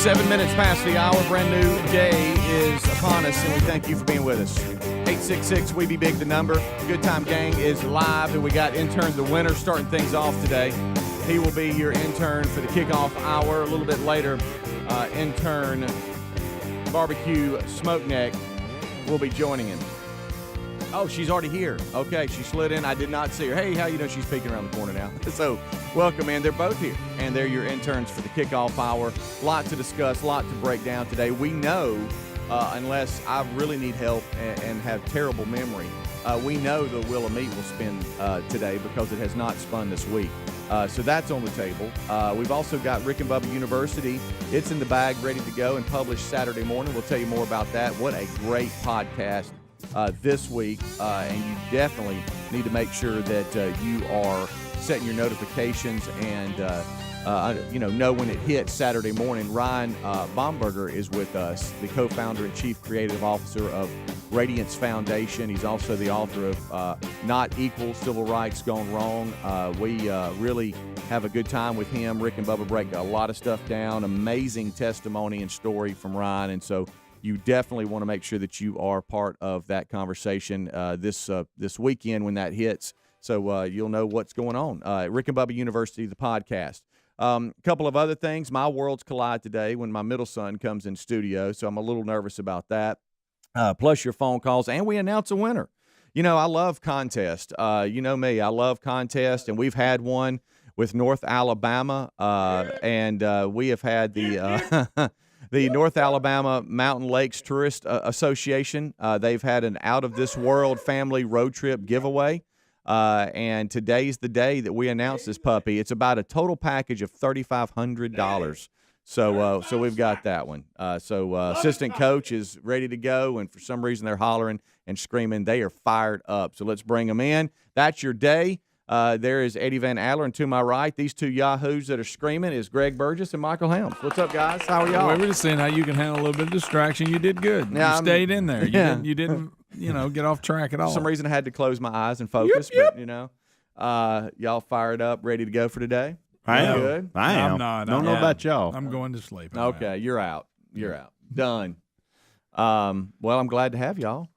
7 minutes past the hour. Brand new day is upon us, and we thank you for being with us. 866 We Be Big, the number. Good Time Gang is live, and we got intern the winner starting things off today. He will be your intern for the kickoff hour. A little bit later, intern Barbecue Smoke Neck will be joining him. Oh, she's already here. Okay, she slid in. I did not see her. Hey, how you know she's peeking around the corner now? So, welcome in. They're both here, and they're your interns for the kickoff hour. A lot to discuss, a lot to break down today. We know, unless I really need help and have terrible memory, we know the Wheel of Meat will spin today because it has not spun this week. So that's on the table. We've also got Rick and Bubba University. It's in the bag, ready to go, and published Saturday morning. We'll tell you more about that. What a great podcast this week, and you definitely need to make sure that you are setting your notifications and know when it hits Saturday morning. Ryan Bomberger is with us, the co-founder and chief creative officer of Radiance Foundation. He's also the author of Not Equal, Civil Rights Gone Wrong. We really have a good time with him. Rick and Bubba break a lot of stuff down. Amazing testimony and story from Ryan, and so you definitely want to make sure that you are part of that conversation this weekend when that hits, so you'll know what's going on. Rick and Bubba University, the podcast. A couple of other things. My worlds collide today when my middle son comes in studio, so I'm a little nervous about that. Plus your phone calls, and we announce a winner. You know, I love contests. You know me, I love contests, and we've had one with North Alabama, and we have had the the North Alabama Mountain Lakes Tourist Association. They've had an out-of-this-world family road trip giveaway, and today's the day that we announce this puppy. It's about a total package of $3,500. So we've got that one. Assistant coach is ready to go, and for some reason they're hollering and screaming. They are fired up. So let's bring them in. That's your day. There is Eddie Van Adler, and to my right, these two yahoos that are screaming is Greg Burgess and Michael Helms. What's up, guys? How are y'all? Well, we're just seeing how you can handle a little bit of distraction. You did good. You stayed in there. You didn't get off track at all. For some reason, I had to close my eyes and focus, Yep. but, y'all fired up, ready to go for today? I am. Good? I am. I'm not. Don't know about y'all. I'm going to sleep. Okay, you're out. You're out. Done. Well, I'm glad to have y'all.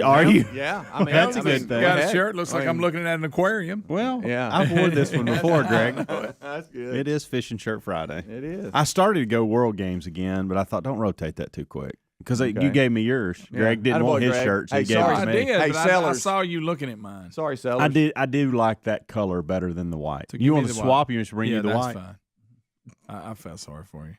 Are you? Yeah. I mean, That's a good thing. Got a shirt. Looks like I'm looking at an aquarium. Well, Yeah. I've worn this one before, Greg. That's good. It is Fishing Shirt Friday. It is. I started to go World Games again, but I thought, don't rotate that too quick. Because Okay. you gave me yours. Yeah. Greg didn't Attaboy, want his Greg. shirt, so Hey, he gave sorry. it I to did, me. Hey, but I sellers. saw you looking at mine. Sorry, sellers. I do like that color better than the white. So give You me want to the swap? white. You just bring yeah, you the that's white. fine. I felt sorry for you.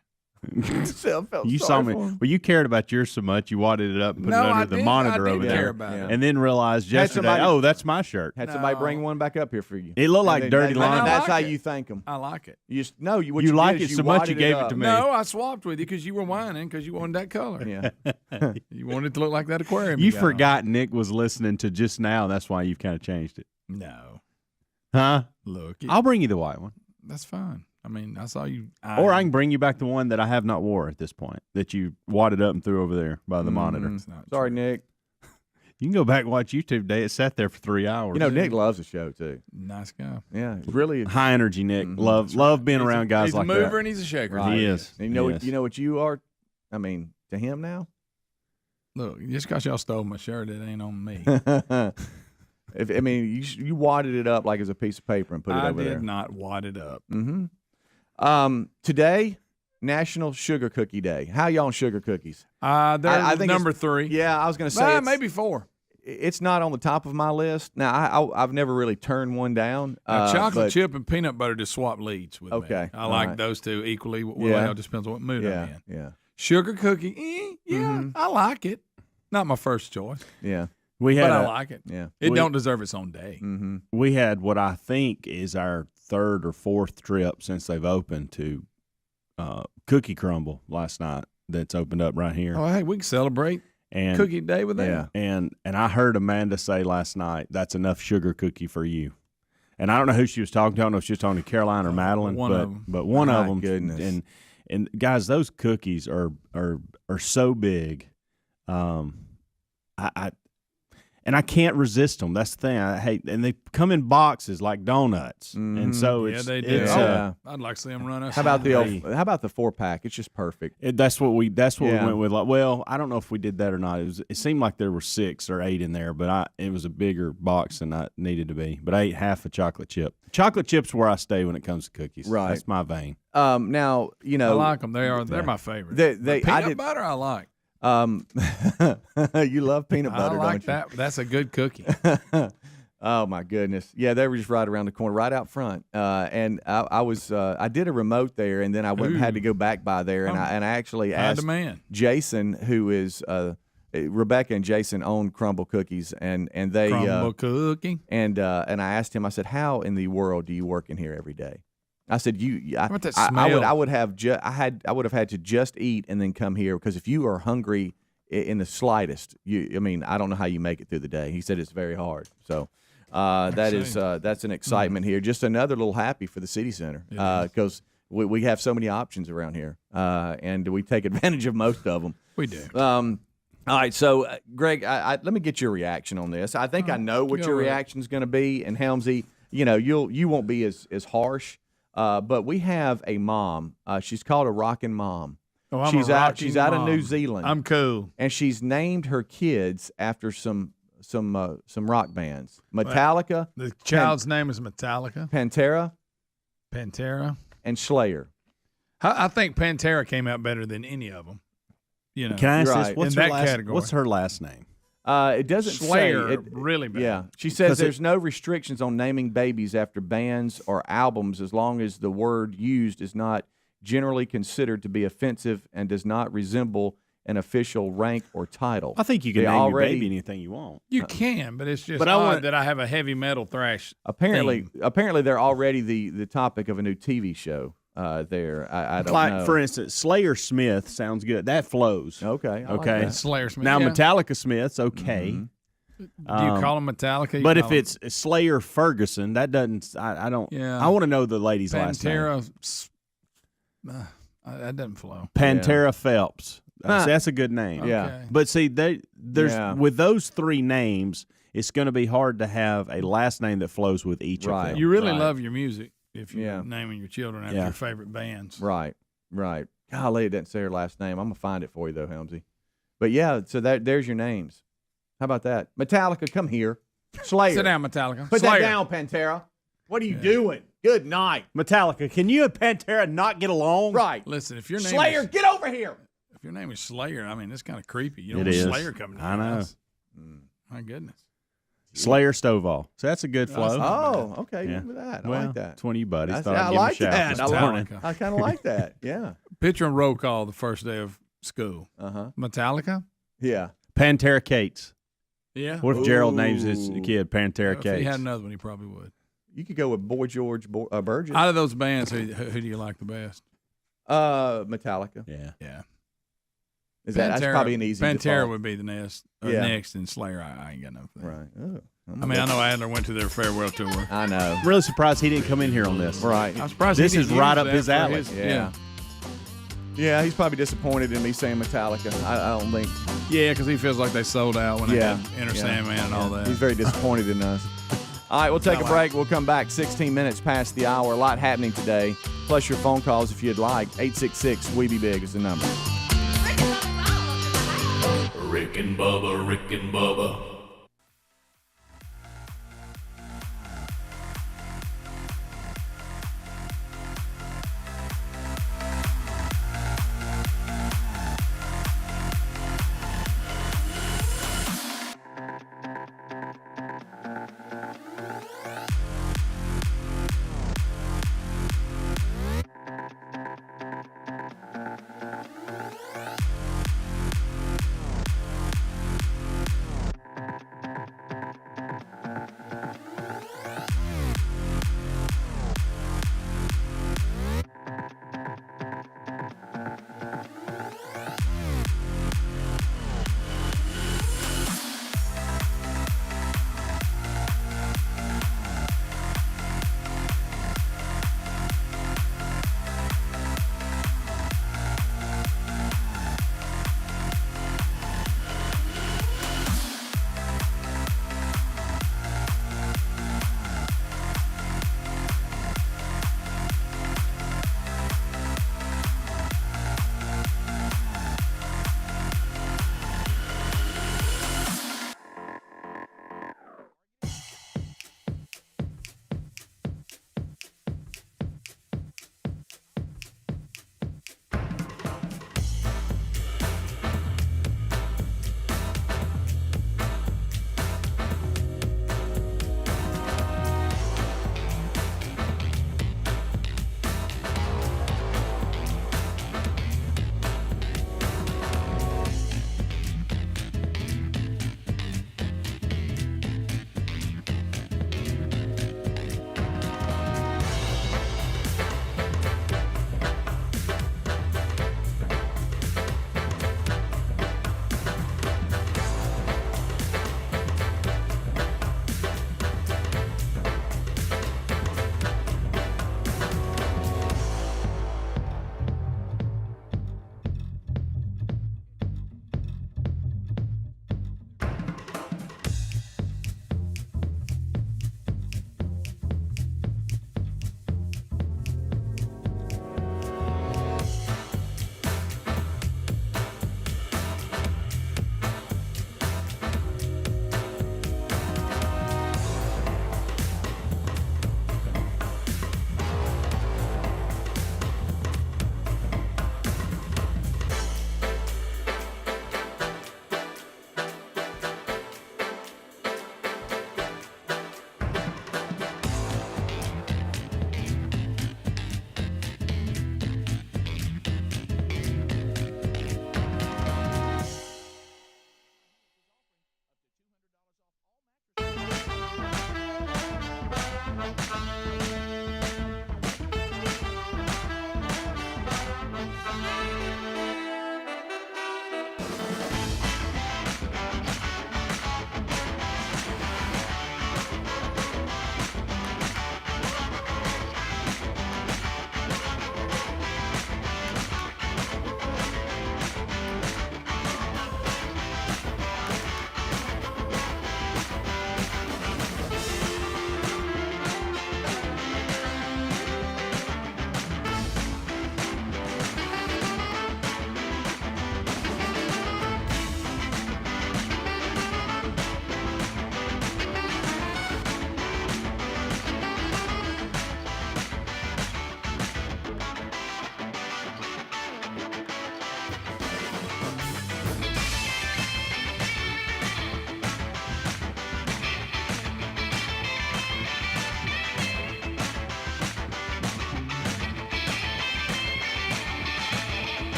You saw me. Well, you cared about yours so much, you wadded it up and put it under the monitor I over did there. care about it. And then realized yesterday, somebody- that's my shirt. Had somebody No. bring one back up here for you. It looked like And dirty then- laundry. That's like how it. you thank them. I like it. What You you like did is it so much you wadded gave it up. to me. No, I swapped with you because you were whining because you wanted that color. Yeah. You wanted it to look like that aquarium. You got forgot Nick was listening to just now. That's why you've kind of changed it. on. No. Huh? Look. I'll bring you the white one. That's fine. I mean, I saw you. Or I can bring you back the one that I have not wore at this point that you wadded up and threw over there by the monitor. It's not Sorry, true. Nick. You can go back and watch YouTube today. It sat there for 3 hours. Nick loves the show, too. Nice guy. Yeah, it's really. High energy, Nick. Love being around guys He's like a mover that. and he's a shaker. Right. He is. And you know He what? is. You know what you are. I mean, to him now. Look, just because y'all stole my shirt, it ain't on me. You wadded it up like it's a piece of paper and put it I over did there. not wad it up. Mm-hmm. Today, National Sugar Cookie Day. How y'all on sugar cookies? They're I think number 3. Yeah, I was going to say maybe 4. it's not on the top of my list. Now, I've never really turned one down. Chocolate but- chip and peanut butter just swap leads with me. Okay, I all like right. those two equally. Well, Yeah. it just depends on what mood I'm Yeah, in. yeah, Sugar cookie, I like it. Not my first choice, yeah, We but had I like it. yeah. It don't deserve its own day. Mm-hmm. we had what I think is our 3rd or 4th trip since they've opened to Cookie Crumble last night. That's opened up right here. Oh, hey, we can celebrate And Cookie Day with them. Yeah. And I heard Amanda say last night, that's enough sugar cookie for you. And I don't know who she was talking to. I don't know if she was talking to Caroline or Madeline, one of 'em. but one My of them. goodness. And guys, those cookies are so big. And I can't resist them. That's the thing. I hate, and they come in boxes like donuts, and so they do. It's, I'd like to see them run us. How about the 4-pack? It's just perfect. That's what we went with. Like, well, I don't know if we did that or not. It seemed like there were 6 or 8 in there, but it was a bigger box than I needed to be. But I ate half a chocolate chip. Chocolate chips where I stay when it comes to cookies. Right, that's my vein. Now I like them. They're my favorite. Peanut butter I like. You love peanut butter, I like don't you? that. That's a good cookie. Oh my goodness! Yeah, they were just right around the corner, right out front. And I did a remote there, and then I went and had to go back by there, and I actually asked Jason, who is Rebecca and Jason own Crumble Cookies, and they Crumble Cookie, and I asked him. I said, "How in the world do you work in here every day?" I said, I would have had to just eat and then come here, because if you are hungry in the slightest, I don't know how you make it through the day. He said it's very hard. So that's an excitement here. Just another little happy for the city center, because we have so many options around here, and we take advantage of most of them. We do. All right, so Greg, let me get your reaction on this. I think I know what your reaction is going to be, and Helmsy, you won't be as harsh. But we have a mom. She's called a rockin' mom. Oh, I'm she's a out. She's out mom. of New Zealand. I'm cool. And she's named her kids after some rock bands. Metallica. The child's name is Metallica. Pantera, and Slayer. I think Pantera came out better than any of them. Can I ask this? What's her category? What's her last name? It doesn't Slayer, say. Really bad. Yeah. She says there's no restrictions on naming babies after bands or albums as long as the word used is not generally considered to be offensive and does not resemble an official rank or title. I think you can name your baby anything you want. You can, but it's just odd that I have a heavy metal thrash Apparently theme. They're already the topic of a new TV show. There, I don't know. For instance, Slayer Smith sounds good. That flows. Okay. Okay. Like that. Slayer Smith. Now Metallica Smith's okay. Mm-hmm. Do you call them Metallica? But if it's Slayer Ferguson, that doesn't. I don't. Yeah. I want to know the lady's last name. That doesn't flow. Pantera Phelps. That's a good name. Yeah. Okay. But see, there's with those 3 names, it's going to be hard to have a last name that flows with each of them. You really love your music. If you're naming your children after your favorite bands. Right. Golly, it doesn't say her last name. I'm going to find it for you, though, Helmsy. But, yeah, so there's your names. How about that? Metallica, come here. Slayer. Sit down, Metallica. Put that down, Pantera. What are you doing? Good night. Metallica, can you and Pantera not get along? Right. Listen, if your name Slayer, get over here. If your name is Slayer, it's kind of creepy. You don't want Slayer coming to your house. My goodness. Slayer Stovall. So that's a good flow. Oh, okay. Good with that. I like that. It's one of you buddies. I like that. I kind of like that. Yeah. Picture and roll call the first day of school. Metallica? Yeah. Pantera Cates. Yeah. What if Gerald names his kid Pantera Cates? If he had another one, he probably would. You could go with Boy George Burgess. Out of those bands, who do you like the best? Metallica. Yeah. That's probably an easy Pantera default. would be the next, and Slayer, I ain't got nothing. Right. Oh, I know Adler went to their farewell tour. I know. I'm really surprised he didn't come in here on this. Right. I'm surprised this is right up his alley. Yeah, he's probably disappointed in me saying Metallica. I don't think. Yeah, because he feels like they sold out when they had Enter Sandman and all that. He's very disappointed in us. All right, we'll take a break. We'll come back 16 minutes past the hour. A lot happening today. Plus your phone calls if you'd like. 866-WE-BE-BIG is the number. Rick and Bubba, Rick and Bubba.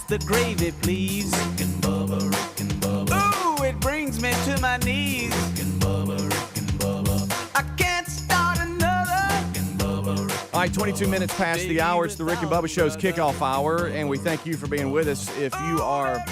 the gravy, please. Rick and Bubba, Rick and Bubba. Ooh, it brings me to my knees. Rick and Bubba, Rick and Bubba. I can't start another. Rick and Bubba, Rick. All right, 22 minutes past the hour. It's the Rick and Bubba Show's kickoff hour, and we thank you for being with us. If you are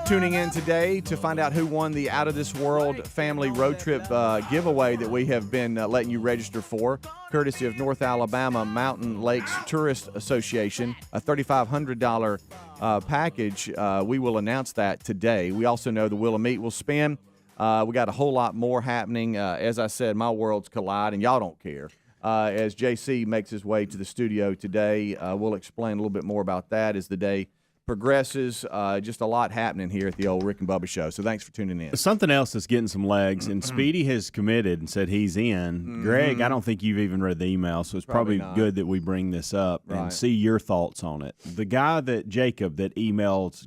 tuning in today to find out who won the Out of This World Family Road Trip giveaway that we have been letting you register for, courtesy of North Alabama Mountain Lakes Tourist Association, a $3,500 package, we will announce that today. We also know the Wheel of Meat will spin. We got a whole lot more happening. As I said, my worlds collide, and y'all don't care. As JC makes his way to the studio today, we'll explain a little bit more about that as the day progresses. Just a lot happening here at the old Rick and Bubba Show. So thanks for tuning in. Something else that's getting some legs, and Speedy has committed and said he's in. Greg, I don't think you've even read the email, so it's probably good that we bring this up and see your thoughts on it. The guy that Jacob that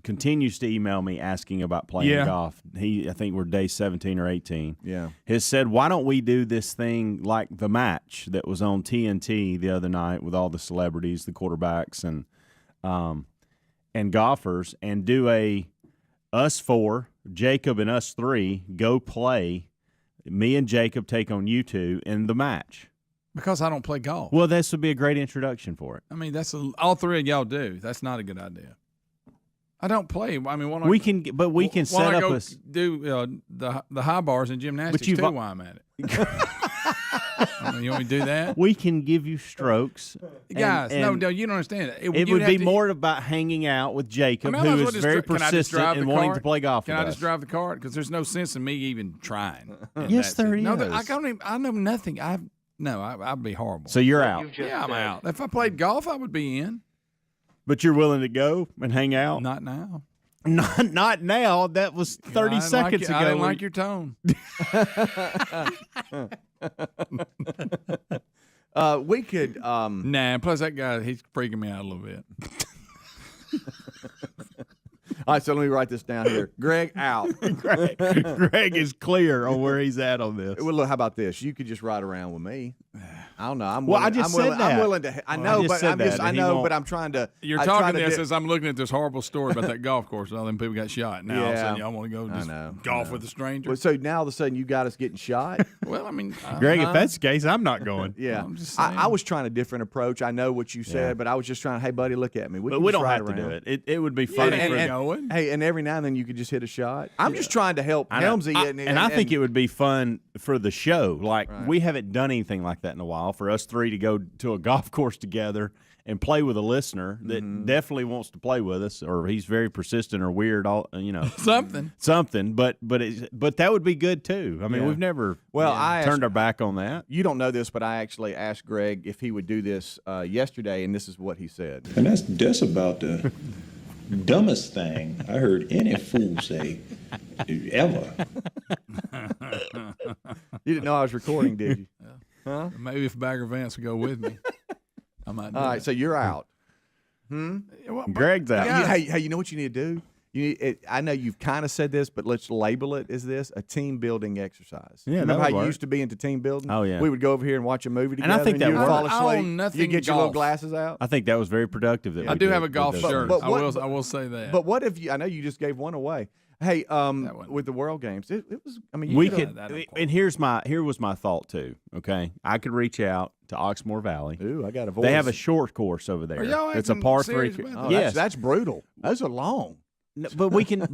continues to email me asking about playing golf. I think we're day 17 or 18. Yeah, has said, why don't we do this thing like the match that was on TNT the other night with all the celebrities, the quarterbacks, and golfers, and do us four, Jacob and us three, go play. Me and Jacob take on you two in the match. Because I don't play golf. Well, this would be a great introduction for it. I mean, all three of y'all do. That's not a good idea. I don't play. I mean, we can set up do the high bars and gymnastics too while I'm at it. I mean, you want me to do that? We can give you strokes. Guys, no, you don't understand. It would be more about hanging out with Jacob, who is very persistent and wanting to play golf with us. Can I just drive the cart? Because there's no sense in me even trying. Yes, there is. No, I know nothing. I'd be horrible. So you're out. Yeah, I'm out. If I played golf, I would be in. But you're willing to go and hang out? Not now. Not now. That was 30 seconds ago. I didn't like your tone. We could. Nah. Plus, that guy, he's freaking me out a little bit. All right, so let me write this down here. Greg out. Greg is clear on where he's at on this. Well, look, how about this? You could just ride around with me. I don't know. I'm willing to. I know, but I'm trying to. You're talking this as I'm looking at this horrible story about that golf course and all them people got shot. Now all of a sudden y'all want to go just golf with a stranger. Well, so now all of a sudden you got us getting shot. Well, I mean, Greg, if that's the case, I'm not going. Yeah, I'm just saying. I was trying a different approach. I know what you said, but I was just trying. Hey, buddy, look at me. We don't have to do it. It would be funny for going. Hey, and every now and then you could just hit a shot. I'm just trying to help Helmsy. And I think it would be fun for the show. Like, we haven't done anything like that in a while. For us three to go to a golf course together and play with a listener that definitely wants to play with us, or he's very persistent or weird, something. But that would be good too. I mean, we've never turned our back on that. You don't know this, but I actually asked Greg if he would do this yesterday, and this is what he said. And that's about the dumbest thing I heard any fool say ever. You didn't know I was recording, did you? Huh? Maybe if Bagger Vance would go with me, I might do All right, so you're out. Greg's out. Hey, you know what you need to do? I know you've kind of said this, but let's label it as this: a team building exercise. Yeah, remember how you used to be into team building? Oh yeah, we would go over here and watch a movie together. And I think that you would fall asleep. You get your little glasses out. I think that was very productive. I do have a golf shirt. I will say that. But what if you? I know you just gave one away. Hey, with the World Games, it was. I mean, we could. And here was my thought too. Okay, I could reach out to Oxmoor Valley. Ooh, I got a voice. They have a short course over there. It's a par 3. Yes, that's brutal. Those are long. No, but we can.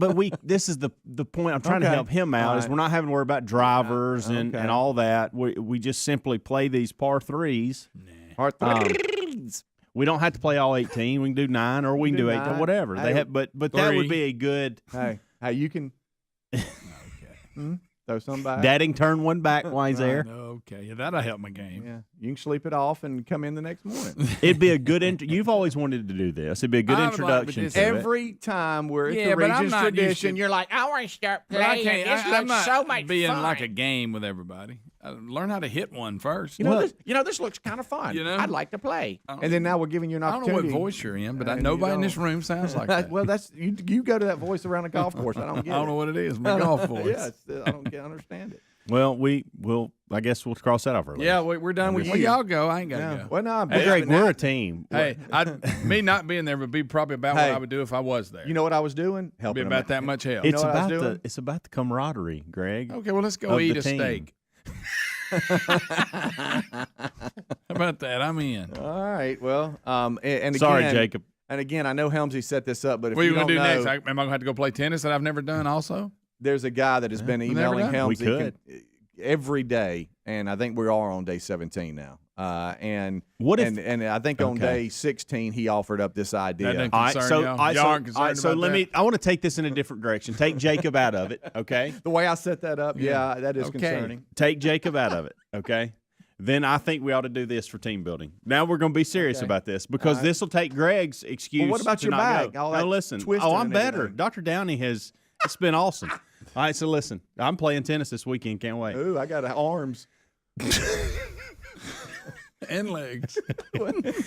This is the point. I'm trying to help him out. Is we're not having to worry about drivers and all that. We just simply play these par 3s. Par 3s. We don't have to play all 18. We can do 9 or we can do 8 or whatever. Hey, they have, but that would be a good. Hey, you can. Throw some back. Dadding turn one back while he's there. Okay, that'll help my game. Yeah, you can sleep it off and come in the next morning. It'd be a good. You've always wanted to do this. It'd be a good introduction. To every time we're at the Regis tradition, you're like, I want to start playing. This looks so much fun. Being like a game with everybody. Learn how to hit one first. You know, this looks kind of fun. I'd like to play. And then now we're giving you an opportunity. I don't know what voice you're in, but nobody in this room sounds like that. Well, that's you go to that voice around a golf course. I don't get it. I don't know what it is. My golf voice. Yeah, I don't understand it. Well, we'll I guess we'll cross that off our list. Yeah, we're done with you. Well, y'all go. I ain't got to go. Well, no, Hey, Greg, we're a team. Hey, me not being there would be probably about what I would do if I was there. You know what I was doing? Helping It'd be about that much help. It's know what I was about doing? it's about the camaraderie, Greg. Okay, well, let's go of eat the a team. steak. How about that? I'm in. All right. Well, and again, Sorry, Jacob. And again, I know Helmsy set this up, but if What are you you don't going to do know, next? Am I going to have to go play tennis that I've never done also? there's a guy that has been emailing done. We Helmsy every day, and I think we are on day 17 now. And What if- and I think on day 16 he offered up this idea. That All right, concern y'all? Y'all aren't concerned so about let that? me. I want to take this in a different direction. Take Jacob out of it, okay? The way I set that up, yeah, that is Okay. concerning. Take Jacob out of it, okay? Then I think we ought to do this for team building. Now we're going to be serious about this because this will take Greg's excuse. Well, what about to your not bag? go. All No, that listen. twisting Oh, I'm and better. everything. Dr. Downey has. It's been awesome. All right, so listen. I'm playing tennis this weekend. Can't wait. Ooh, I got arms. And legs.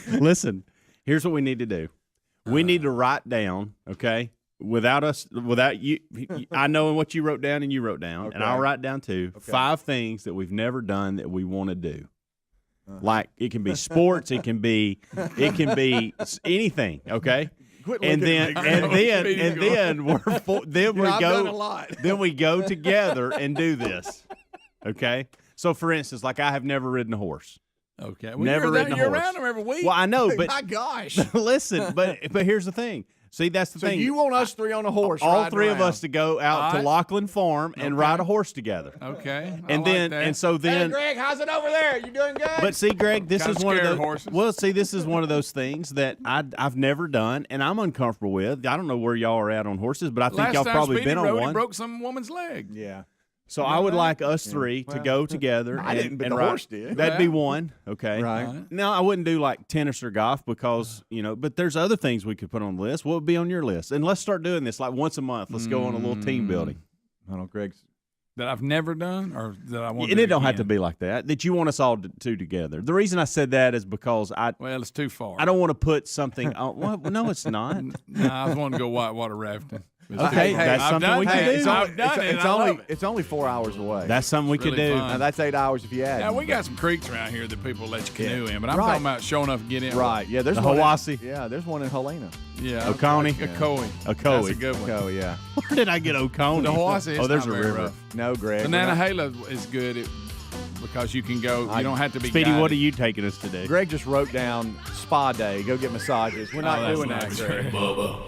Listen, here's what we need to do. We need to write down, okay? Without you, I know what you wrote down and you wrote down, and I'll write down too. 5 things that we've never done that we want to do. Like it can be sports, it can be anything, okay? And then we go together and do this, okay? So for instance, like I have never ridden a horse. Okay. Well, Never ridden a you're horse. around them every week. Well, I know, but My gosh. listen, but here's the thing. See, that's the So thing. you want us 3 on a horse? all riding 3 of around. us to go out All to right. Lachlan Farm and ride a horse together. Okay. And then and so then Greg, how's it over there? You doing good? but see, Greg, this Kinda is one of scared those horses. Well, see, this is one of those things that I've never done and I'm uncomfortable with. I don't know where y'all are at on horses, but I think last y'all time probably Speedy been on rode, he one. broke some woman's leg. yeah. So I would like us 3 to go together. I didn't, but and the ride. horse did. That'd be one. Okay. Right. Now I wouldn't do like tennis or golf because but there's other things we could put on the list. What would be on your list? And let's start doing this like once a month. Let's go on a little team building. I don't know, Greg's. That I've never done or that I want to And do it don't have to again? be like that. That you want us all to do together. The reason I said that is because Well, it's too far. I don't want to put something on. Well, no, it's not. Nah, I was wanting to go whitewater rafting. It's Okay, too far. that's I've something done we can that. do. It's, I've done it. it's I only love it. it's only 4 hours away. That's something we Really could do. fun. Now, that's 8 hours if you add. Yeah, we got some creeks around here that people let you canoe in, but I'm Right. talking about showing up and get in. Right. Yeah. There's The one in- Hiwassee. Yeah. There's one in Helena. Yeah. Oconee? Ocoee. Ocoee. That's a good one. Oh yeah. Where did I get Oconee? The Hiwassee, it's Oh, there's a not very river. rough. No, Greg. we're not- Banana is good because you can go. You don't have to be. Speedy, guided. what are you taking us to do? Greg just wrote down spa day. Go get massages. We're not that's doing nice. that, Greg. Bubba.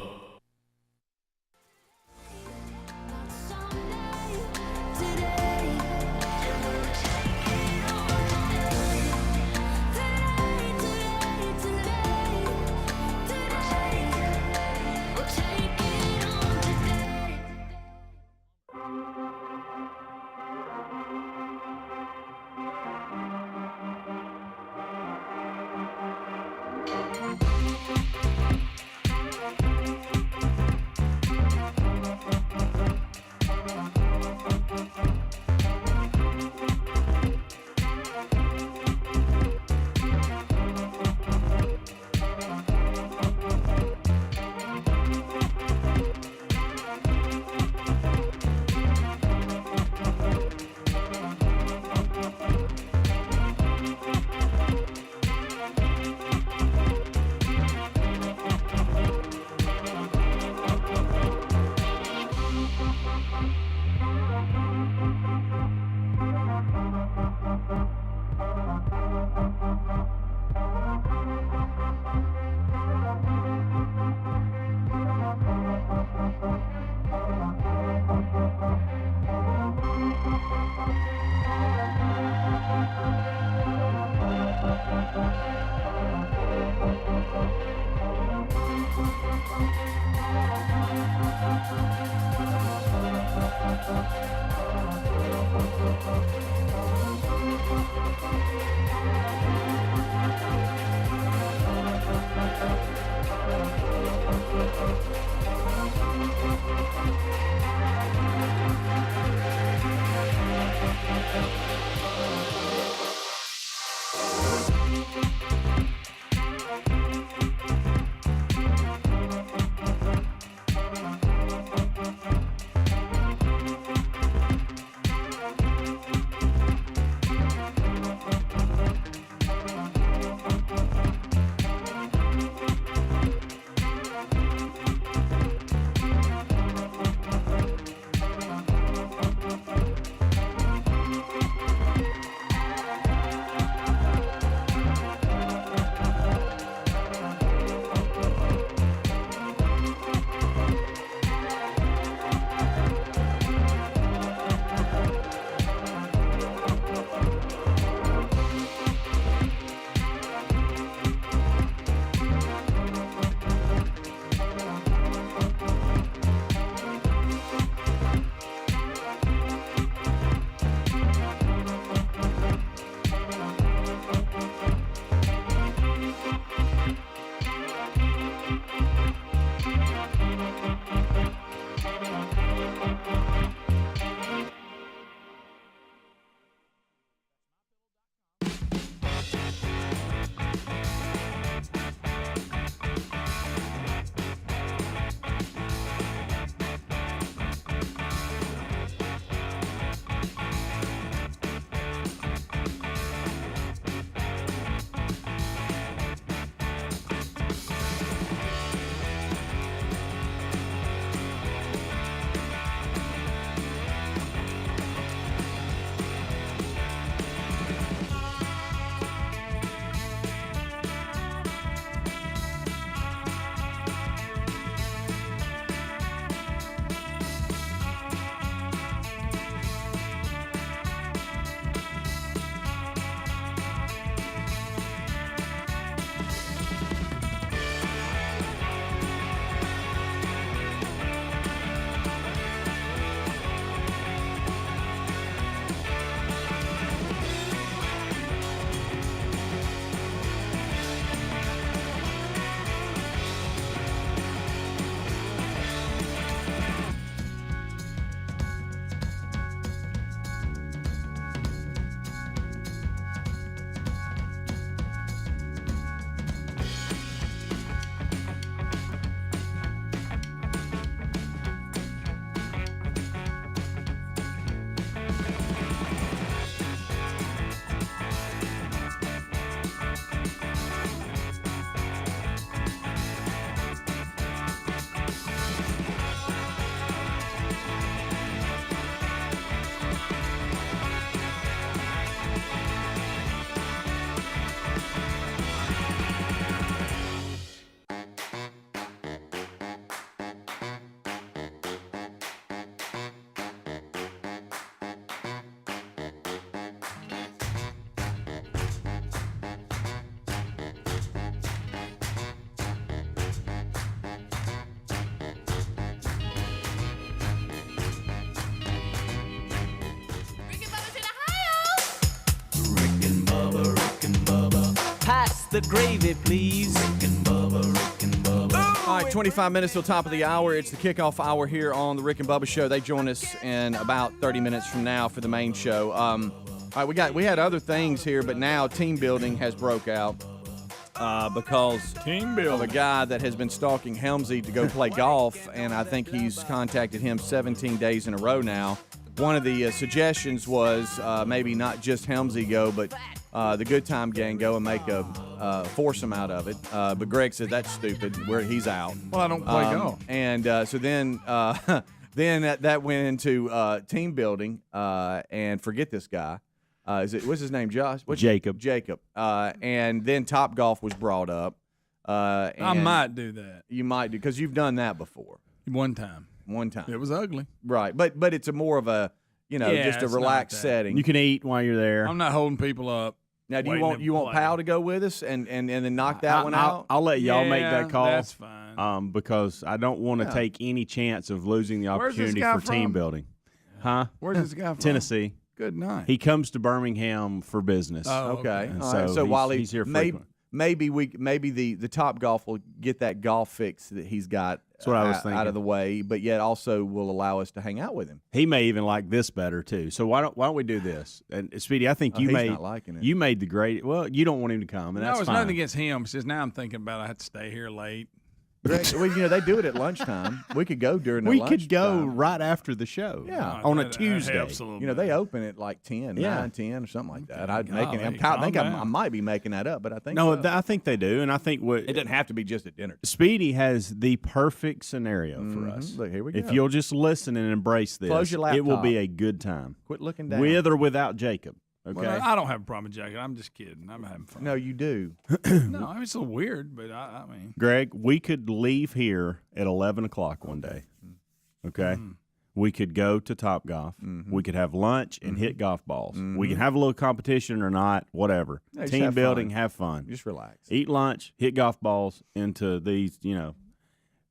the gravy, please. All right, 25 minutes till top of the hour. It's the kickoff hour here on the Rick and Bubba Show. They join us in about 30 minutes from now for the main show. All right, we had other things here, but now team building has broke out because of a guy that has been stalking Helmsy to go play golf, and I think he's contacted him 17 days in a row now. One of the suggestions was maybe not just Helmsy go, but the Good Time Gang go and make a foursome out of it. But Greg said that's stupid. He's out. Well, I don't play golf. And so then that went into team building. And forget this guy. What's his name? Josh? Jacob. Jacob. And then Top Golf was brought up. I might do that. You might do because you've done that before. One time. It was ugly. Right, but it's a more of a just a relaxed setting. You can eat while you're there. I'm not holding people up. Now, do you want Pal to go with us and then knock that one out? I'll let y'all make that call. That's fine. Because I don't want to take any chance of losing the opportunity for team building. Huh? Where's this guy from? Tennessee. Good night. He comes to Birmingham for business. Oh, okay. And All right. So while he's here frequently. maybe the Top Golf will get that golf fix that he's got That's what I was thinking. out of the way, but yet also will allow us to hang out with him. He may even like this better too. So why don't we do this? And Speedy, I think he's not liking it. You made the great. Well, you don't want him to come, and No, that's it's fine. nothing against him. It's just now I'm thinking about I have to stay here late. Greg, they do it at lunchtime. We could go during the We could go lunchtime. right after the show. Yeah. on a That Tuesday. helps a little bit. They open at like 10, Yeah. 9, 10 or something like that. Golly, I might be making that up, but I think No, so. I think they do, and I think It doesn't have to be just at dinner. Speedy has the perfect scenario for us. Look, here we go. If you'll just listen and embrace this, Close your it will laptop. be a good time. Quit looking down. With or without Jacob. Okay. Well, I don't have a problem with Jacket. I'm just kidding. I'm having fun. No, you do. No, I mean, it's a little weird, but I mean. Greg, we could leave here at 11 o'clock one day. Okay? We could go to Top Golf. We could have lunch and hit golf balls. We can have a little competition or not, whatever. Yeah, just Team have building, fun. have fun. Just relax. Eat lunch, hit golf balls into these,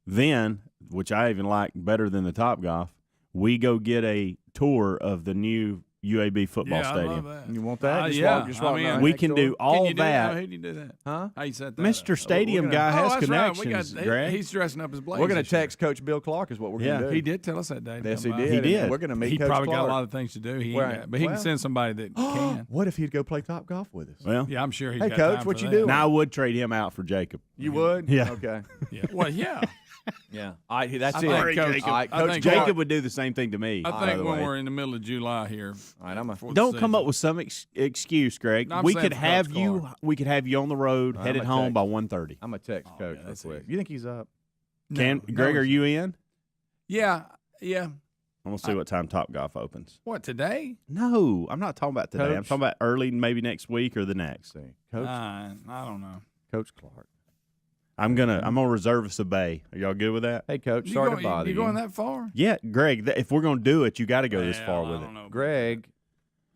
Then, which I even like better than the Top Golf, we go get a tour of the new UAB football Yeah, stadium. I love that. You want that? Just yeah. walk I mean, right We next can door? do all Can you do that. How do you do that? Huh? How you set that Mr. up? Stadium we're guy gonna- has that's connections, right. Greg. He's dressing up as Blaze. We're going to this year. text Coach Bill Clark is what we're going to do. He did tell us that day. Yes, he Come by. did. He did. And we're going to meet He Coach probably Clark. got a lot of things to do. He Right. ain't got, but he Well- can send somebody that can. What if he'd go play Top Golf with us? Well, Yeah, I'm sure he's Hey, got Coach, time what for you that. doing? now I would trade him out for Jacob. You would? Yeah. Okay. Yeah. Well, yeah. Yeah. All right, that's I it. think Sorry, Coach, Jacob. All right, I Coach think Clark. Jacob would do the same thing to me. I by think the when way. we're in the middle of July here. All right, I'm a. before the Don't come season- up with some excuse, Greg. No, I'm we saying could for have Coach you. Clark. We could have you on the road, I'm headed a home text. by 1:30. I'm a text Coach yeah, real that's quick. easy. You think he's up? Can Greg? Are you in? Yeah. I'm gonna see what time Top Golf opens. What, today? No, I'm not talking about today. I'm Coach? talking about early, maybe next week or the next. See, Coach I don't know. Coach Clark. I'm gonna reserve us a bay. Are y'all good with that? Hey, Coach. You Sorry going, to bother you you. going that far? Yeah, Greg. If we're gonna do it, you got to go this far Well, with I it. don't know. Greg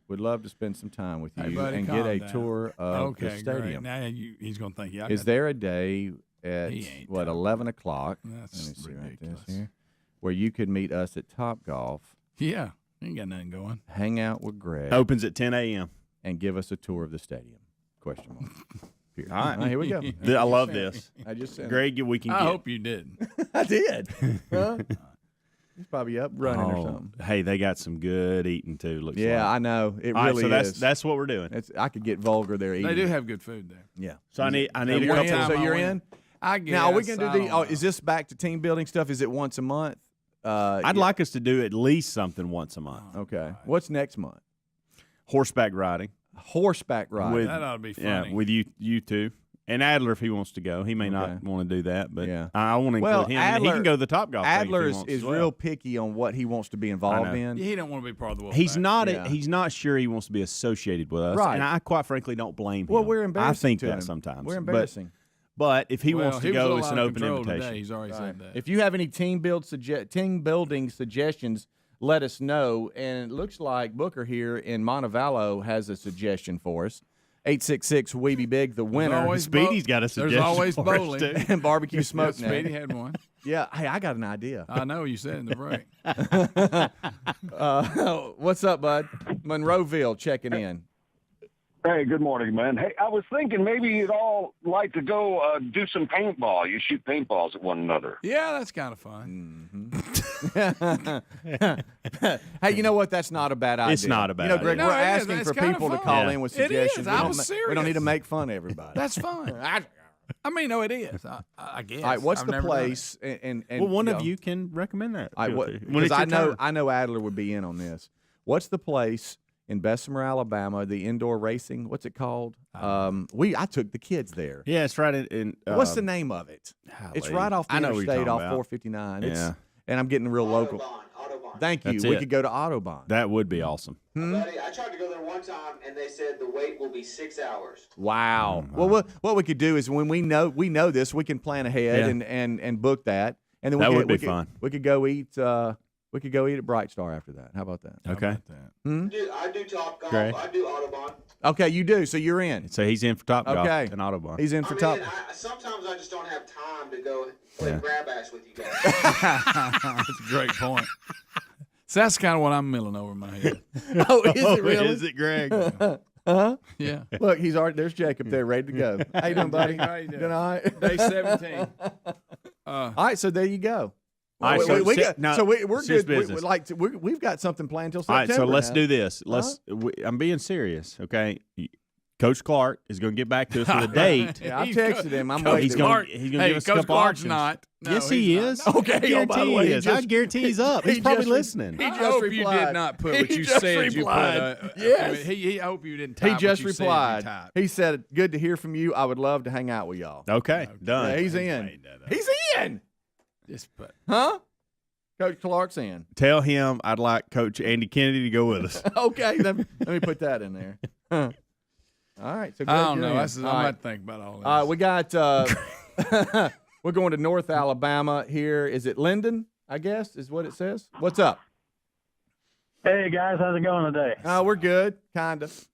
would love to spend some time with you Hey, buddy, and calm get a down. tour of Okay, the great. stadium. Now he's going to think, yeah, I Is got- there a day at He ain't 11 o'clock? That's Let me see right ridiculous. this here, where you could meet us at Top Golf, Yeah, ain't got nothing going. hang out with Greg, Opens at 10 a.m. and give us a tour of the stadium? Question mark. Period. All right. Here we go. I love this, I just said Greg. We can I get. hope you did. I did. Huh? He's probably up running or Oh, something. hey, they got some good eating too. Looks Yeah, like. I know. It All right, really so is. that's what we're doing. I could get vulgar there eating. They do have good food there. Yeah. So I need So a you're in? couple. So Time you're I in? went. I guess. Now, are we going to I do don't the? know. Is this back to team building stuff? Is it once a month? I'd like us to do at least something once a month. Okay. What's next month? Horseback riding. Horseback riding. With- That ought to be Yeah, funny. with you two. And Adler, if he wants to go, he may Okay. not want to do that, but Yeah. I want to include Well, him. And he Adler- can go to the Top Golf. thing if he Adler wants is as well. real picky on what he wants to be involved I know. in. He don't want to be part of the Wolfpack. He's not. Yeah. He's not sure he wants to be associated with us, Right. and I quite frankly don't blame him. Well, we're embarrassing I think to that him. sometimes. We're embarrassing. But if he Well, wants to he was a go, little it's out an of open control invitation. Today. He's already said that. If you have any team building suggestions, let us know. And it looks like Booker here in Montevallo has a suggestion for us. 866 We Be Big, the winner. always Speedy's got a There's suggestion always for us, bowling. too. and barbecue smoke Speedy now. had one. Yeah, hey, I got an idea. I know you said in the break. What's up, bud? Monroeville checking in. Hey, good morning, man. Hey, I was thinking maybe you'd all like to go do some paintball. You shoot paintballs at one another. Yeah, that's kind of fun. Hey, you know what? That's not a bad idea. It's not a bad idea. Greg, No, we're it is. asking It's for kinda people to fun. call Yeah. in with It suggestions. is. I We was don't serious. We don't need to make fun of everybody. That's fun. I mean, no, it is. I guess. All right, what's I've the never done it. place? And Well, one of know, you can recommend that. I, When what, it's because your turn. I know Adler would be in on this. What's the place in Bessemer, Alabama? The indoor racing. What's it called? I took the kids there. Yeah, it's right in. What's the name of it? It's right off the I know what you're interstate talking off about. 459. Yeah. And I'm getting real local. Autobahn. Thank you. That's We it. could go to Autobahn. That would be awesome. Buddy, I tried to go there one time, and they said the wait will be 6 hours. Wow. Well, what we could do is when we know this, we can plan ahead Yeah. and book that, and then That we would be could, fun. We could go eat. We could go eat at Bright Star after that. How about that? Okay. Dude, I do Top Golf. Great. I do Autobahn. Okay, you do. So you're in. So he's in for Top Golf Okay. and Autobahn. He's in for top. Sometimes I just don't have time to go play grab ass with you guys. That's a great point. So that's kind of what I'm milling over in my head. Oh, is it really? Is it, Greg? Yeah. Look, he's already. There's Jacob there, ready to go. How you doing, buddy? How you doing? Doing all right? Day 17. All right, so there you go. All right, Well, so we si- got- now, so we're serious good. business. We've got something planned till All September. right, so let's now. do this. I'm being serious, okay? Coach Clark is going to get back to us with a date. Yeah, I texted him. I'm Coach waiting. He's gonna Clark- he's gonna hey, give us a Coach couple Clark's options. not. No, Yes, he's he not. is. Okay, I guarantee by the way, he he is. I just- guarantee he's up. He's he probably just- listening. he I just hope you replied. did not put what He you just said. replied. You put. Yes. I hope you didn't. He Type just what you said you replied. typed. He said, "Good to hear from you. I would love to hang out with y'all." Okay, done. Yeah, he's in. made that up. He's in. Just put. Huh? Coach Clark's in. Tell him I'd like Coach Andy Kennedy to go with us. Okay, let me put that in there. Huh. All right. So I don't Greg, know. you're I'm in. not All right. thinking about all this. We got. We're going to North Alabama here. Is it Linden? I guess is what it says. What's up? Hey guys, how's it going today? We're good, kind of.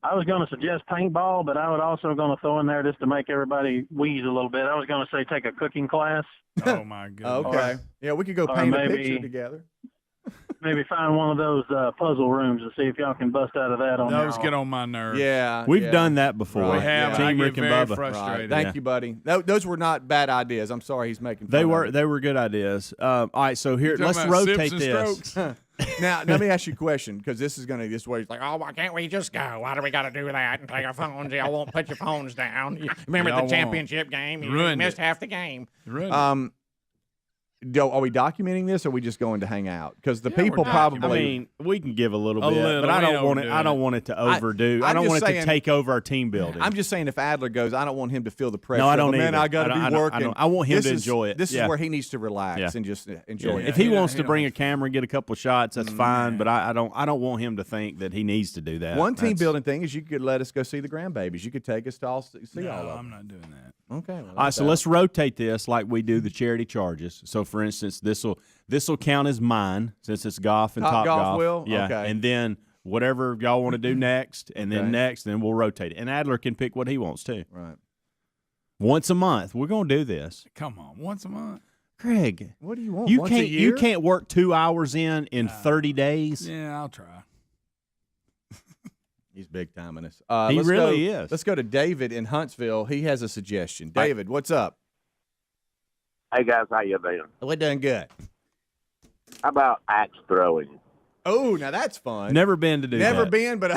I was going to suggest paintball, but I was also going to throw in there just to make everybody wheeze a little bit. I was going to say take a cooking class. Oh my goodness. Okay. Yeah, we could go or paint a maybe- picture together. Maybe find one of those puzzle rooms and see if y'all can bust out of that on Those your get own. on my nerves. Yeah, We've yeah. done that before. Right. We have. Yeah. I Team get Rick and very Bubba. Right. frustrated. Thank Yeah. you, buddy. Those were not bad ideas. I'm sorry he's making fun They of were me. good ideas. All right, so here Talking let's about rotate sips and this. strokes. Now, let me ask you a question, because this is going to this way. It's like, Oh, why can't we just go? Why do we got to do that and take our phones? Y'all won't put your phones down. Remember Y'all the won't. championship game? You Ruined missed it. half the game. Really? are we documenting this, or are we just going to hang out? Because the Yeah, we're people documenting. probably. I mean, we can give a little A bit, little. but I We don't don't want it. do I don't it. want it to overdo. I I'm don't just want it saying- to take over our team building. I'm just saying, if Adler goes, I don't want him to feel the pressure. No, I don't of, Man, either. I got to I be don't- working. I want him This to is- enjoy it. This Yeah. is where he needs to relax Yeah. and just enjoy it. If he Yeah, wants he to bring a knows. camera and get a couple of shots, that's fine. But I don't want him to think that he needs to do that. One team That's- building thing is you could let us go see the grandbabies. You could take us to all see no, all of I'm them. not doing that. Okay. Well, All right, so let's rotate this like we do the charity charges. So, for instance, this will count as mine since it's golf and Top top Golf will? Yeah, Okay. and then whatever y'all want to do next, and Okay. then next, then we'll rotate it. And Adler can pick what he wants too. Right. Once a month, we're gonna do this. Come on, once a month. Craig, What do you want? you Once a can't year? you can't work 2 hours in 30 days. Yeah, I'll try. He's big time in this. He let's really go, is. Let's go to David in Huntsville. He has a suggestion. David, what's up? Hey guys, how you doing? We're doing good. How about axe throwing? Oh, now that's fun. Never been to do Never that. been, but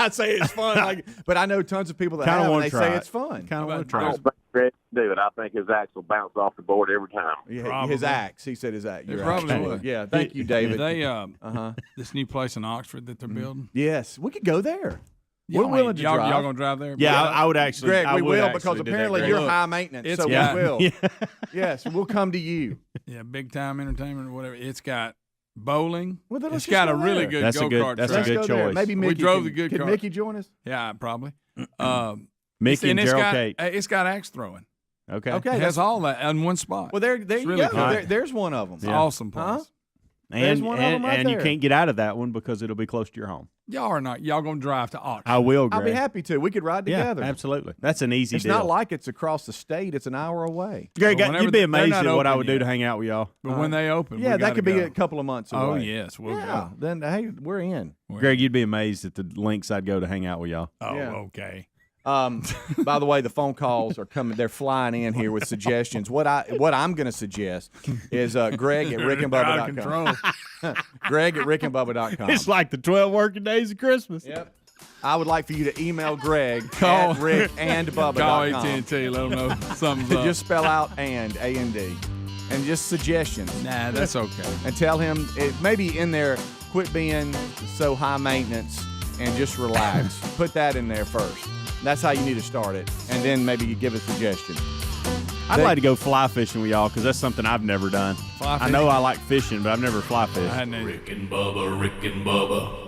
I say it's fun. Like, but I know tons of people that Kinda have, and wanna they try say it. it's fun. Kind of want to I try. don't think Greg can do it. I think his axe will bounce off the board every time. Yeah, Probably. his axe. He said his axe. It Your probably axe. would. Yeah, thank you, David. They Uh-huh. this new place in Oxford that they're building. Yes, we could go there. Y'all We're willing to y'all, drive. y'all gonna drive there? Yeah, I would actually. Greg, I we would will actually because do that, apparently Greg. you're Look, high maintenance, it's so got- we will. Yeah. Yes, we'll come to you. Yeah, big time entertainment or whatever. It's got bowling. Well, then let's It's got just a go really there. good That's a go good- kart that's a track. good Let's go there. choice. Maybe We Mickey drove can, the good can car. Mickey join us? Yeah, probably. Mickey and it's Gerald got, Kate. It's got axe throwing. Okay. Okay, It has all that in one spot. Well, there It's you really go. cool. There's one of them. It's an awesome place. Huh? There's one of them right and you there. can't get out of that one because it'll be close to your home. Y'all are not. Y'all gonna drive to Oxford? I will, Greg. I'll be happy to. We could ride together. Yeah, absolutely. That's an easy It's deal. not like it's across the state. It's an hour away. Greg, Well, whenever you'd be they're amazed not at what I open would do yet. to hang out with y'all. But when they open, Yeah, we that could gotta be go. a couple of months away. Oh yes, we'll Yeah. go. Then hey, we're in. Greg, you'd be amazed at the lengths I'd go to hang out with y'all. Oh, Yeah. okay. By the way, the phone calls are coming. They're flying in here with suggestions. What I'm going to suggest is Greg at rickandbubba.com. Greg at rickandbubba.com. It's like the 12 working days of Christmas. Yep. I would like for you to email Greg at rickandbubba.com. Call AT&T. Let them know something's up. Just spell out A-N-D, and just suggestions. Nah, that's okay. And tell him maybe in there, quit being so high maintenance and just relax. Put that in there first. That's how you need to start it, and then maybe you give a suggestion. I'd like to go fly fishing with y'all because that's something I've never done. Fly I know I like fishing, but I've never fly fished. I hadn't either. Rick and Bubba.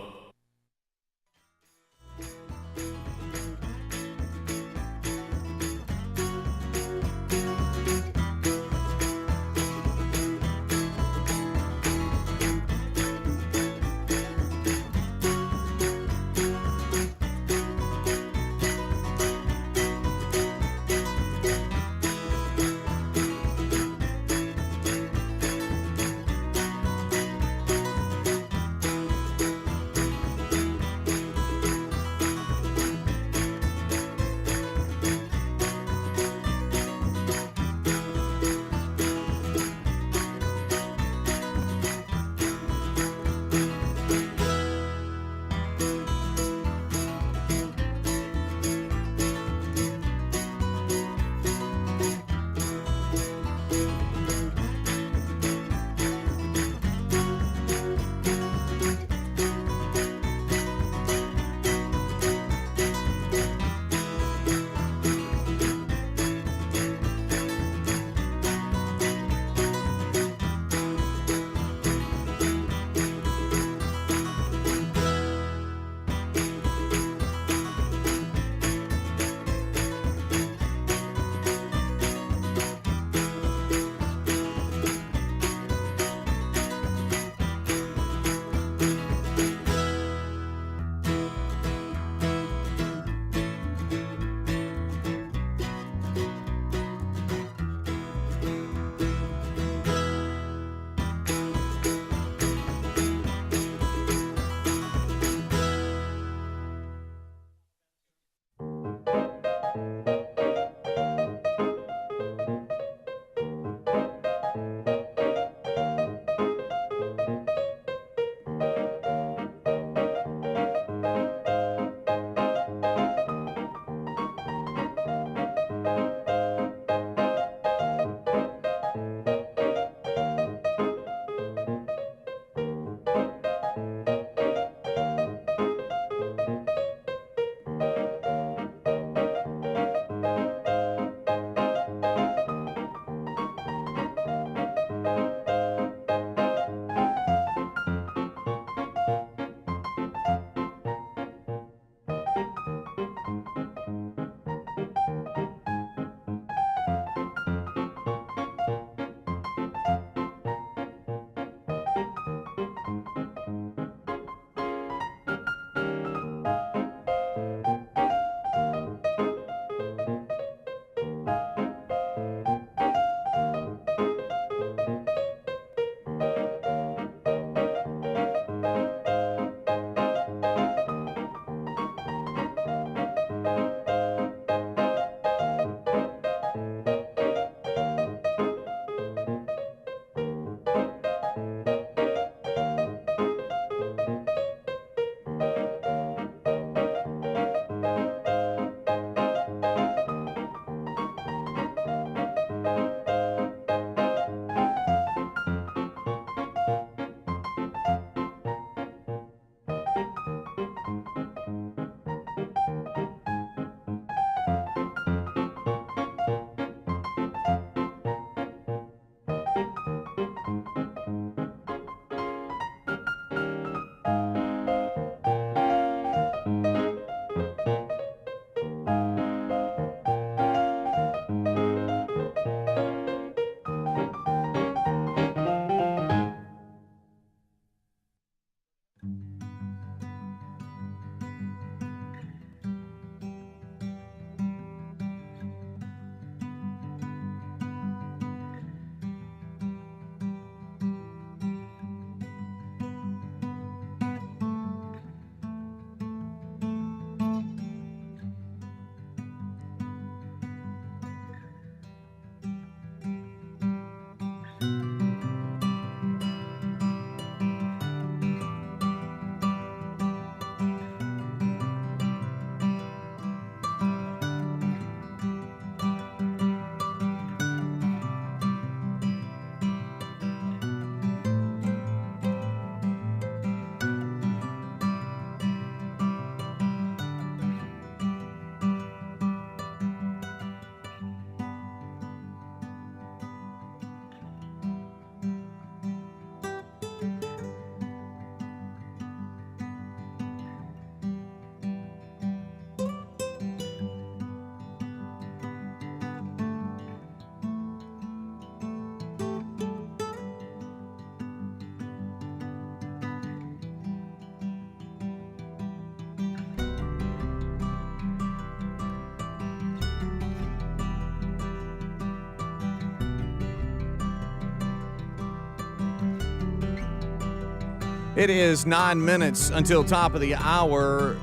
It is 9 minutes until top of the hour.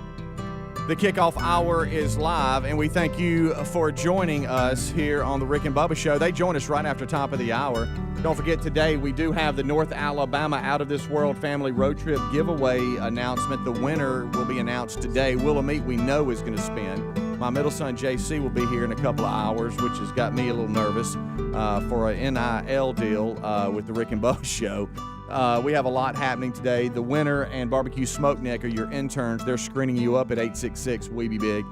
The kickoff hour is live, and we thank you for joining us here on the Rick and Bubba Show. They join us right after top of the hour. Don't forget, today we do have the North Alabama Out of This World Family Road Trip giveaway announcement. The winner will be announced today. Willamette, we know, is going to spin. My middle son, JC, will be here in a couple of hours, which has got me a little nervous for an NIL deal with the Rick and Bubba Show. We have a lot happening today. The winner and Barbecue Smoke Neck are your interns. They're screening you up at 866-WE-BE-BIG.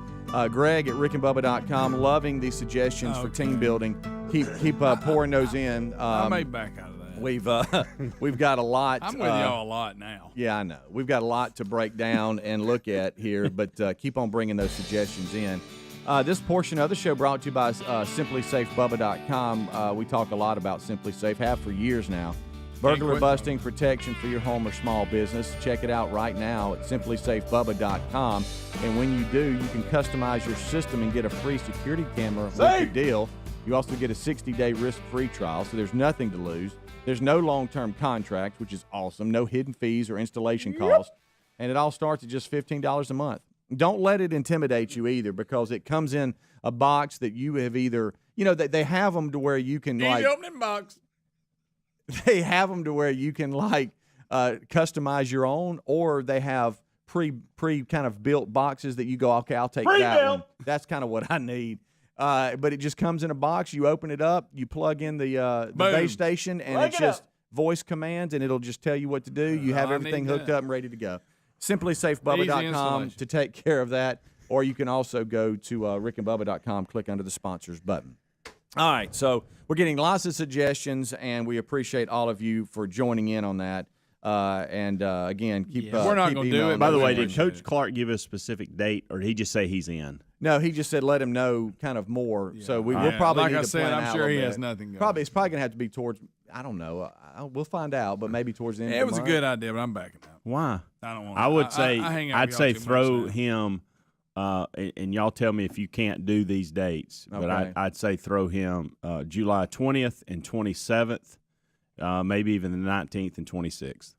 Greg at rickandbubba.com, loving these suggestions for team building. Keep pouring those in. I may back out of that. We've got a lot. I'm with y'all a lot now. Yeah, I know. We've got a lot to break down and look at here, but keep on bringing those suggestions in. This portion of the show brought to you by simplysafebubba.com. We talk a lot about Simply Safe, have for years now. Burglar busting protection for your home or small business. Check it out right now at simplysafebubba.com. And when you do, you can customize your system and get a free security camera with your deal. You also get a 60-day risk-free trial, so there's nothing to lose. There's no long-term contract, which is awesome. No hidden fees or installation costs. And it all starts at just $15 a month. Don't let it intimidate you either, because it comes in a box that you have either, they have them to where you can Easy opening box. They have them to where you can customize your own, or they have pre kind of built boxes that you go, okay, I'll take that one. That's kind of what I need. But it just comes in a box. You open it up, you plug in the base station, and it's just voice commands, and it'll just tell you what to do. You have everything hooked up and ready to go. SimplySafeBubba.com to take care of that, or you can also go to rickandbubba.com, click under the sponsors button. All right, so we're getting lots of suggestions, and we appreciate all of you for joining in on that. Again, keep. We're not going to do it. By the way, did Coach Clark give a specific date, or did he just say he's in? No, he just said let him know kind of more. Yeah. So we'll probably like need I to said, plan I'm out sure a he bit. has nothing going. It's probably going to have to be towards. I don't know. We'll find out, but maybe towards the end. It of was the a month. good idea, but I'm backing out. Why? I don't want. I would say I'd say throw him. And y'all tell me if you can't do these dates, but I'd say throw him July 20th and 27th, maybe even the 19th and 26th.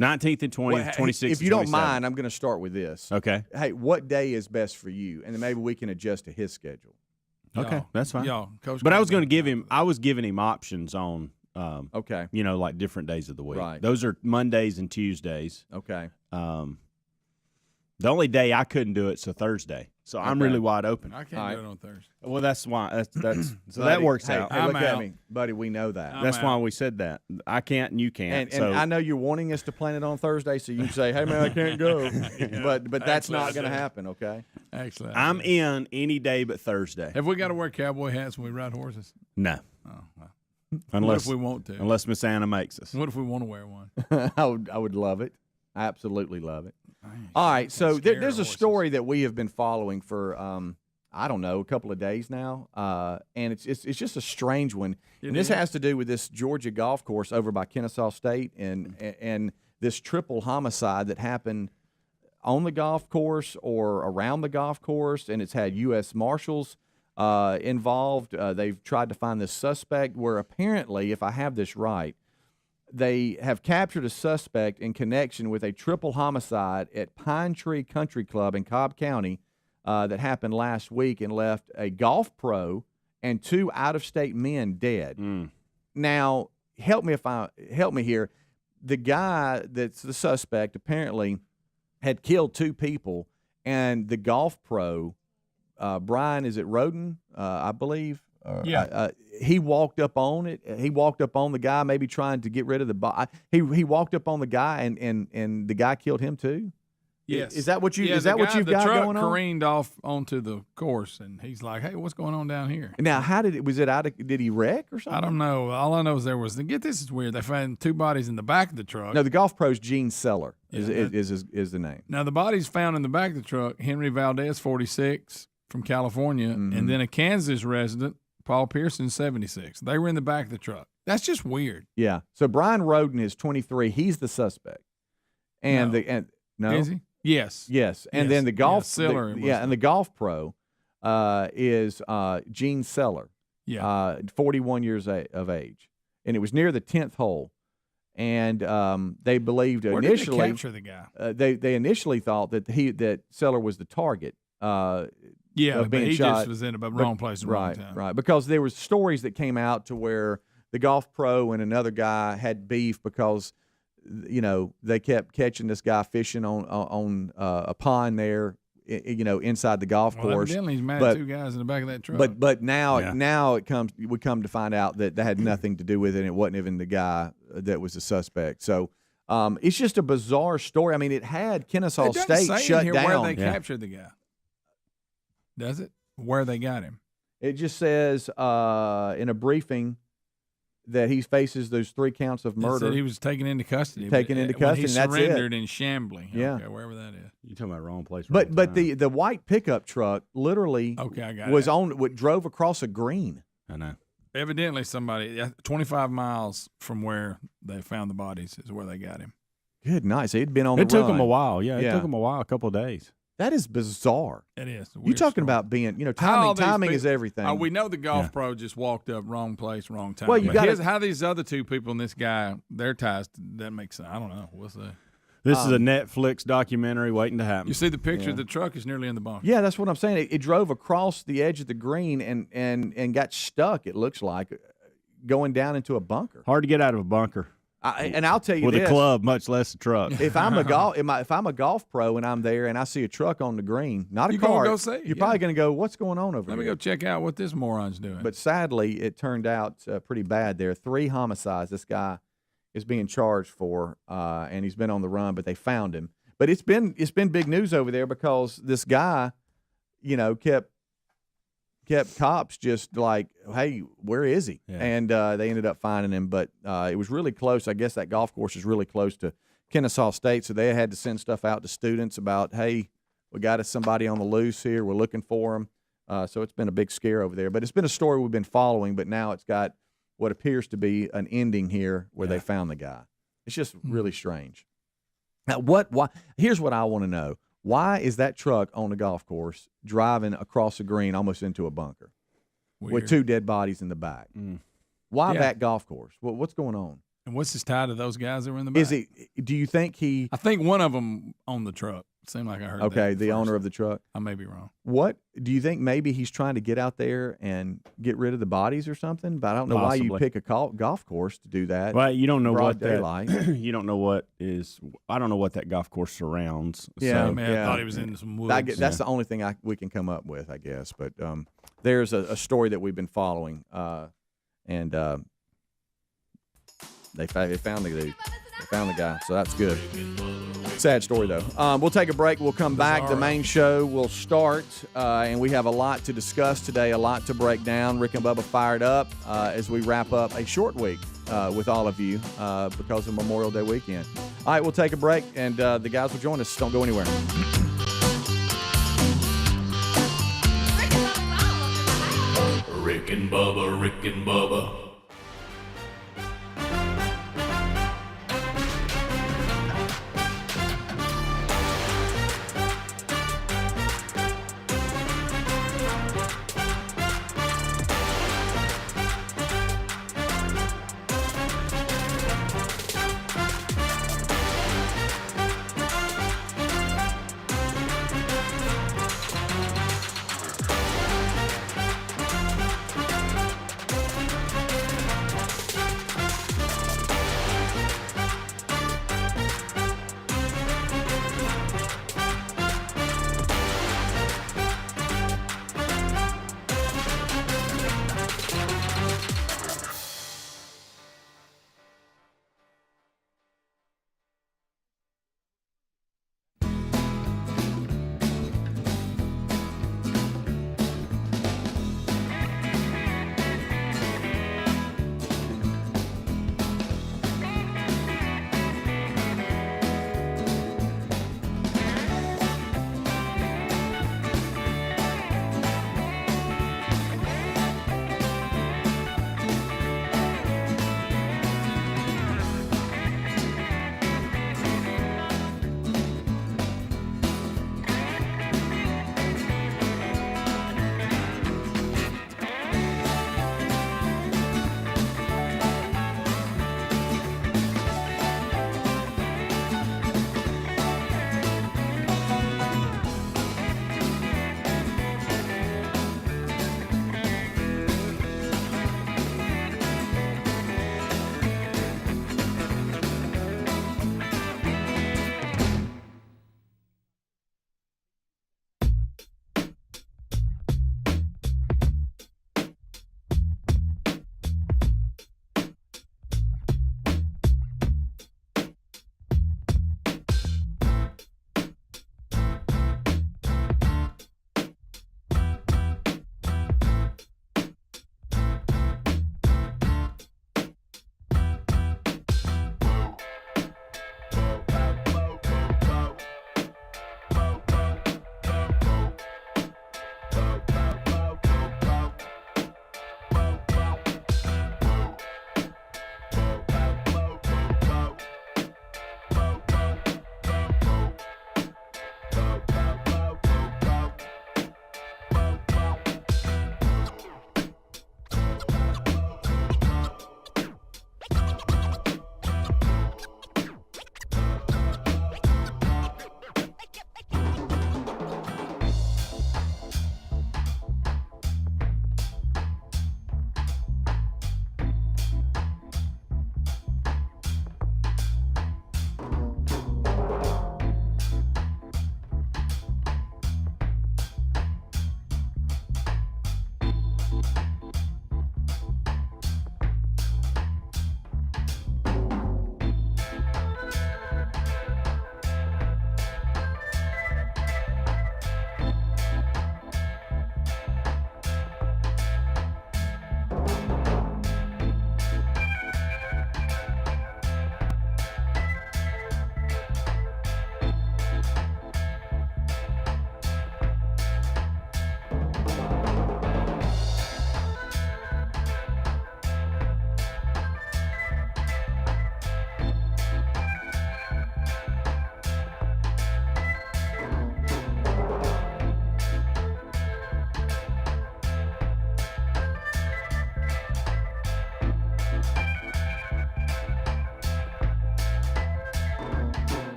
19th and 20th, 26th. If you don't mind, I'm going to start with this. Okay. Hey, what day is best for you? And then maybe we can adjust to his schedule. Okay, that's fine. Coach, but I was going to give him. I was giving him options on. Okay. Like different days of the week. Right. Those are Mondays and Tuesdays. Okay. The only day I couldn't do it's a Thursday, so I'm really wide open. I can't do it on Thursday. Well, that's why. That's so that works out. Hey, look at me, buddy. We know that. That's why we said that. I can't and you can't. And I know you're wanting us to plan it on Thursday, so you can say, "Hey, man, I can't go," but that's not going to happen. Okay. Actually, I'm in any day but Thursday. Have we got to wear cowboy hats when we ride horses? No. Oh, well. Unless what if we want to? Unless Miss Anna makes us. What if we want to wear one? I would love it. I absolutely love it. All right, so there's a story that we have been following for I don't know, a couple of days now, and it's just a strange one. And this has to do with this Georgia golf course over by Kennesaw State and this triple homicide that happened on the golf course or around the golf course, and it's had U.S. Marshals involved. They've tried to find this suspect where apparently, if I have this right, they have captured a suspect in connection with a triple homicide at Pine Tree Country Club in Cobb County that happened last week and left a golf pro and 2 out-of-state men dead. Now, help me here. The guy that's the suspect apparently had killed 2 people, and the golf pro, Brian, is it Roden, I believe? He walked up on it. He walked up on the guy, maybe trying to get rid of the body. He walked up on the guy, and the guy killed him too. Yes. Is that what you? Is that what you've got going on? The truck careened off onto the course, and he's like, "Hey, what's going on down here?" Now, how did it? Was it out of? Did he wreck or something? I don't know. All I know is this is weird. They found 2 bodies in the back of the truck. No, the golf pro's Gene Seller is the name. Now the bodies found in the back of the truck: Henry Valdez, 46, from California, and then a Kansas resident, Paul Pearson, 76. They were in the back of the truck. That's just weird. Yeah. So Brian Roden is 23. He's the suspect. And no. Is he? Yes. Yes. And then the golf and the golf pro is Gene Seller. Yeah. 41 years of age. And it was near the 10th hole. And they believed initially did they capture the guy? They initially thought that Seller was the target. But he shot. just was in the wrong place at the wrong time. Right, because there was stories that came out to where the golf pro and another guy had beef because, they kept catching this guy fishing on a pond there, inside the golf course. Evidently he's mad at 2 guys in the back of that truck. But now we come to find out that had nothing to do with it, and it wasn't even the guy that was the suspect. So it's just a bizarre story. I mean, it had Kennesaw State shut down. Where they captured the guy. Does it? Where they got him? It just says in a briefing that he faces those 3 counts of murder. It said he was taken into custody. When he surrendered in Chambly. Yeah. Okay, wherever that is. You're talking about wrong place. But the white pickup truck literally drove across a green. I know. Evidently somebody 25 miles from where they found the bodies is where they got him. Good night. So he'd been on the run. It took him a while. Yeah, it took him a while, a couple of days. That is bizarre. It is. You're talking about being, timing is everything. We know the golf pro just walked up wrong place, wrong time. Well, how these other 2 people and this guy, their ties, that makes sense. I don't know. We'll see. This is a Netflix documentary waiting to happen. You see the picture, the truck is nearly in the bunker. Yeah, that's what I'm saying. It drove across the edge of the green and got stuck, it looks like, going down into a bunker. Hard to get out of a bunker. And I'll tell you with this, a club, much less a truck. If I'm a golf pro and I'm there and I see a truck on the green, not a car, you're probably going to go, "What's going on over there? Let me go check out what this moron's doing." But sadly, it turned out pretty bad. There are 3 homicides. This guy is being charged for, and he's been on the run. But they found him. But it's been big news over there because this guy, kept cops just like, "Hey, where is he?" Yeah. And they ended up finding him. But it was really close. I guess that golf course is really close to Kennesaw State, so they had to send stuff out to students about, "Hey, we got somebody on the loose here. We're looking for him." So it's been a big scare over there. But it's been a story we've been following, but now it's got what appears to be an ending here where they found the guy. It's just really strange. Now, why? Here's what I want to know. Why is that truck on the golf course driving across the green almost into a bunker with 2 dead bodies in the back? Why that golf course? What's going on? And what's his tie to those guys that were in the back? Do you think I think one of them owned the truck. It seemed like I heard Okay, that the owner of the truck. I may be wrong. What do you think? Maybe he's trying to get out there and get rid of the bodies or something. But I don't know why you pick a golf course to do that. Well, you don't know what daylight. You don't know what is. I don't know what that golf course surrounds. Yeah, so. I thought he was in some woods. That's the only thing we can come up with, I guess. But there's a story that we've been following, and they found the dude. They found the guy, so that's good. Sad story, though. We'll take a break. We'll come back. The main show will start, and we have a lot to discuss today, a lot to break down. Rick and Bubba fired up as we wrap up a short week with all of you because of Memorial Day weekend. All right, we'll take a break, and the guys will join us. Don't go anywhere. Rick and Bubba, Rick and Bubba.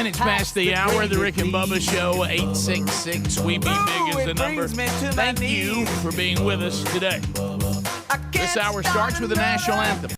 minutes past the hour of the Rick and Bubba Show. 866 We Be Big is the number. Thank you for being with us today. This hour starts with the national anthem.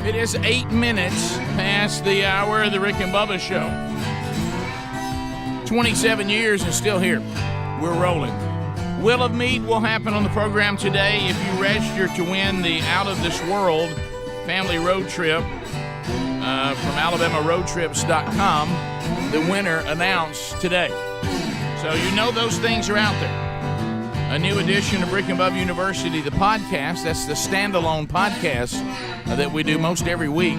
It is 8 minutes past the hour of the Rick and Bubba Show. 27 years and still here. We're rolling. Wheel of Meat will happen on the program today. If you register to win the Out of This World family road trip from AlabamaRoadTrips.com, the winner announced today. So you know those things are out there. A new edition of Rick and Bubba University, the podcast. That's the standalone podcast that we do most every week.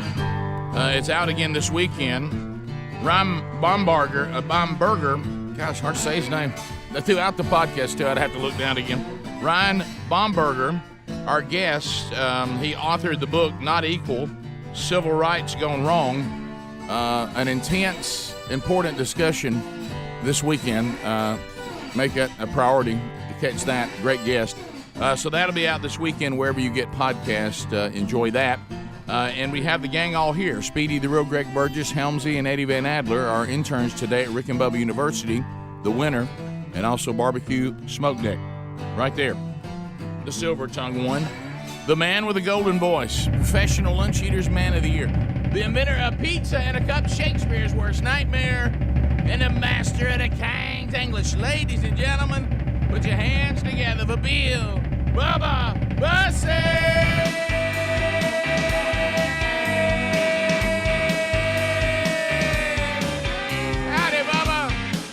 It's out again this weekend. Ryan Baumberger, gosh, hard to say his name. Throughout the podcast, too, I'd have to look down again. Ryan Baumberger, our guest, he authored the book, Not Equal, Civil Rights Gone Wrong. An intense, important discussion this weekend. Make it a priority to catch that. Great guest. So that'll be out this weekend wherever you get podcasts. Enjoy that. And we have the gang all here. Speedy, the real Greg Burgess, Helmsy, and Eddie Van Adler are interns today at Rick and Bubba University, the winner, and also Barbecue Smoke Deck. Right there. The Silver Tongue one. The man with a golden voice. Professional Lunch Eaters Man of the Year. The inventor of pizza and a cup, Shakespeare's worst nightmare. And the master of the King's English. Ladies and gentlemen, put your hands together for Bill Bubba Bussey!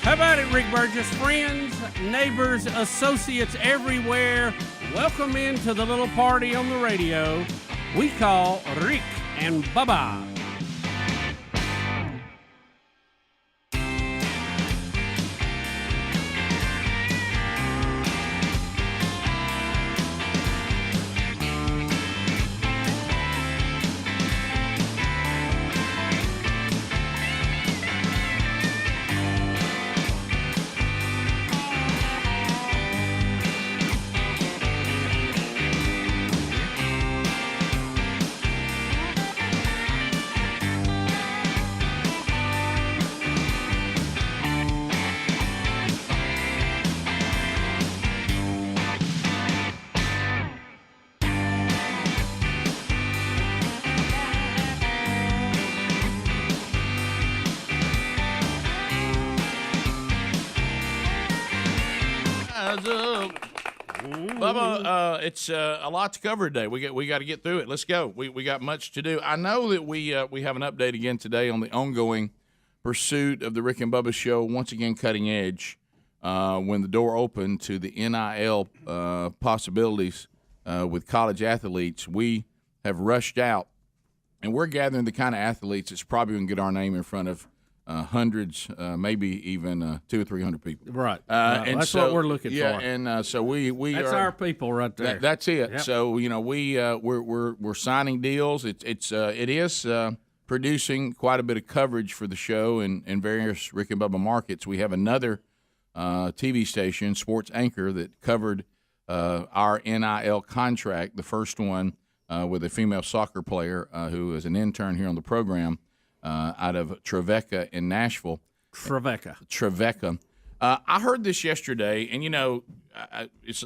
How about it, Rick Burgess? Friends, neighbors, associates everywhere, welcome into the little party on the radio we call Rick and Bubba. Bubba, it's a lot to cover today. We got to get through it. Let's go. We got much to do. I know that we have an update again today on the ongoing pursuit of the Rick and Bubba Show, once again cutting edge when the door opened to the NIL possibilities with college athletes. We have rushed out And we're gathering the kind of athletes that's probably going to get our name in front of hundreds, maybe even 200 or 300 people. Right. And that's so, what we're looking for. And so we that's are our people right there. That's it. Yep. So we're signing deals. It is producing quite a bit of coverage for the show in various Rick and Bubba markets. We have another TV station, Sports Anchor, that covered our NIL contract, the first one with a female soccer player who is an intern here on the program out of Trevecca in Nashville. Trevecca. I heard this yesterday, and it's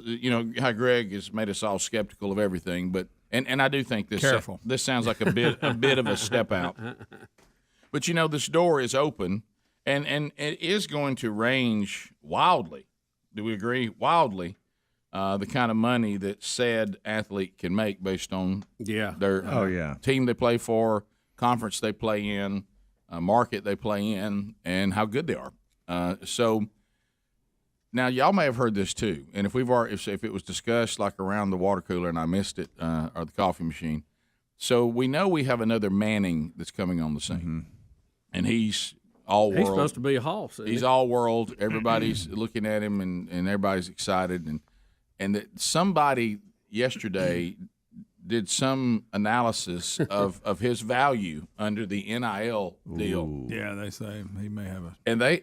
how Greg has made us all skeptical of everything, but and I do think this this sounds like a bit of a step out. But this door is open, and it is going to range wildly. Do we agree? Wildly. The kind of money that said athlete can make based on their team they play for, conference they play in, market they play in, and how good they are. So now y'all may have heard this too, and if it was discussed like around the water cooler and I missed it, or the coffee machine, so we know we have another Manning that's coming on the scene, and he's all world. He's supposed to be a Hoss. He's all world. Everybody's looking at him, and everybody's excited, and that somebody yesterday did some analysis of his value under the NIL deal. Ooh. Yeah, they say he may have a. And they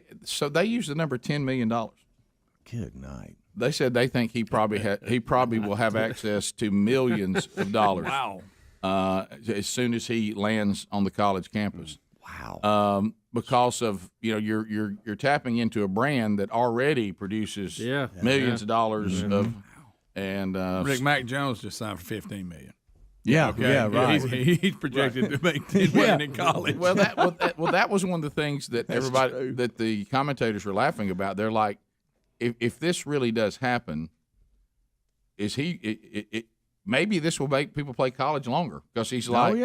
used the number $10 million. Good night. They said they think he probably will have access to millions of dollars. Wow. As soon as he lands on the college campus. Wow. Because of you're tapping into a brand that already produces millions of dollars of. And Rick Mac Jones just signed for $15 million. Yeah, okay. Yeah, right. He's projected to make $10 million in college. Well, that was one of the things that that the commentators were laughing about. They're like, if this really does happen, maybe this will make people play college longer because he's like,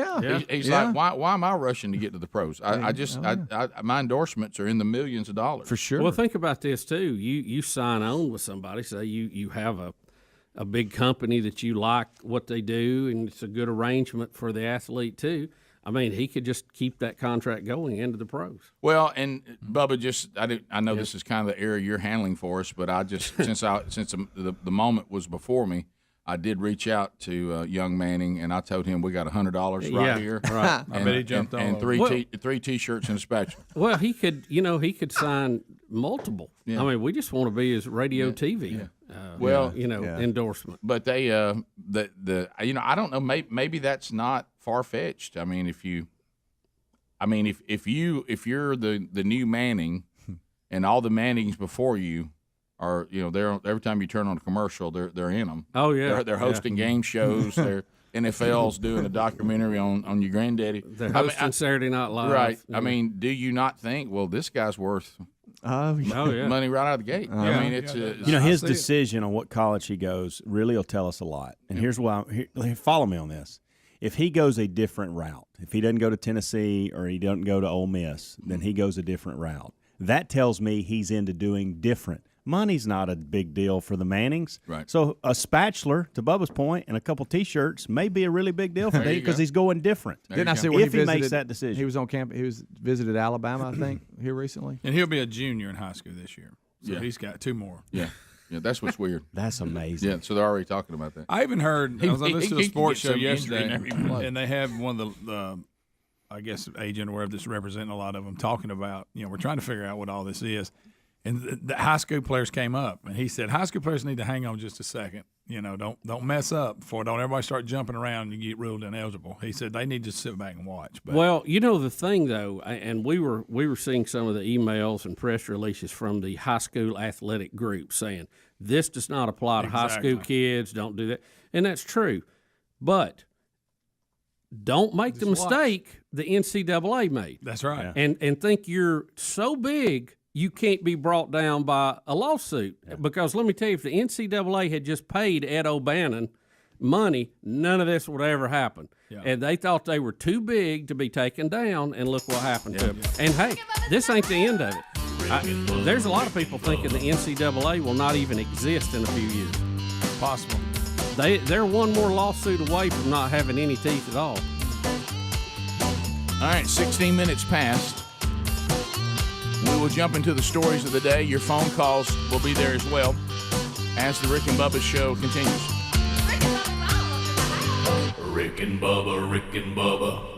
he's like, why am I rushing to get to the pros? My endorsements are in the millions of dollars for sure. Well, think about this too. You sign on with somebody, say you have a big company that you like what they do, and it's a good arrangement for the athlete too. I mean, he could just keep that contract going into the pros. Well, and Bubba, I know this is kind of the area you're handling for us, but I just since the moment was before me, I did reach out to young Manning, and I told him we got $100 right here. Right. I bet he jumped on. And three T-shirts and a spatula. Well, he could sign multiple. Yeah. I mean, we just want to be his radio TV. Yeah. Endorsement. But they, I don't know. Maybe that's not far fetched. I mean, if you're the new Manning, and all the Mannings before you are, they're every time you turn on a commercial, they're in them. Oh yeah, they're hosting game shows. They're NFL's doing a documentary on your granddaddy. They're hosting Saturday Night Live. Right. Yeah. I mean, do you not think? Well, this guy's worth. Money right out of the gate. I mean, it's his decision on what college he goes really will tell us a lot. And here's why. Follow me on this. If he goes a different route, if he doesn't go to Tennessee or he doesn't go to Ole Miss, then he goes a different route. That tells me he's into doing different. Money's not a big deal for the Mannings. Right. So a spatula, to Bubba's point, and a couple T-shirts may be a really big deal for him because he's going different. Didn't I see when he makes that decision? He was on campus. He visited Alabama, I think, here recently. And he'll be a junior in high school this year. So he's got 2 more. Yeah. Yeah, that's what's weird. That's amazing. Yeah, so they're already talking about that. I even heard, I was listening to a sports show yesterday, and they have one of the I guess, agent or wherever that's representing a lot of them talking about, we're trying to figure out what all this is. And the high school players came up, and he said, high school players need to hang on just a second. Don't mess up don't everybody start jumping around and you get ruled ineligible. He said they need to sit back and watch. But. Well, the thing though, and we were seeing some of the emails and press releases from the high school athletic group saying this does not apply to high school kids. Don't do that, and that's true. But don't make the mistake the NCAA made. That's right. And think you're so big you can't be brought down by a lawsuit. Because let me tell you, if the NCAA had just paid Ed O'Bannon money, none of this would ever happen. Yeah. And they thought they were too big to be taken down, and look what happened to them. And, hey, this ain't the end of it. There's a lot of people thinking the NCAA will not even exist in a few years. Possible. They're one more lawsuit away from not having any teeth at all. All right, 16 minutes past. We will jump into the stories of the day. Your phone calls will be there as well as the Rick and Bubba show continues. Rick and Bubba, Rick and Bubba.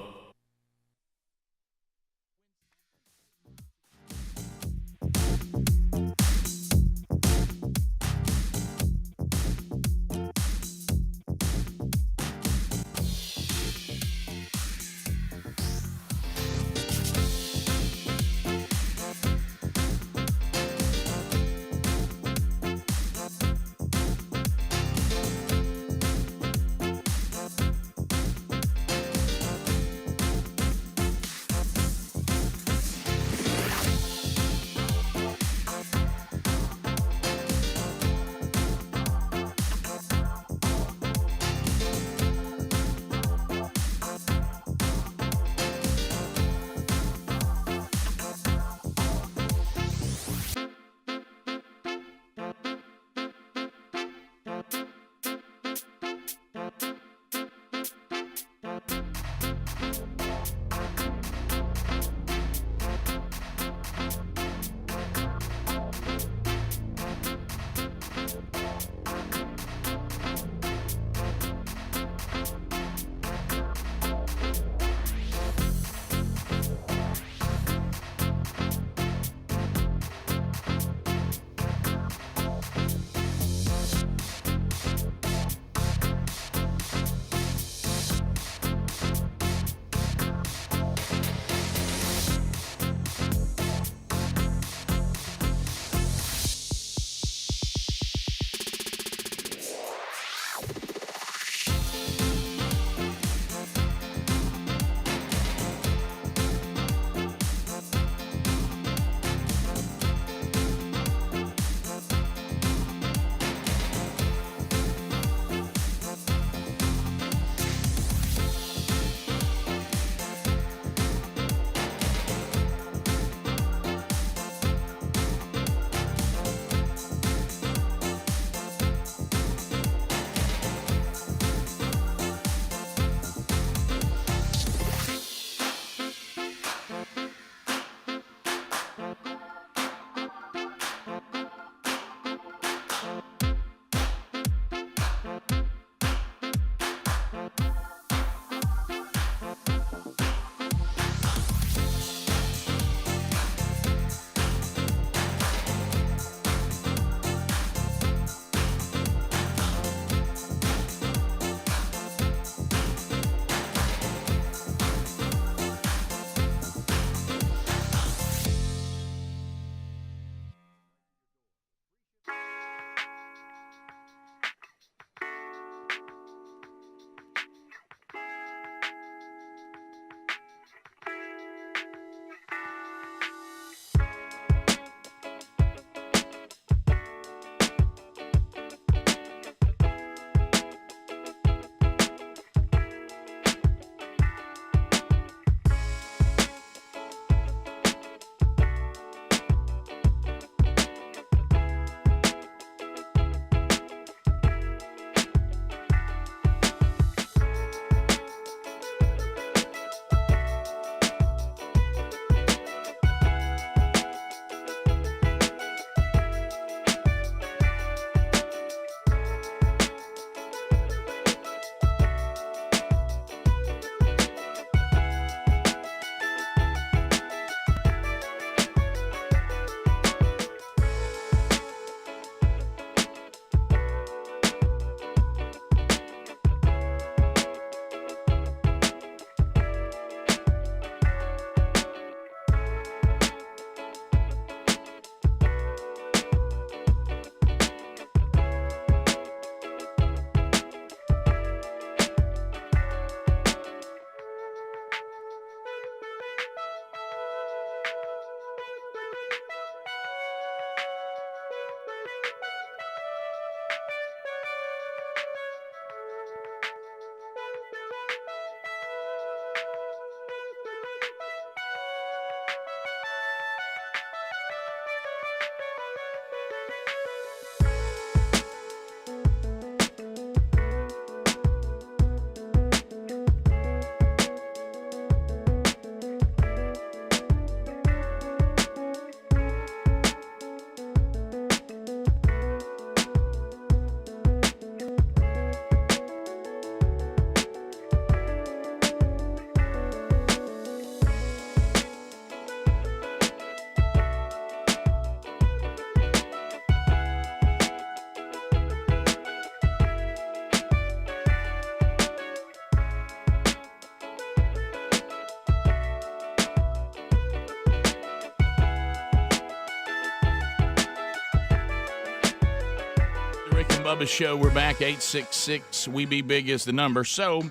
and Bubba Show. We're back. 866 We Be Big is the number. So,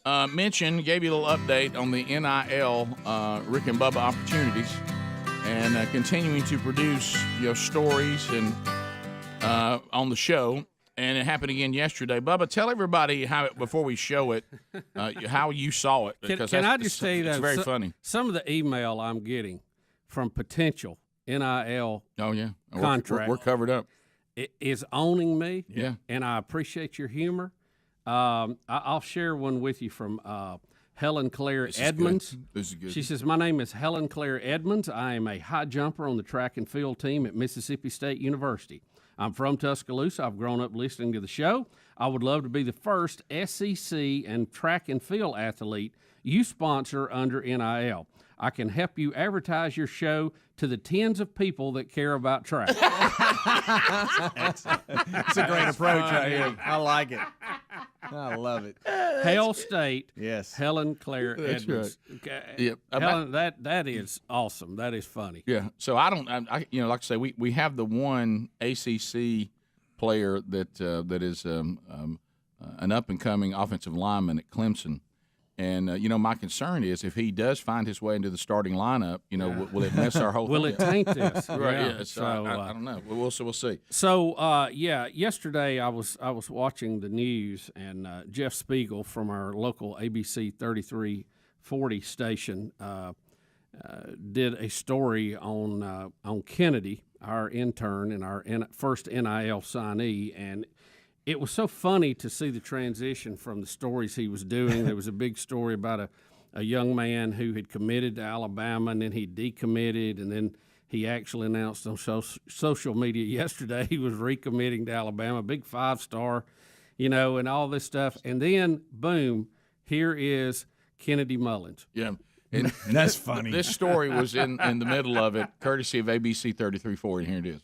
gave you a little update on the NIL Rick and Bubba opportunities, and continuing to produce stories and on the show. And it happened again yesterday. Bubba, tell everybody before we show it, how you saw it. Can I just tell you that it's very funny. Some of the email I'm getting from potential NIL contract, we're covered up. It is owning me. Yeah, and I appreciate your humor. I'll share one with you from Helen Claire Edmonds. This is good. She says, "My name is Helen Claire Edmonds. I am a high jumper on the track and field team at Mississippi State University. I'm from Tuscaloosa. I've grown up listening to the show. I would love to be the first SEC and track and field athlete you sponsor under NIL. I can help you advertise your show to the tens of people that care about track." That's a great approach right here. I like it. I love it. Hail State. Yes. Helen Claire That's Edmonds. right. Okay. Yep. Helen, that is awesome. That is funny. Yeah. So like I say, we have the one ACC player that is an up and coming offensive lineman at Clemson. And, my concern is if he does find his way into the starting lineup, will it mess our whole thing? Will it taint this? Right, yeah. So, I don't know. We'll see. So, yesterday I was watching the news, and Jeff Spiegel from our local ABC 3340 station did a story on Kennedy, our intern and our first NIL signee, and it was so funny to see the transition from the stories he was doing. There was a big story about a young man who had committed to Alabama, and then he decommitted, and then he actually announced on social media yesterday he was recommitting to Alabama, big 5-star, and all this stuff. And then, boom, here is Kennedy Mullins. Yeah. And that's funny. This story was in the middle of it, courtesy of ABC 3340, and here it is.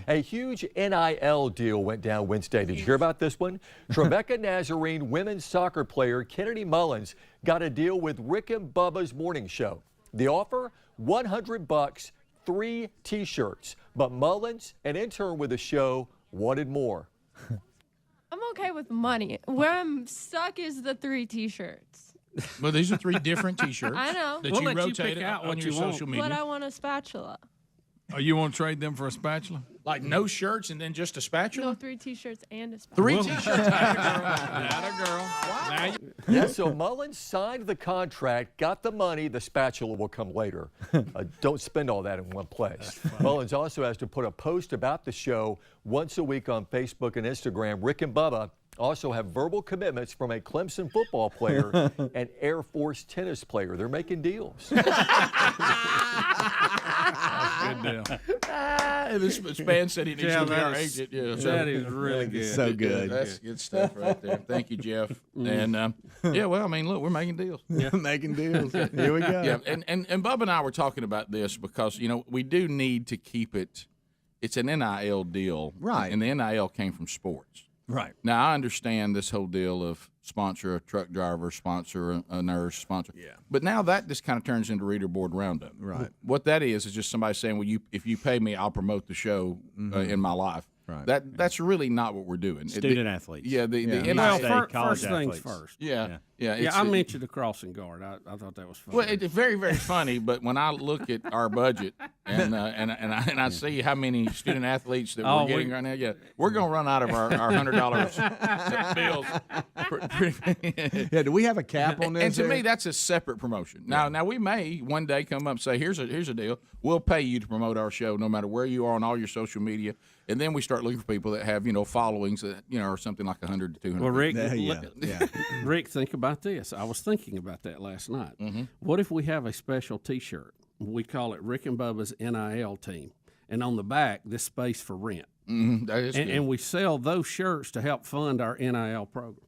A huge NIL deal went down Wednesday. Did you hear about this one? Tremecca Nazarene women's soccer player Kennedy Mullins got a deal with Rick and Bubba's morning show. The offer, $100, 3 T-shirts. But Mullins, an intern with the show, wanted more. I'm okay with money. Where I'm stuck is the 3 T-shirts. Well, these are 3 different T-shirts. I know. That We'll you let you rotate pick out what on your you want. social media. But I want a spatula. Oh, you want to trade them for a spatula? Like no shirts and then just a spatula? No, 3 T-shirts and a spatula. 3 T-shirts. Atta girl. Wow. Yeah, so Mullins signed the contract, got the money. The spatula will come later. Don't spend all that in one place. Mullins also has to put a post about the show once a week on Facebook and Instagram. Rick and Bubba also have verbal commitments from a Clemson football player and Air Force tennis player. They're making deals. Good deal. This man said he needs to be our agent. Yeah, that is really good. So good. That's good stuff right there. Thank you, Jeff. And look, we're making deals. Yeah, making deals. Here we go. Yeah, and Bubba and I were talking about this because we do need to keep it. It's an NIL deal, right? And the NIL came from sports. Right. Now, I understand this whole deal of sponsor a truck driver, sponsor a nurse, sponsor. Yeah. But now that just kind of turns into reader board roundup. Right. What that is just somebody saying, well, if you pay me, I'll promote the show in my life. Right. That's really not what we're doing. Student athletes. Yeah. The NIL. Well, college first things athletes. first. Yeah. I mentioned the crossing guard. I thought that was funny. Well, it's very, very funny. But when I look at our budget and I see how many student athletes that we're getting right now, we're going to run out of our $100 bills. Yeah. Do we have a cap on this? And to me, that's a separate promotion. Now we may one day come up and say, here's a deal. We'll pay you to promote our show, no matter where you are on all your social media. And then we start looking for people that have followings that are something like 100 to 200. Well, Rick, yeah. Rick, think about this. I was thinking about that last night. Mm-hmm. What if we have a special T-shirt? We call it Rick and Bubba's NIL team, and on the back, this space for rent. Mm-hmm. That is and we sell those shirts to help fund our NIL program.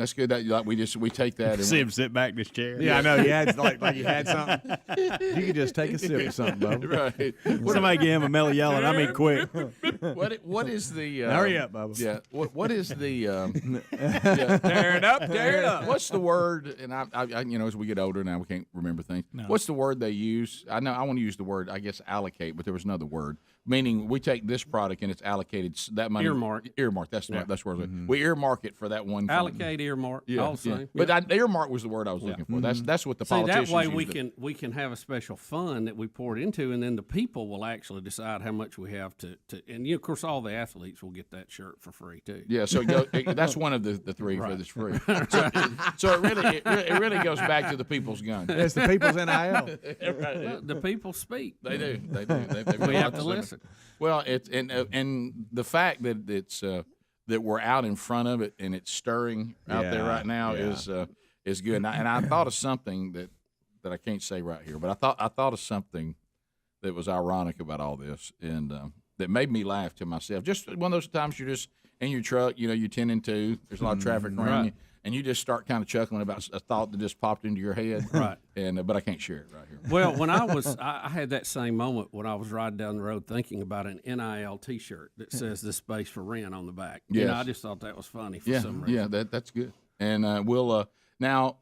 That's good. That like we take that and See him sit back in his chair. Yeah, I know. You had like you had something. You could just take a sip of something, Bubba. Right. Somebody give him a mellow yelling. I mean, quick. What is the? Hurry up, Bubba. Yeah. What is the? Yeah. Tear it up, tear it up. What's the word? And I as we get older now, we can't remember things. No. What's the word they use? I know I want to use the word, I guess, allocate, but there was another word. Meaning we take this product and it's allocated that money. Earmark. That's where we earmark it for that one. Allocate, earmark. Yeah, all the same. But earmark was the word I was looking for. That's what the politicians that way use we can have a special fund that we pour it into, and then the people will actually decide how much we have to and of course all the athletes will get that shirt for free too. Yeah, so that's one of the three for this free. So it really goes back to the people's gun. It's the people's NIL. Right. The people speak. They do. We have to listen. Well, it's and the fact that it's that we're out in front of it and it's stirring out there right now is good. And I thought of something that I can't say right here, but I thought of something that was ironic about all this and that made me laugh to myself. Just one of those times you're just in your truck, you're 10 and 2. There's a lot of traffic around you. And you just start kind of chuckling about a thought that just popped into your head, right? And but I can't share it right here. Well, when I had that same moment when I was riding down the road thinking about an NIL T-shirt that says "This space for rent" on the back. Yes. I just thought that was funny for some reason. Yeah, that's good. And we'll now,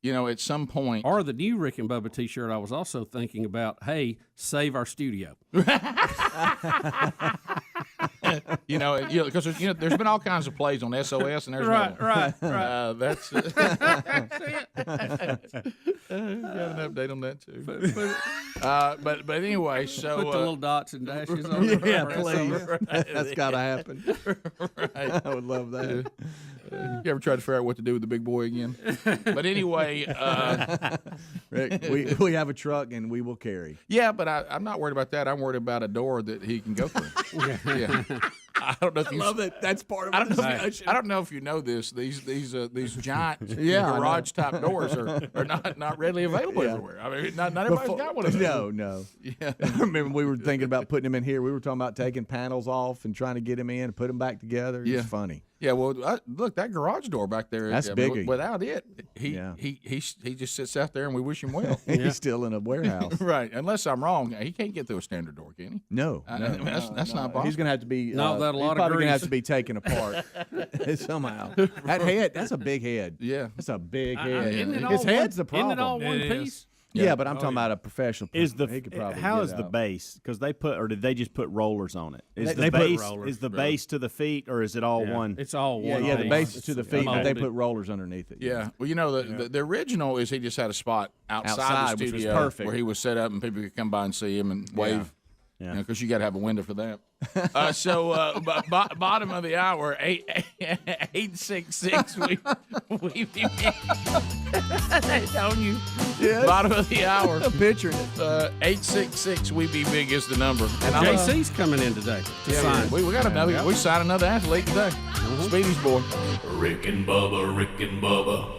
at some point, or the new Rick and Bubba T-shirt. I was also thinking about, hey, save our studio. Because there's been all kinds of plays on SOS, and there's right. That's got an update on that too. But anyway, so put the little dots and dashes on. Yeah, please. That's got to happen. Right. I would love that. You ever tried to figure out what to do with the big boy again? But anyway, Rick, we have a truck and we will carry. Yeah, but I'm not worried about that. I'm worried about a door that he can go through. Yeah. I don't know if you love it. That's part of I don't know if you know this. These giant garage type doors are not readily available everywhere. I mean, not everybody's got one of those. No. Yeah. I remember we were thinking about putting him in here. We were talking about taking panels off and trying to get him in and put them back together. It's funny. Yeah, well, look, that garage door back there. That's big. Without it, he just sits out there, and we wish him well. He's still in a warehouse, right? Unless I'm wrong, he can't get through a standard door, can he? No, that's not possible. He's going to have to be. That a lot he's probably going to have grease. to be taken apart somehow. That head, that's a big head. Yeah, that's a big head. Isn't His head's the problem. Isn't it all one piece? Yeah, but I'm talking about a professional. Is the he could probably how get is the out. base? Because they put, or did they just put rollers on it? Is They the put base rollers. is the base to the feet, or is it all one? It's all one. Yeah, the piece. base is to the feet, but they molded. put rollers underneath it. Yeah. Well, the original is he just had a spot outside the which was studio perfect. where he was set up, and people could come by and see him and wave. Yeah. Because you got to have a window for that. Bottom of the hour, 866. We That's on you. Yes. Bottom of the hour. I'm picturing it. 866. We be big is the number. And JC's coming in today to sign. We got another. We signed another athlete today. Speedy's boy. Rick and Bubba, Rick and Bubba.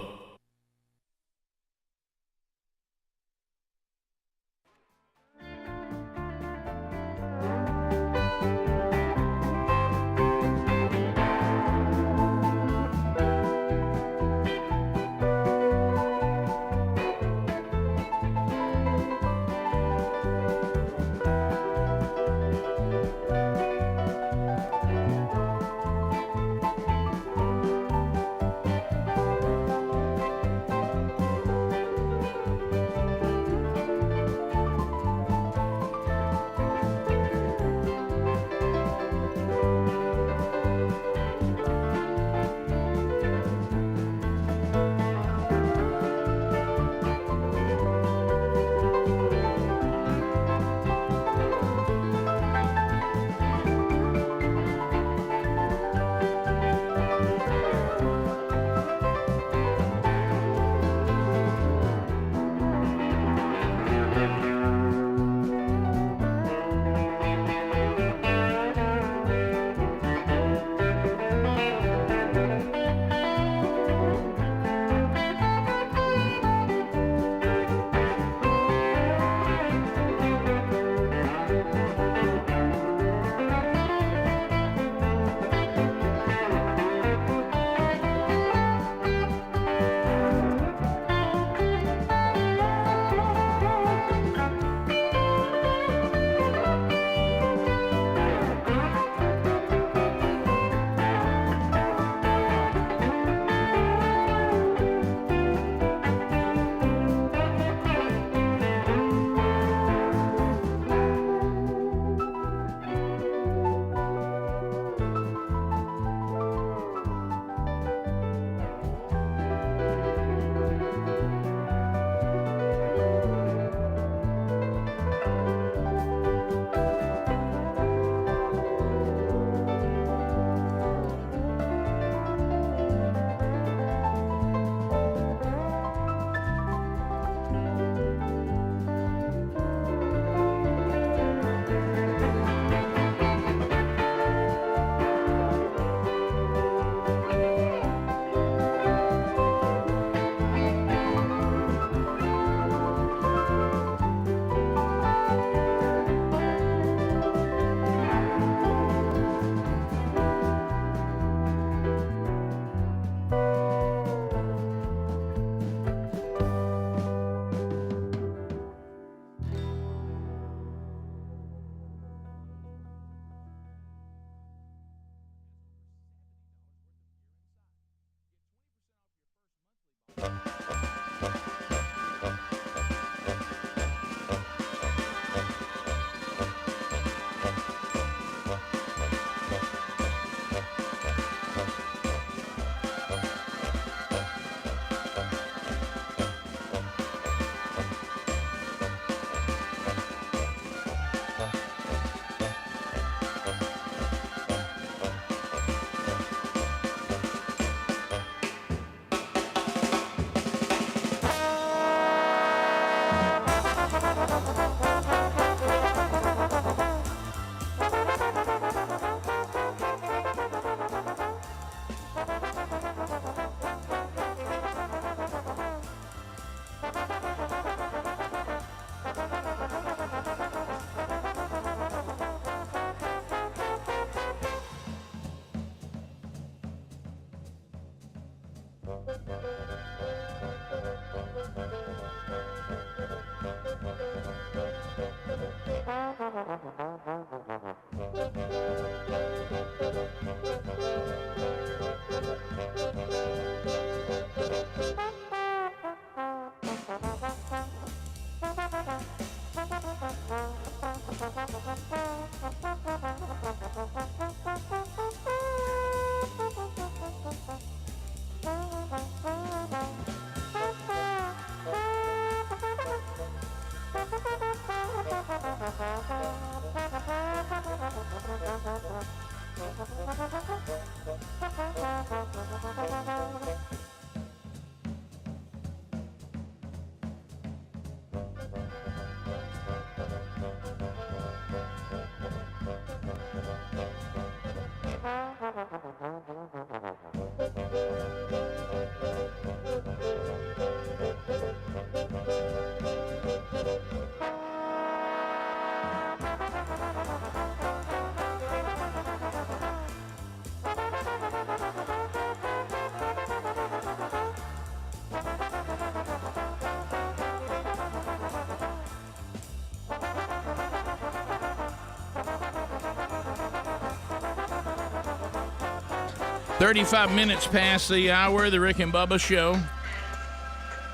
$35 minutes past the hour of the Rick and Bubba Show.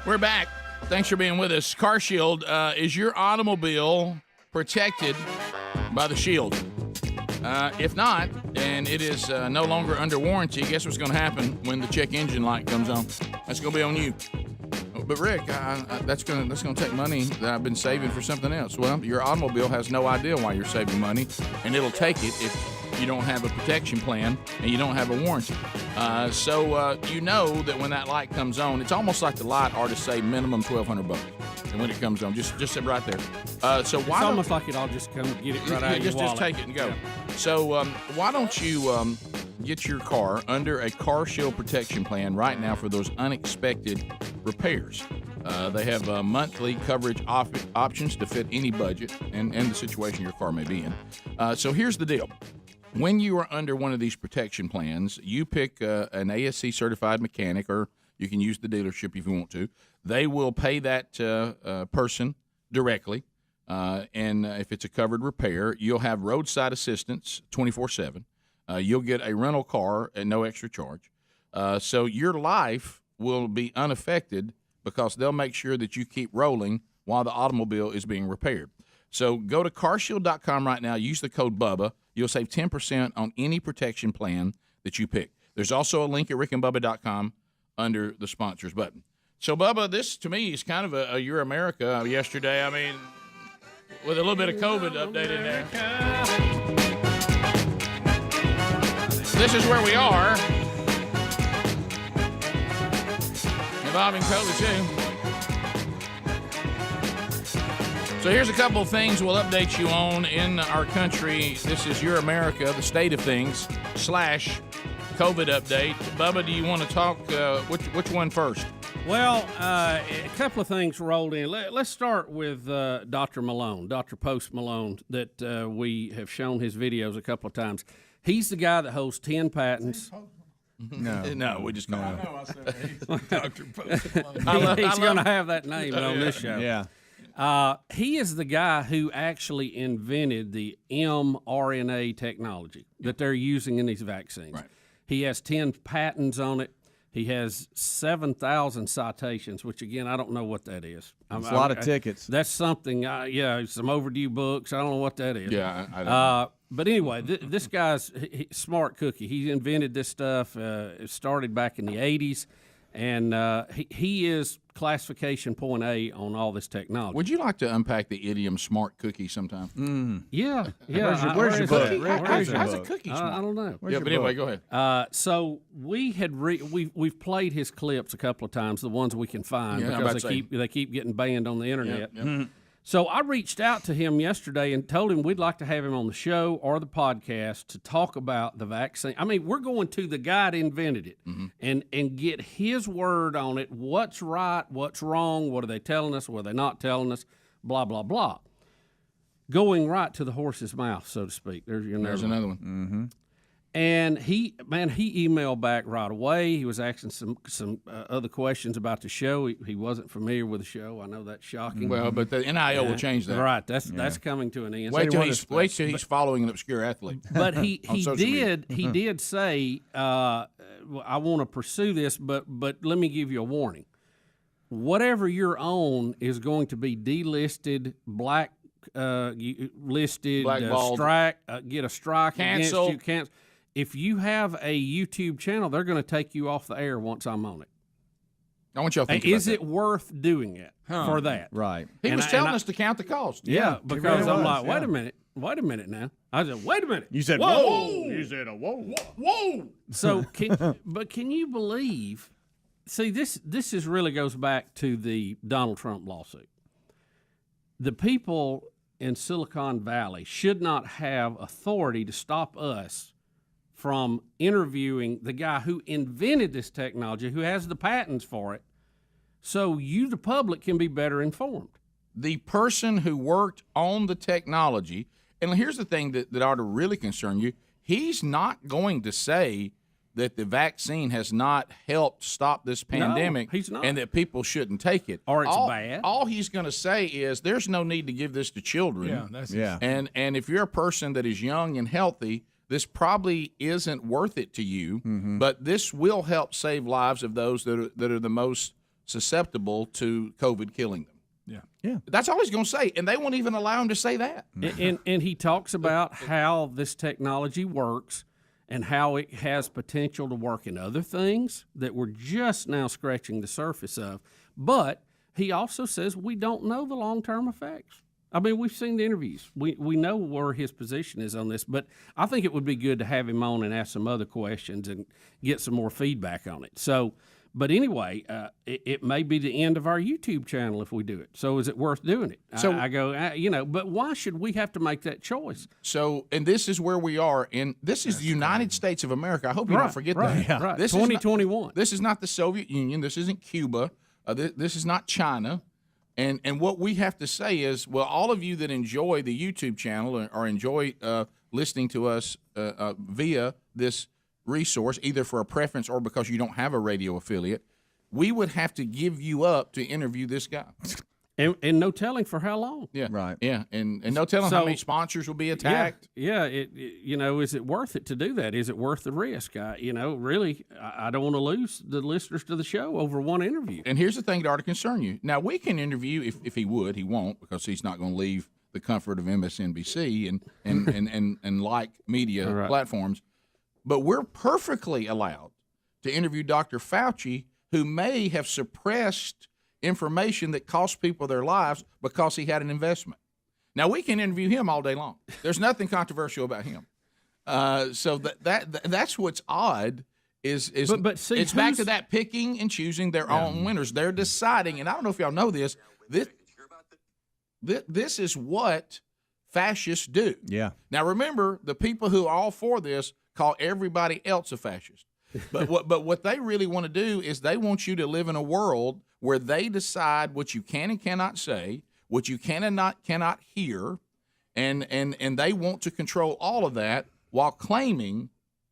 We're back. Thanks for being with us. Car Shield, is your automobile protected by the Shield? If not, and it is no longer under warranty, guess what's going to happen when the check engine light comes on? That's going to be on you. But Rick, that's going to take money that I've been saving for something else. Well, your automobile has no idea why you're saving money, and it'll take it if you don't have a protection plan and you don't have a warranty. So you know that when that light comes on, it's almost like the light ought to say minimum $1,200. And when it comes on, just sit right there. So why? It's almost like it all just come get it right out of your wallet. Just take it and go. Yeah. So why don't you get your car under a Car Shield protection plan right now for those unexpected repairs? They have monthly coverage options to fit any budget and the situation your car may be in. So here's the deal. When you are under one of these protection plans, you pick an ASC certified mechanic, or you can use the dealership if you want to. They will pay that person directly, and if it's a covered repair, you'll have roadside assistance 24/7. You'll get a rental car at no extra charge. So your life will be unaffected because they'll make sure that you keep rolling while the automobile is being repaired. So go to carshield.com right now. Use the code BUBBA. You'll save 10% on any protection plan that you pick. There's also a link at rickandbubba.com under the sponsors button. So, Bubba, this to me is kind of a Your America yesterday. I mean, with a little bit of COVID update in there. This is where we are. Involving COVID, too. So here's a couple of things we'll update you on in our country. This is Your America, the state of things, / COVID update. Bubba, do you want to talk which one first? Well, a couple of things rolled in. Let's start with Dr. Malone, Dr. Post Malone, that we have shown his videos a couple of times. He's the guy that holds 10 patents. No, we just call him. I know, I said Dr. Post Malone. He's going to have that name on this show. Yeah. He is the guy who actually invented the mRNA technology that they're using in these vaccines. Right. He has 10 patents on it. He has 7,000 citations, which, again, I don't know what that is. It's a lot of tickets. That's something, some overdue books. I don't know what that is. Yeah, I don't know. But anyway, this guy's smart cookie. He invented this stuff. It started back in the 80s. And he is classification point A on all this technology. Would you like to unpack the idiom "smart cookie" sometime? Yeah. Where's your book? How's a cookie smart? I don't know. But anyway, go ahead. So we had we've played his clips a couple of times, the ones we can find, because they keep getting banned on the internet. Yep. Mm-hmm. So I reached out to him yesterday and told him we'd like to have him on the show or the podcast to talk about the vaccine. I mean, we're going to the guy that invented it and get his word on it. What's right? What's wrong? What are they telling us? What are they not telling us? Blah, blah, blah. Going right to the horse's mouth, so to speak. There's another one. And he emailed back right away. He was asking some other questions about the show. He wasn't familiar with the show. I know that's shocking. Well, but the NIL will change that. Right. That's coming to an end. Wait till he's following an obscure athlete. But he did say, I want to pursue this, but let me give you a warning. Whatever you're on is going to be delisted, listed, strike, get a strike Cancel. against you. If you have a YouTube channel, they're going to take you off the air once I'm on it. I want y'all to think Is about it worth doing it for that? Right. He was telling us to count the cost. Yeah, because I'm like, wait a minute now. I said, wait a minute. You said, whoa. You said, whoa. Whoa. So, can you believe? See, this really goes back to the Donald Trump lawsuit. The people in Silicon Valley should not have authority to stop us from interviewing the guy who invented this technology, who has the patents for it, so you, the public, can be better informed. The person who worked on the technology, and here's the thing that ought to really concern you, he's not going to say that the vaccine has not helped stop this pandemic, he's not. And that people shouldn't take it. Or it's bad. All he's going to say is there's no need to give this to children. Yeah, And if you're a person that is young and healthy, this probably isn't worth it to you, but this will help save lives of those that are the most susceptible to COVID killing them. Yeah. That's all he's going to say, and they won't even allow him to say that. And he talks about how this technology works and how it has potential to work in other things that we're just now scratching the surface of. But he also says we don't know the long-term effects. I mean, we've seen the interviews. We know where his position is on this, but I think it would be good to have him on and ask some other questions and get some more feedback on it. So, but anyway, it may be the end of our YouTube channel if we do it. So is it worth doing it? So I go, but why should we have to make that choice? So, and this is where we are, and this is the United States of America. I hope you don't forget that. Yeah. Right. This 2021. This is not the Soviet Union. This isn't Cuba. This is not China. And what we have to say is, well, all of you that enjoy the YouTube channel or enjoy listening to us via this resource, either for a preference or because you don't have a radio affiliate, we would have to give you up to interview this guy. And no telling for how long. Yeah. Right. Yeah. And no telling how many sponsors will be attacked. Yeah. Is it worth it to do that? Is it worth the risk? Really, I don't want to lose the listeners to the show over one interview. And here's the thing that ought to concern you. Now, we can interview, if he would, he won't, because he's not going to leave the comfort of MSNBC and like media platforms. But we're perfectly allowed to interview Dr. Fauci, who may have suppressed information that cost people their lives because he had an investment. Now, we can interview him all day long. There's nothing controversial about him. So that's what's odd is but see, it's back to that picking and choosing their own winners. They're deciding, and I don't know if y'all know this, this is what fascists do. Yeah. Now, remember, the people who are all for this call everybody else a fascist. But what they really want to do is they want you to live in a world where they decide what you can and cannot say, what you can and cannot hear, and they want to control all of that while claiming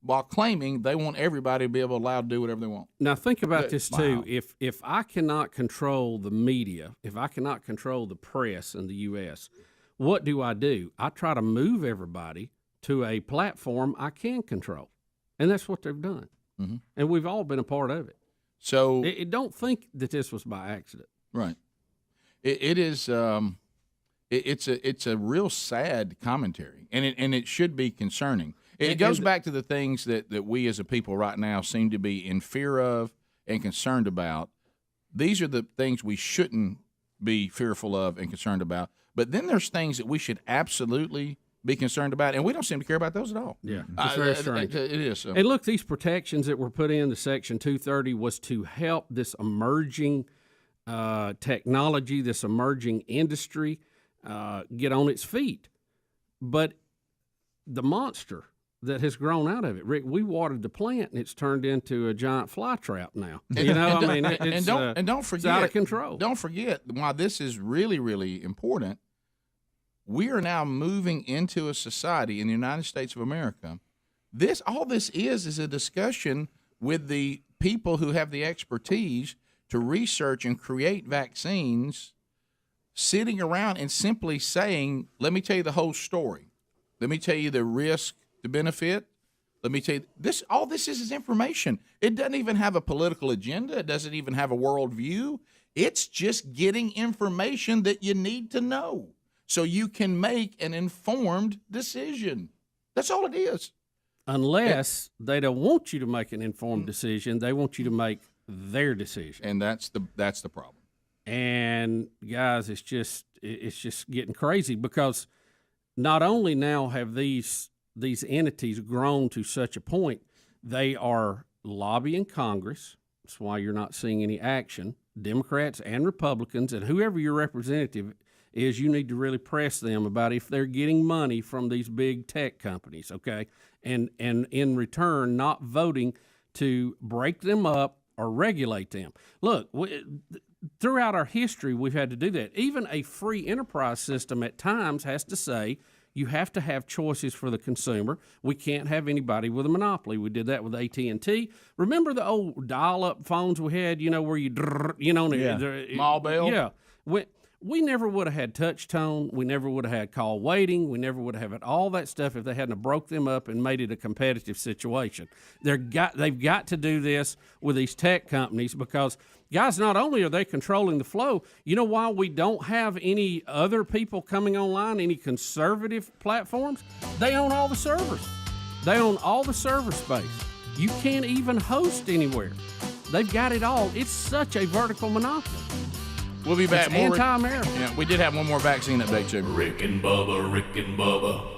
they want everybody to be able to allowed to do whatever they want. Now think about this too. If I cannot control the media, if I cannot control the press in the U.S., what do? I try to move everybody to a platform I can control, and that's what they've done. Mm-hmm. And we've all been a part of it. So don't think that this was by accident. Right. It is. It's a real sad commentary, and it should be concerning. It goes back to the things that we as a people right now seem to be in fear of and concerned about. These are the things we shouldn't be fearful of and concerned about. But then there's things that we should absolutely be concerned about, and we don't seem to care about those at all. Yeah, it's very strange. It is. So. And look, these protections that were put in the Section 230 was to help this emerging technology, this emerging industry get on its feet. But the monster that has grown out of it, Rick, we watered the plant, and it's turned into a giant fly trap now. Don't forget, it's out of control. Don't forget why this is really, really important. We are now moving into a society in the United States of America All this is a discussion with the people who have the expertise to research and create vaccines, sitting around and simply saying, let me tell you the whole story. Let me tell you the risk, the benefit. Let me tell you, all this is information. It doesn't even have a political agenda. It doesn't even have a worldview. It's just getting information that you need to know so you can make an informed decision. That's all it is. Unless they don't want you to make an informed decision, they want you to make their decision. And that's the problem. And guys, it's just getting crazy because not only now have these entities grown to such a point, they are lobbying Congress. That's why you're not seeing any action. Democrats and Republicans, and whoever your representative is, you need to really press them about if they're getting money from these big tech companies, okay? And in return, not voting to break them up or regulate them. Look, throughout our history, we've had to do that. Even a free enterprise system at times has to say you have to have choices for the consumer. We can't have anybody with a monopoly. We did that with AT&T. Remember the old dial-up phones we had, where you, Mall bell? Yeah. We never would have had touch tone. We never would have had call waiting. We never would have had all that stuff if they hadn't have broke them up and made it a competitive situation. They've got to do this with these tech companies because, guys, not only are they controlling the flow, you know why we don't have any other people coming online, any conservative platforms? They own all the servers. They own all the server space. You can't even host anywhere. They've got it all. It's such a vertical monopoly. We'll be back. It's anti-American. Yeah, we did have one more vaccine update, too. Rick and Bubba, Rick and Bubba.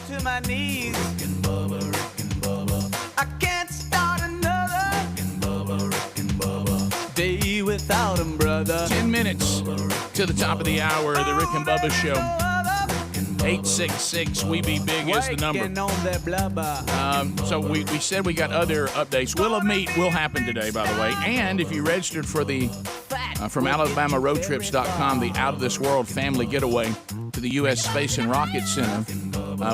to my knees. Rick and Bubba. I can't start another Rick and Bubba. Day without 'em, brother. 10 minutes to the top of the hour of the Rick and Bubba Show. 866 We Be Big is the number. So we said we got other updates. Will of Meat will happen today, by the way. And if you registered for the from AlabamaRoadTrips.com, the Out of This World family getaway to the U.S. Space and Rocket Center,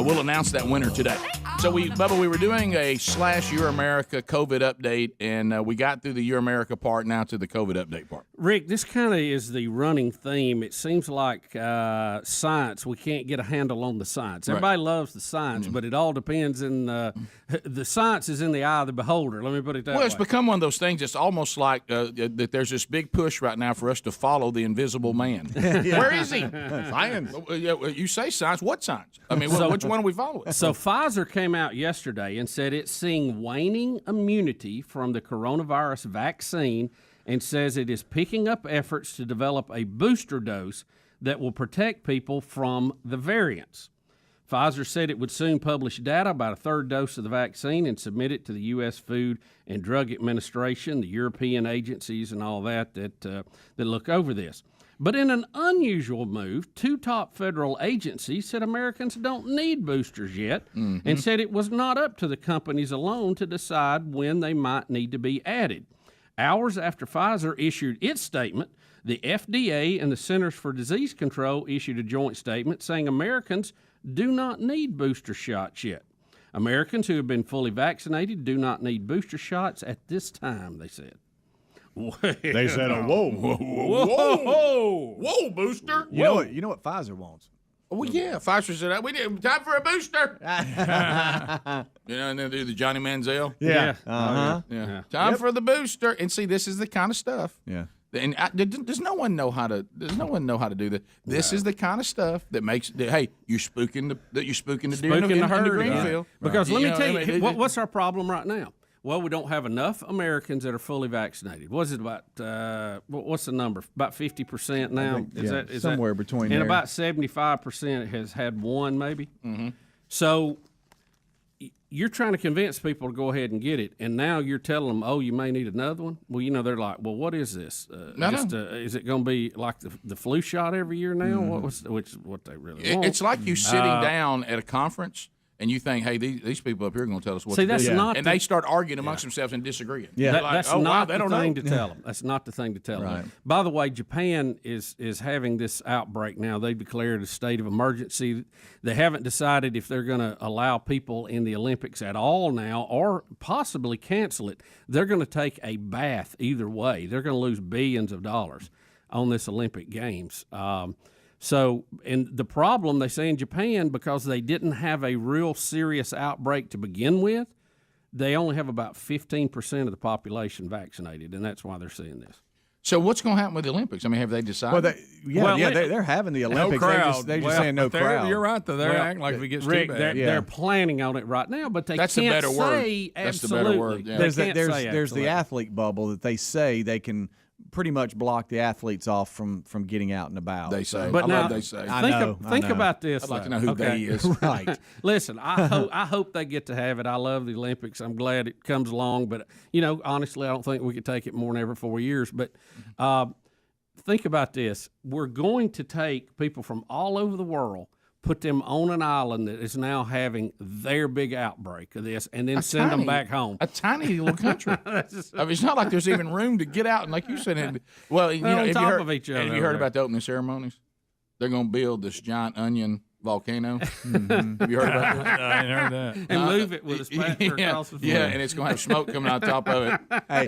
we'll announce that winner today. So Bubba, we were doing a / Your America COVID update, and we got through the Your America part, now to the COVID update part. Rick, this kind of is the running theme. It seems like science, we can't get a handle on the science. Everybody loves the science, but it all depends in the science is in the eye of the beholder. Let me put it that way. Well, it's become one of those things. It's almost like that there's this big push right now for us to follow the invisible man. Where is he? Science. You say science. What science? I mean, which one are we following? So Pfizer came out yesterday and said it's seeing waning immunity from the coronavirus vaccine and says it is picking up efforts to develop a booster dose that will protect people from the variants. Pfizer said it would soon publish data about a third dose of the vaccine and submit it to the U.S. Food and Drug Administration, the European agencies, and all that look over this. But in an unusual move, 2 top federal agencies said Americans don't need boosters yet and said it was not up to the companies alone to decide when they might need to be added. Hours after Pfizer issued its statement, the FDA and the Centers for Disease Control issued a joint statement saying Americans do not need booster shots yet. Americans who have been fully vaccinated do not need booster shots at this time, they said. They said, whoa, booster. You know what Pfizer wants? Well, yeah, Pfizer said, we need time for a booster. And then do the Johnny Manziel. Yeah. Yeah. Time for the booster. And see, this is the kind of stuff. Yeah. And does no one know how to? Does no one know how to do that? This is the kind of stuff that makes. Hey, you're spooking the deer in the green field. Because let me tell you, what's our problem right now? Well, we don't have enough Americans that are fully vaccinated. What is it about? What's the number? About 50% now. Is somewhere between and there. About 75% has had one, maybe. Mm-hmm. So you're trying to convince people to go ahead and get it, and now you're telling them, oh, you may need another one? Well, they're like, well, what is this? Is it going to be like the flu shot every year now? What they really want? It's like you sitting down at a conference, and you think, hey, these people up here are going to tell us what to do. And they start arguing amongst themselves and disagreeing. Yeah, that's not the thing to know. tell them. That's not the thing to tell them. By the way, Japan is having this outbreak now. They've declared a state of emergency. They haven't decided if they're going to allow people in the Olympics at all now or possibly cancel it. They're going to take a bath either way. They're going to lose billions of dollars on this Olympic Games. So, and the problem, they say in Japan, because they didn't have a real serious outbreak to begin with, they only have about 15% of the population vaccinated, and that's why they're seeing this. So what's going to happen with the Olympics? I mean, have they decided? They're having the Olympics. No crowd. They're just saying no crowd. You're right, though. They're acting like if it gets too bad. They're planning on it right now, but That's can't the better say word. That's absolutely. the better word. Yeah. There's the athlete bubble that they say they can pretty much block the athletes off from getting out and about. They say. But now, they say. Think about this. I'd like to know who they is. Right. Listen, I hope they get to have it. I love the Olympics. I'm glad it comes along. But, honestly, I don't think we could take it more than every 4 years. But think about this. We're going to take people from all over the world, put them on an island that is now having their big outbreak of this, and then send them back home. A tiny little country. It's not like there's even room to get out. And like you said, have you heard about the opening ceremonies? They're going to build this giant onion volcano. Mm-hmm. Have you heard about that? I ain't heard that. And move it with a spatula across the floor. Yeah, and it's going to have smoke coming out top of it. Hey,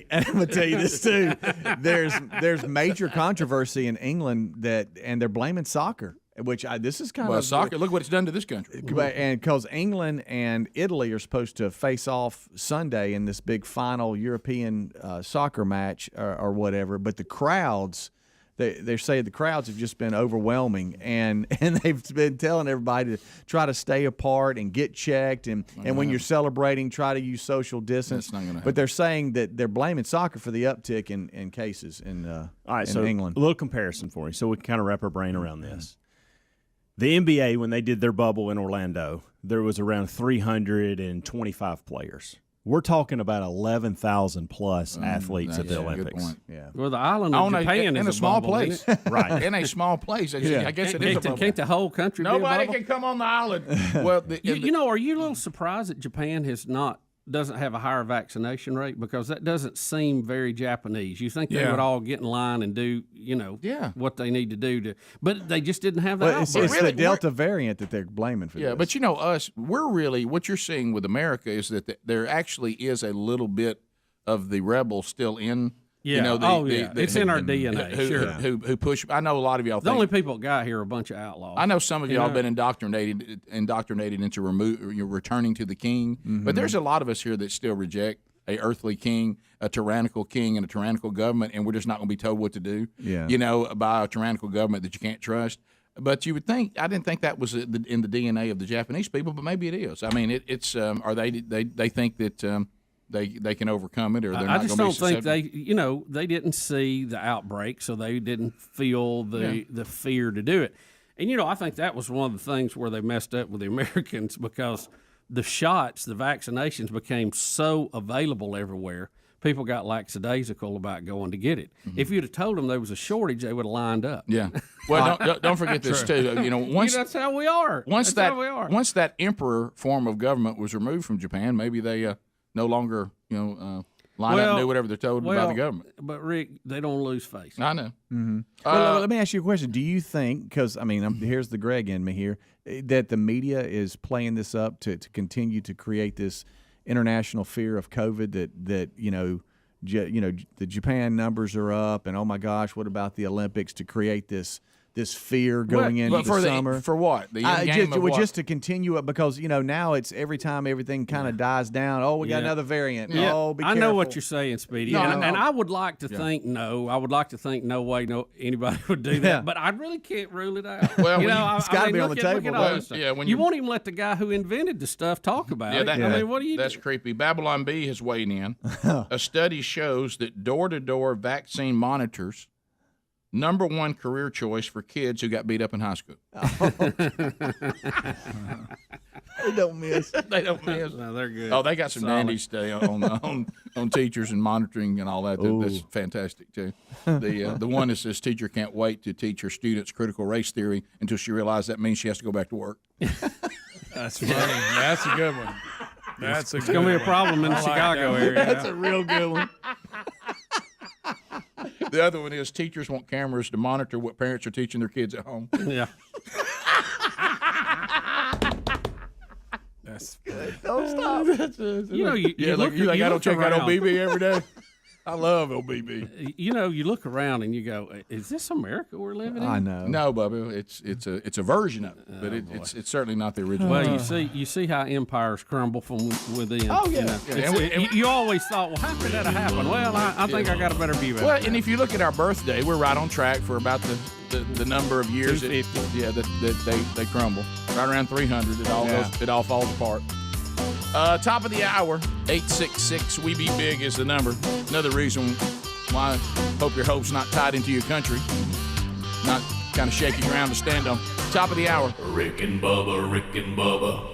and I'm going to tell you this too. There's major controversy in England and they're blaming soccer. Which this is kind of soccer. Look what it's done to this country. And because England and Italy are supposed to face off Sunday in this big final European soccer match or whatever, but the crowds. They say the crowds have just been overwhelming, and they've been telling everybody to try to stay apart and get checked, and when you're celebrating, try to use social distance. That's not gonna happen. But they're saying that they're blaming soccer for the uptick in cases in All right, in so England. A little comparison for you, so we can kind of wrap our brain around this. The NBA, when they did their bubble in Orlando, there was around 325 players. We're talking about 11,000 plus athletes at the Olympics. Yeah. Well, the island of Japan is in a small bubble, place, isn't it? right? In a small place, I guess it is a bubble. Can't the whole country? Nobody be a can come on the island. Well, you know, are you a little surprised that Japan doesn't have a higher vaccination rate? Because that doesn't seem very Japanese. You think they would all get in line and do, what they need to do but they just didn't have that. Well, it's the Delta variant that they're blaming for this. Yeah, but we're really, what you're seeing with America is that there actually is a little bit of the rebel still in. Yeah. It's in our DNA. Who push? I know a lot of y'all. The only people that got here are a bunch of outlaws. I know some of y'all have been indoctrinated into returning to the king, but there's a lot of us here that still reject a earthly king, a tyrannical king, and a tyrannical government, and we're just not going to be told what to do. Yeah. By a tyrannical government that you can't trust. But you would think, I didn't think that was in the DNA of the Japanese people, but maybe it is. I mean, it's are they think that. They can overcome it, or they're not going to be susceptible. I just don't think they didn't see the outbreak, so they didn't feel the fear to do it. And I think that was one of the things where they messed up with the Americans, because the vaccinations became so available everywhere. People got lackadaisical about going to get it. Mm-hmm. If you'd have told them there was a shortage, they would have lined up. Yeah. Well, don't forget this too. That's how we are. Once that emperor form of government was removed from Japan, maybe they no longer, line up and do whatever they're told by the government. But, Rick, they don't lose face. I know. Mm-hmm. Well, let me ask you a question. Do you think, because, here's the Greg in me here, that the media is playing this up to continue to create this international fear of COVID that the Japan numbers are up, and, oh, my gosh, what about the Olympics, to create this fear going into the summer? For what? The end game of what? Just to continue it, because now it's every time everything kind of dies down. Oh, we got another variant. Yeah. Oh, be I careful. know what you're saying, Speedy, and I would like to think no. I would like to think no way anybody would do that, but I really can't rule it out. Well, it's got to be on the table. You won't even let the guy who invented the stuff talk about it. What do you? That's creepy. Babylon Bee has weighed in. A study shows that door-to-door vaccine monitors. Number one career choice for kids who got beat up in high school. They don't miss. No, they're good. Oh, they got some dandies today on teachers and monitoring and all that. That's fantastic too. The one that says teacher can't wait to teach her students critical race theory until she realizes that means she has to go back to work. That's funny. That's a good one. It's going to be a problem in the Chicago area. That's a real good one. The other one is teachers want cameras to monitor what parents are teaching their kids at home. Yeah. That's don't stop. I don't check out OBB every day. I love OBB. You look around and you go, "Is this America we're living in?" I know. No, Bubba, it's a version of it, but it's certainly not the original. Well, you see how empires crumble from within. Oh yeah. You always thought, well, how could that have happened? Well, I think I got a better view of it. Well, and if you look at our birthday, we're right on track for about the number of years 250. that they crumble. Right around 300, it all falls apart. Top of the hour, 866-WE-BE-BIG is the number. Another reason why I hope your hope's not tied into your country, not kind of shaking around to stand on. Top of the hour. Rick and Bubba, Rick and Bubba.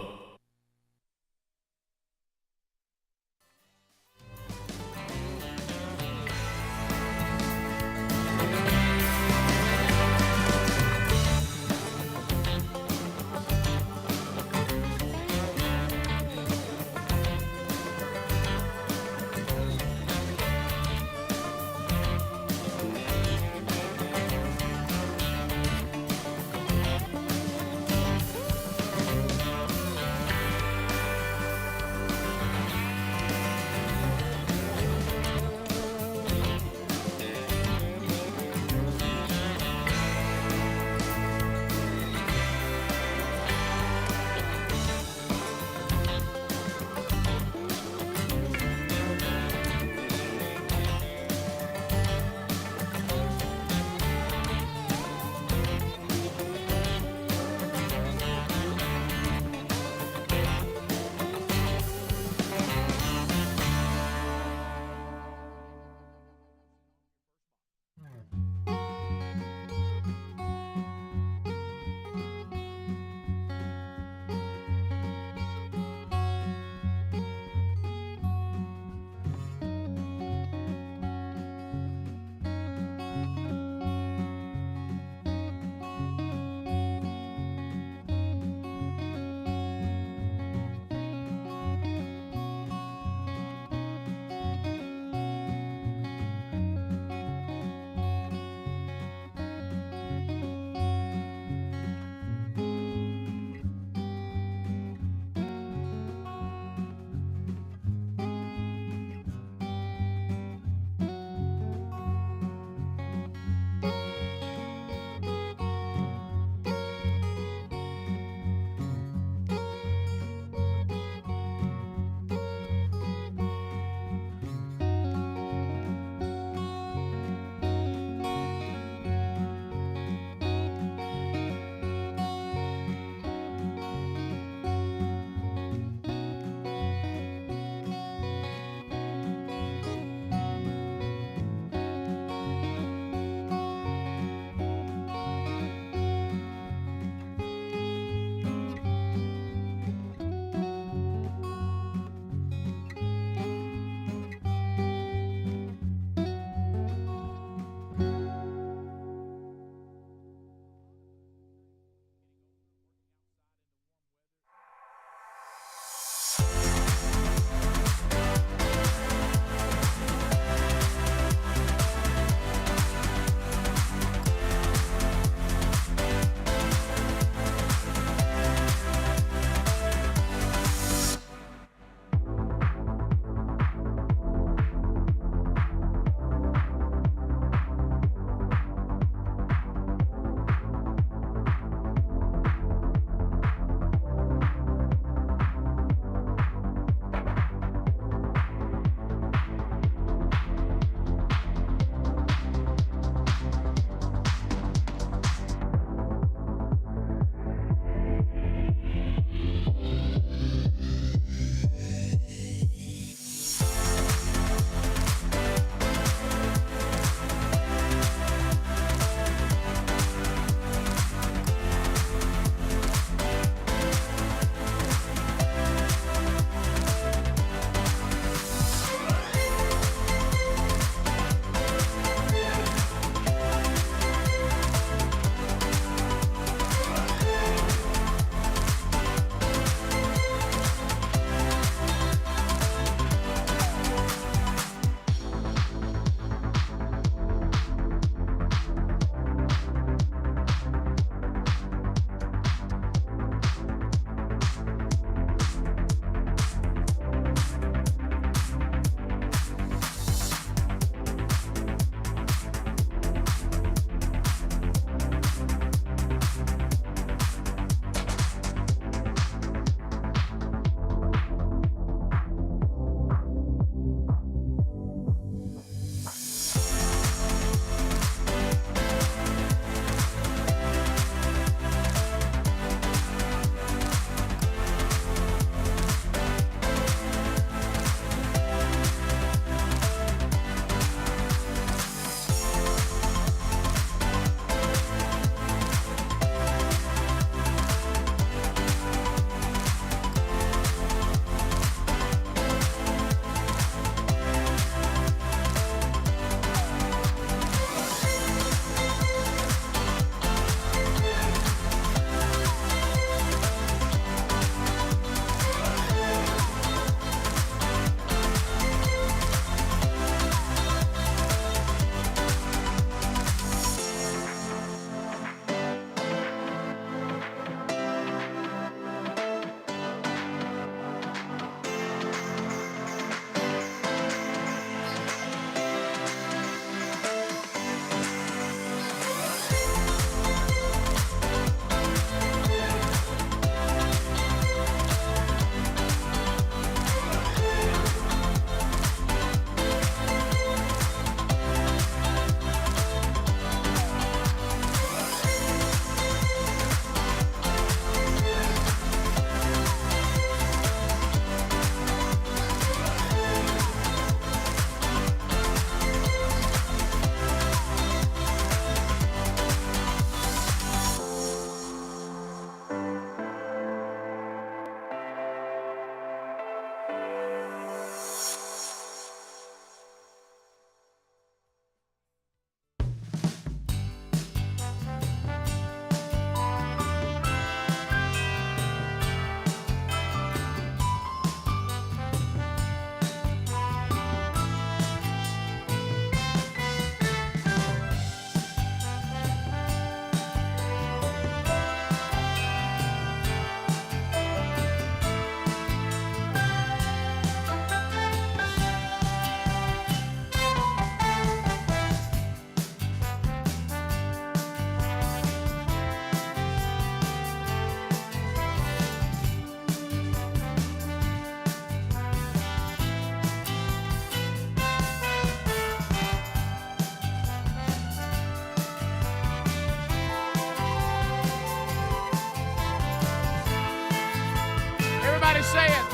Everybody say it.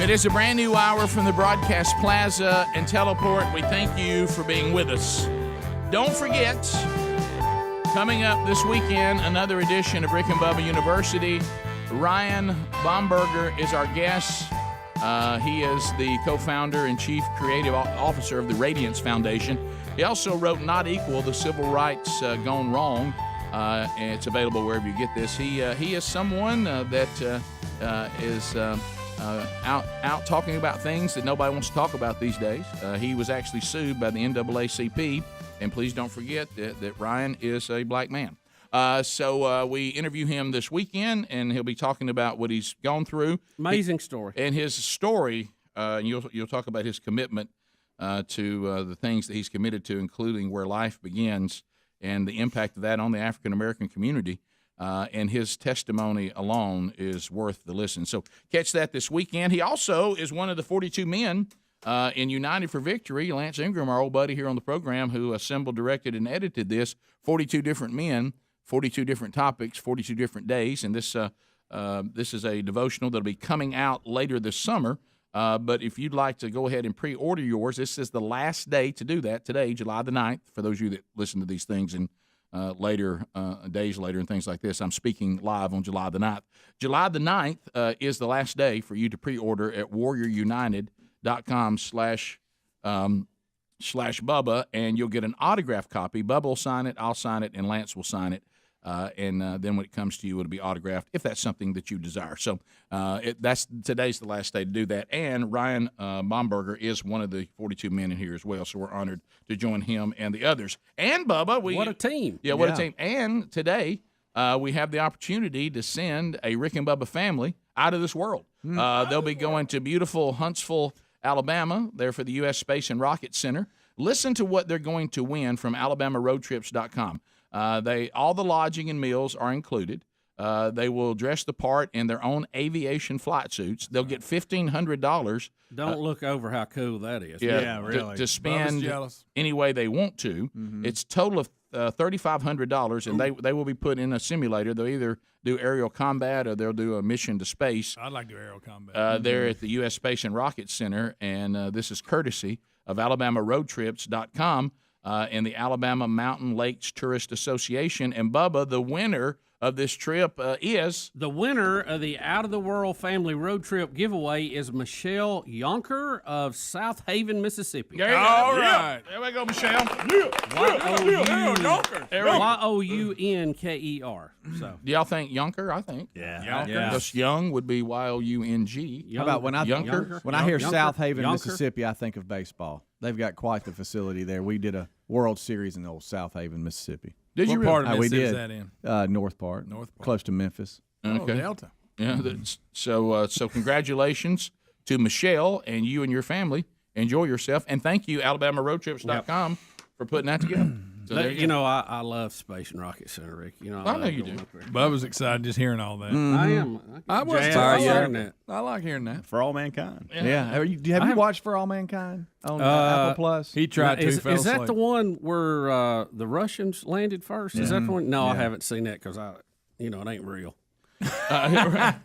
It is a brand new hour from the Broadcast Plaza and Teleport. We thank you for being with us. Don't forget, coming up this weekend, another edition of Rick and Bubba University. Ryan Baumberger is our guest. He is the co-founder and chief creative officer of the Radiance Foundation. He also wrote Not Equal, the Civil Rights Gone Wrong. And it's available wherever you get this. He is someone that is out talking about things that nobody wants to talk about these days. He was actually sued by the NAACP. And please don't forget that Ryan is a black man. So we interview him this weekend, and he'll be talking about what he's gone through. Amazing story. And his story, and you'll talk about his commitment to the things that he's committed to, including where life begins and the impact of that on the African-American community. And his testimony alone is worth the listen. So catch that this weekend. He also is one of the 42 men in United for Victory. Lance Ingram, our old buddy here on the program, who assembled, directed, and edited this. 42 different men, 42 different topics, 42 different days. And this is a devotional that'll be coming out later this summer. But if you'd like to go ahead and pre-order yours, this is the last day to do that today, July the 9th, for those of you that listen to these things in later, days later and things like this. I'm speaking live on July the 9th. July the 9th is the last day for you to pre-order at warriorunited.com/Bubba, and you'll get an autographed copy. Bubba will sign it, I'll sign it, and Lance will sign it. And then when it comes to you, it'll be autographed if that's something that you desire. So today's the last day to do that. And Ryan Baumberger is one of the 42 men in here as well. So we're honored to join him and the others. And Bubba, what a team! Yeah, what a team! And today we have the opportunity to send a Rick and Bubba family out of this world. They'll be going to beautiful Huntsville, Alabama. They're for the U.S. Space and Rocket Center. Listen to what they're going to win from AlabamaRoadTrips.com. All the lodging and meals are included. They will dress the part in their own aviation flight suits. They'll get $1,500. Don't look over how cool that is. Yeah, really. To spend any way they want to. Mm-hmm. It's a total of $3,500, and they will be put in a simulator. They'll either do aerial combat or they'll do a mission to space. I'd like to do aerial combat. They're at the U.S. Space and Rocket Center, and this is courtesy of AlabamaRoadTrips.com. And the Alabama Mountain Lakes Tourist Association. And Bubba, the winner of this trip is? The winner of the Out of the World Family Road Trip giveaway is Michelle Yonker of South Haven, Mississippi. There you go. All right. There we go, Michelle. Younker. So. Do y'all think Yonker? I think. Yeah. Because Young would be Young. How about when I hear South Haven, Yonker? Mississippi, I think of baseball. They've got quite the facility there. We did a World Series in old South Haven, Mississippi. Did you What part of we Mississippi did. is that in? North part, close to Memphis. Okay. Delta. Yeah. So congratulations to Michelle and you and your family. Enjoy yourself, and thank you, AlabamaRoadTrips.com, for putting that together. So I love Space and Rocket Center, Rick. I know you do. Bubba's excited just hearing all that. I am. I was hearing that. I like hearing that. For All Mankind. Yeah. Have you watched For All Mankind on Apple Plus? He tried to. Is that the one where the Russians landed first? Is that the one? No, I haven't seen that because it ain't real. Because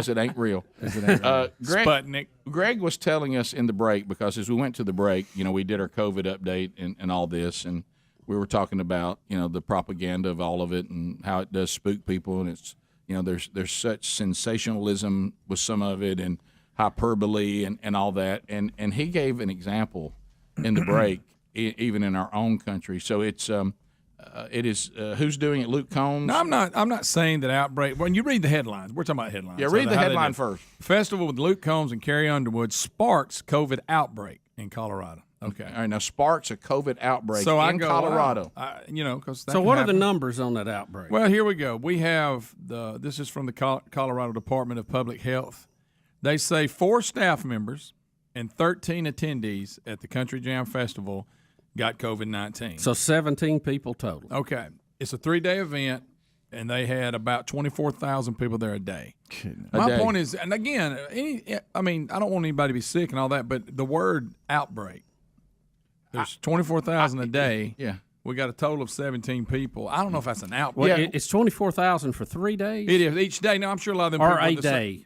it ain't real. Sputnik. Greg was telling us in the break, because as we went to the break, we did our COVID update and all this, and we were talking about the propaganda of all of it and how it does spook people, and it's there's such sensationalism with some of it and hyperbole and all that, and he gave an example in the break, even in our own country. So it's it is who's doing it? Luke Combs. No, I'm not saying that outbreak. When you read the headlines, we're talking about headlines. Yeah, read the headline first. Festival with Luke Combs and Carrie Underwood sparks COVID outbreak in Colorado. Okay. All right. Now sparks a COVID outbreak in Colorado. Colorado. So what are the numbers on that outbreak? Well, here we go. We have this is from the Colorado Department of Public Health. They say 4 staff members and 13 attendees at the Country Jam Festival got COVID-19. So 17 people total. Okay. It's a 3-day event, and they had about 24,000 people there a day. My point is, and again, I don't want anybody to be sick and all that, but the word outbreak, there's 24,000 a day. Yeah. We got a total of 17 people. I don't know if that's an outbreak. Well, it's 24,000 for 3 days. It is each day. No, I'm sure a lot of them. Or people a day.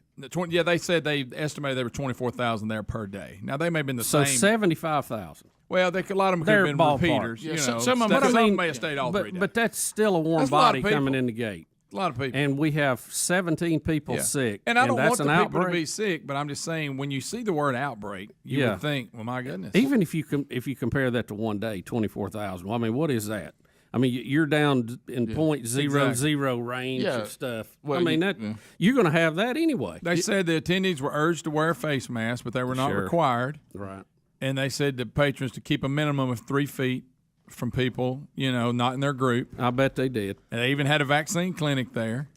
Yeah, they said they estimated there were 24,000 there per day. Now they may have been the same. So 75,000. Well, a lot of them could have been repeaters. Yeah, some of them may have stayed all 3 days. But that's still a warm body coming in the gate. A lot of people. And we have 17 people sick. And I don't want the people outbreak. to be sick, but I'm just saying when you see the word outbreak, you would think, well, my goodness. Even if you compare that to 1 day, 24,000. Well, I mean, what is that? I mean, you're down in .00 range of stuff. Well, I mean, you're going to have that anyway. They said the attendees were urged to wear face masks, but they were not required. Right. And they said to patrons to keep a minimum of 3 feet from people, not in their group. I bet they did. And they even had a vaccine clinic there.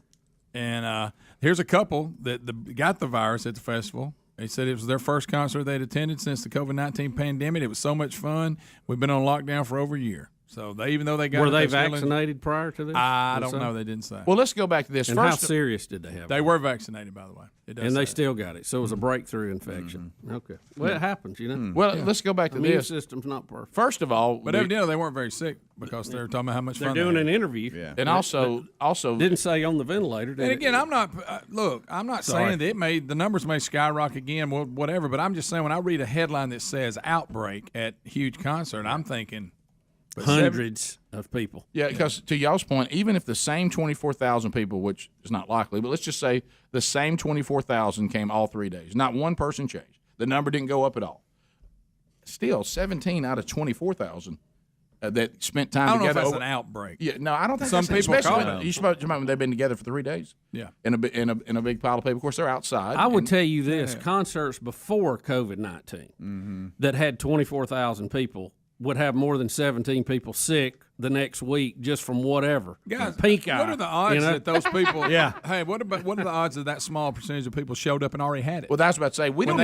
And here's a couple that got the virus at the festival. They said it was their first concert they'd attended since the COVID-19 pandemic. It was so much fun. We've been on lockdown for over a year. So even though they got were they vaccinated prior to this? I don't know. They didn't say. Well, let's go back to this. And first, how serious did they have? They were vaccinated, by the way. And they still got it. So it was a breakthrough infection. Okay. Well, it happens, Well, let's go back to the immune this. system's not perfect. First of all, but evidently they weren't very sick because they were talking about how much fun they're doing they had. an interview. Yeah. And also didn't say on the ventilator. And again, I'm not saying that the numbers may skyrocket again, whatever. But I'm just saying when I read a headline that says outbreak at huge concert, I'm thinking. Hundreds of people. Yeah, because to y'all's point, even if the same 24,000 people, which is not likely, but let's just say the same 24,000 came all 3 days, not one person changed. The number didn't go up at all. Still, 17 out of 24,000 that spent time together. I don't know if that's an outbreak. Yeah, no, I don't think some people call it. You spoke about they've been together for 3 days. Yeah, in a big pile of people. Of course, they're outside. I would tell you this: concerts before COVID-19 that had 24,000 people would have more than 17 people sick the next week just from whatever. Guys, pink eye. What are the odds that those people? Hey, what are the odds that small percentage of people showed up and already had it? Well, that's what I'd say. We don't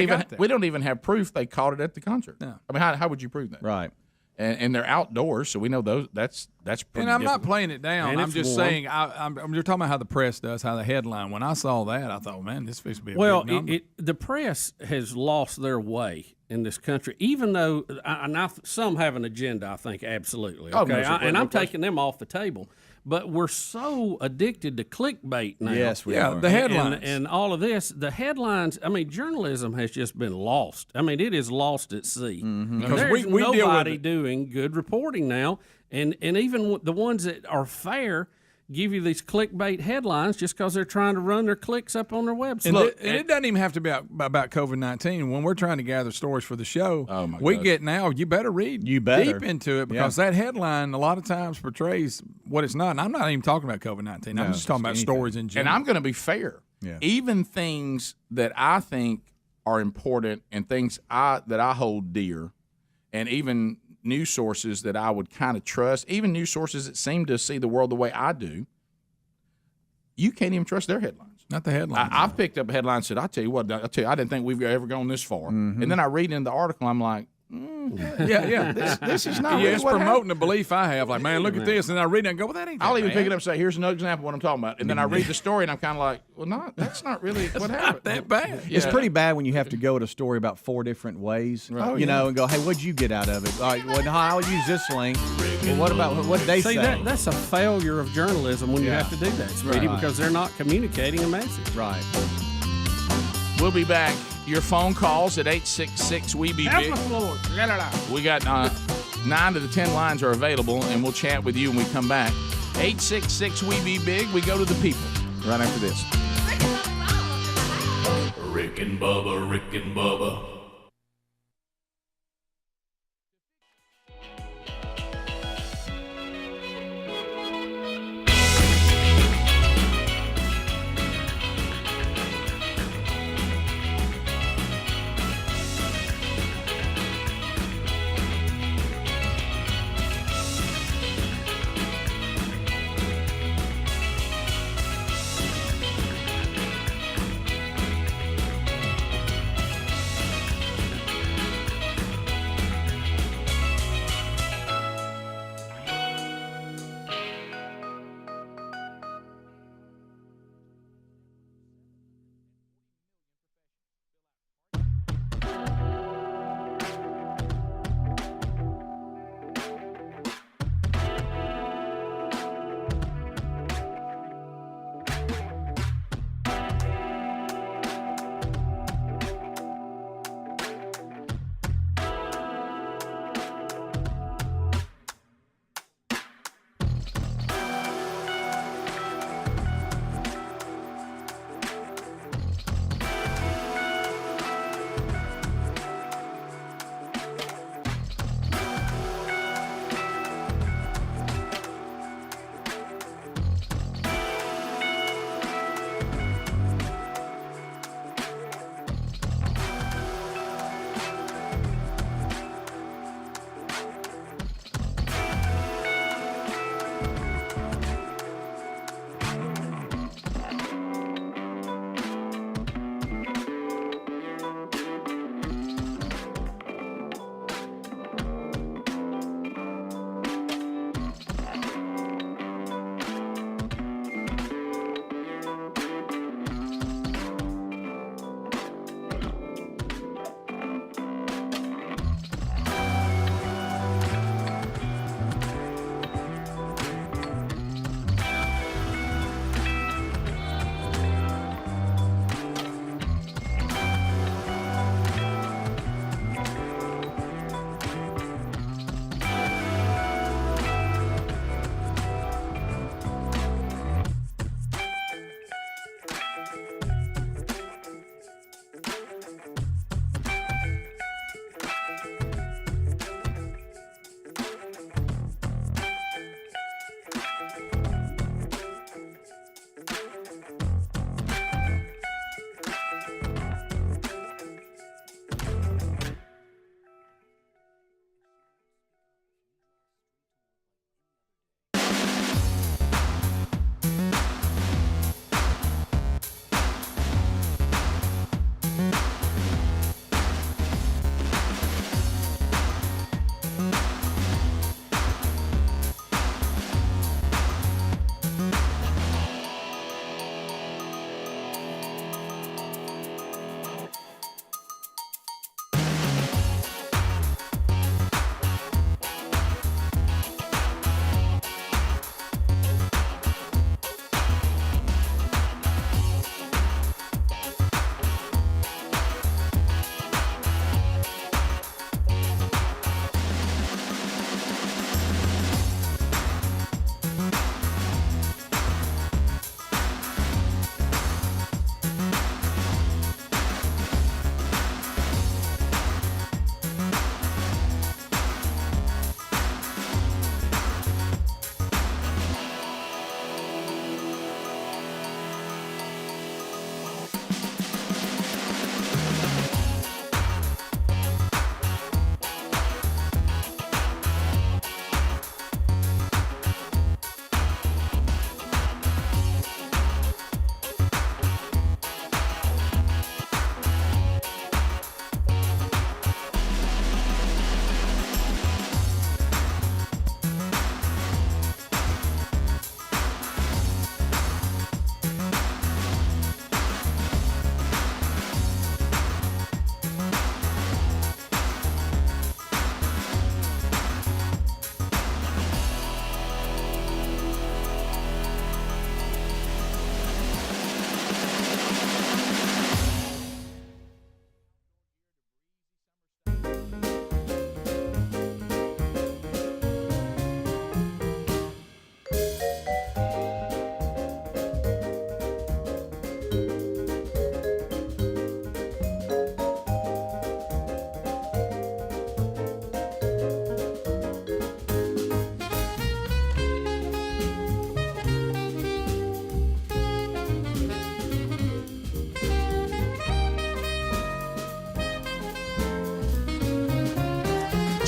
even have proof they caught it at the concert. No. I mean, how would you prove that? Right. And they're outdoors, so we know those. That's pretty. And I'm not difficult. playing it down. And I'm it's just warm. saying. You're talking about how the press does, how the headline. When I saw that, I thought, well, man, this fixes to be a big number. The press has lost their way in this country, even though some have an agenda. I think absolutely. Okay, I'm taking them off the table. But we're so addicted to clickbait now. Yes, we are. The headlines. And all of this, the headlines, I mean, journalism has just been lost. I mean, it is lost at sea. There's we deal with nobody it. doing good reporting now. And even the ones that are fair give you these clickbait headlines just because they're trying to run their clicks up on their website. And it doesn't even have to be about COVID-19. When we're trying to gather stories for the show, you better read deep into it because that headline a lot of times portrays what it's not. And I'm not even talking about COVID-19. I'm just talking about stories in general. And I'm going to be fair. Yeah. Even things that I think are important and things that I hold dear, and even news sources that I would kind of trust, even news sources that seem to see the world the way I do, you can't even trust their headlines. Not the headlines. I've picked up a headline and said, I didn't think we've ever gone this far. And then I read in the article, I'm like, this is not really it's what promoting happened. the belief I have. Like, man, look at this. And I read it and go, well, that ain't that I'll even bad. pick it up and say, here's another example of what I'm talking about. And then I read the story and I'm kind of like, well, that's not really what happened. Not that bad. It's pretty bad when you have to go at a story about 4 different ways, and go, hey, what'd you get out of it? All right, well, I'll use this link. Well, what did they say? That's a failure of journalism when you have to do that, Speedy, because they're not communicating a message. Right. We'll be back. Your phone calls at 866-WE-BE-BIG. We got 9 to the 10 lines are available, and we'll chat with you when we come back. 866-WE-BE-BIG. We go to the people right after this. Rick and Bubba, Rick and Bubba.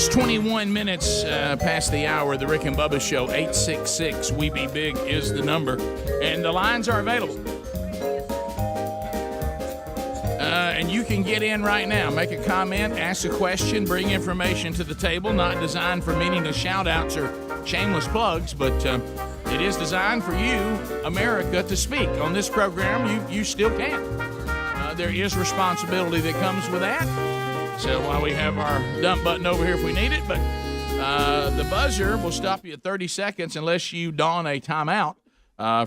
It's 21 minutes past the hour of the Rick and Bubba Show. 866-WE-BE-BIG is the number, and the lines are available. And you can get in right now. Make a comment, ask a question, bring information to the table. Not designed for meaningless shout-outs or shameless plugs, but it is designed for you, America, to speak. On this program, you still can. There is responsibility that comes with that. So while we have our dump button over here if we need it, but the buzzer will stop you at 30 seconds unless you don a timeout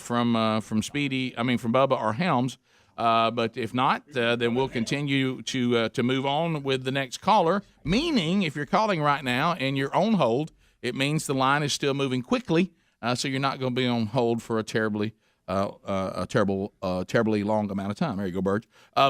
from Bubba or Helms. But if not, then we'll continue to move on with the next caller. Meaning, if you're calling right now and you're on hold, it means the line is still moving quickly, so you're not going to be on hold for a terribly long amount of time. There you go, Burge.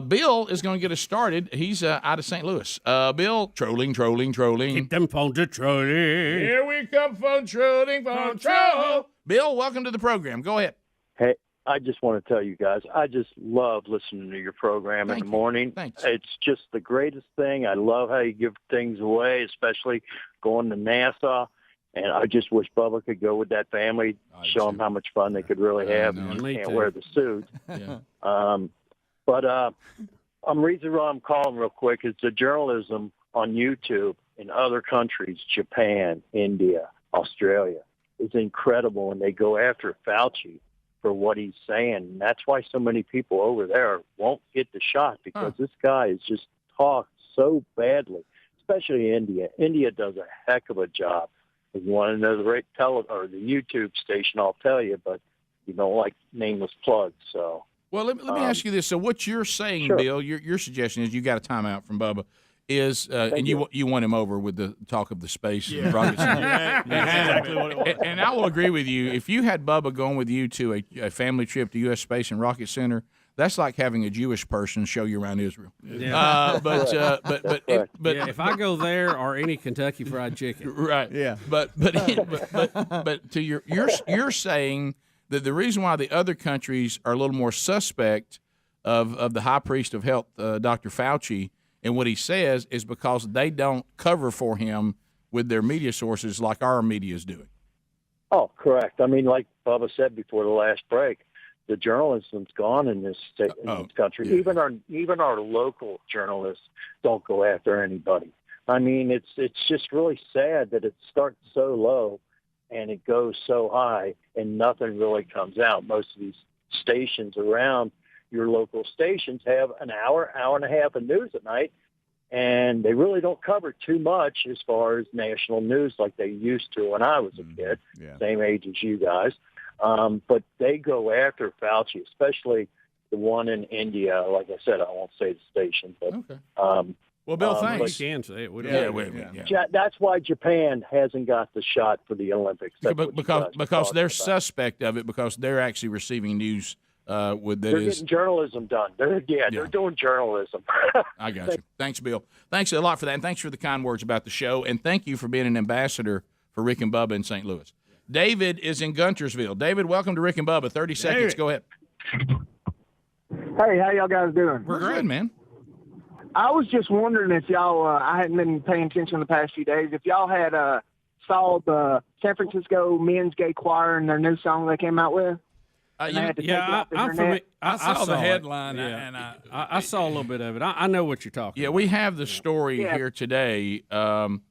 Bill is going to get us started. He's out of St. Louis. Bill, trolling. Keep them phones a trolling. Here we come, phone trolling, phone troll. Bill, welcome to the program. Go ahead. Hey, I just want to tell you guys, I just love listening to your program in the morning. Thanks. It's just the greatest thing. I love how you give things away, especially going to Nassau. And I just wish Bubba could go with that family, show them how much fun they could really have. You can't wear the suit. Yeah. But reason why I'm calling real quick is the journalism on YouTube in other countries, Japan, India, Australia, is incredible. And they go after Fauci for what he's saying. And that's why so many people over there won't get the shot, because this guy is just talked so badly, especially India. India does a heck of a job. If you want to know the the YouTube station, I'll tell you, but you don't like nameless plugs. So, well, let me ask you this. So, what you're saying, Sure. Bill, your suggestion is you got a timeout from Bubba. Is and you want him over with the talk of the space and rockets. Exactly what it was. And I will agree with you. If you had Bubba going with you to a family trip to U.S. Space and Rocket Center, that's like having a Jewish person show you around Israel. Yeah. But if I go there or any Kentucky Fried Chicken, right? Yeah. But to you're saying that the reason why the other countries are a little more suspect of the high priest of health, Dr. Fauci, and what he says is because they don't cover for him with their media sources like our media is doing. Oh, correct. I mean, like Bubba said before the last break, the journalism's gone in this state, in this country. Yeah. Even our local journalists don't go after anybody. I mean, it's just really sad that it starts so low and it goes so high and nothing really comes out. Most of these stations around your local stations have an hour and a half of news at night, and they really don't cover too much as far as national news like they used to when I was a kid, same age as you guys. But they go after Fauci, especially the one in India. Like I said, I won't say the station, but well, Bill, thanks. You can say it. That's why Japan hasn't got the shot for the Olympics. Because they're suspect of it, because they're actually receiving news they're getting journalism done. They're doing journalism. I got you. Thanks, Bill. Thanks a lot for that, and thanks for the kind words about the show, and thank you for being an ambassador for Rick and Bubba in St. Louis. David is in Guntersville. David, welcome to Rick and Bubba. 30 seconds. Go ahead. Hey, how y'all guys doing? We're good, man. I was just wondering if y'all, I hadn't been paying attention the past few days, if y'all had saw the San Francisco Men's Gay Choir and their new song they came out with. I saw the headline, and I saw a little bit of it. I know what you're talking about. We have the story here today. So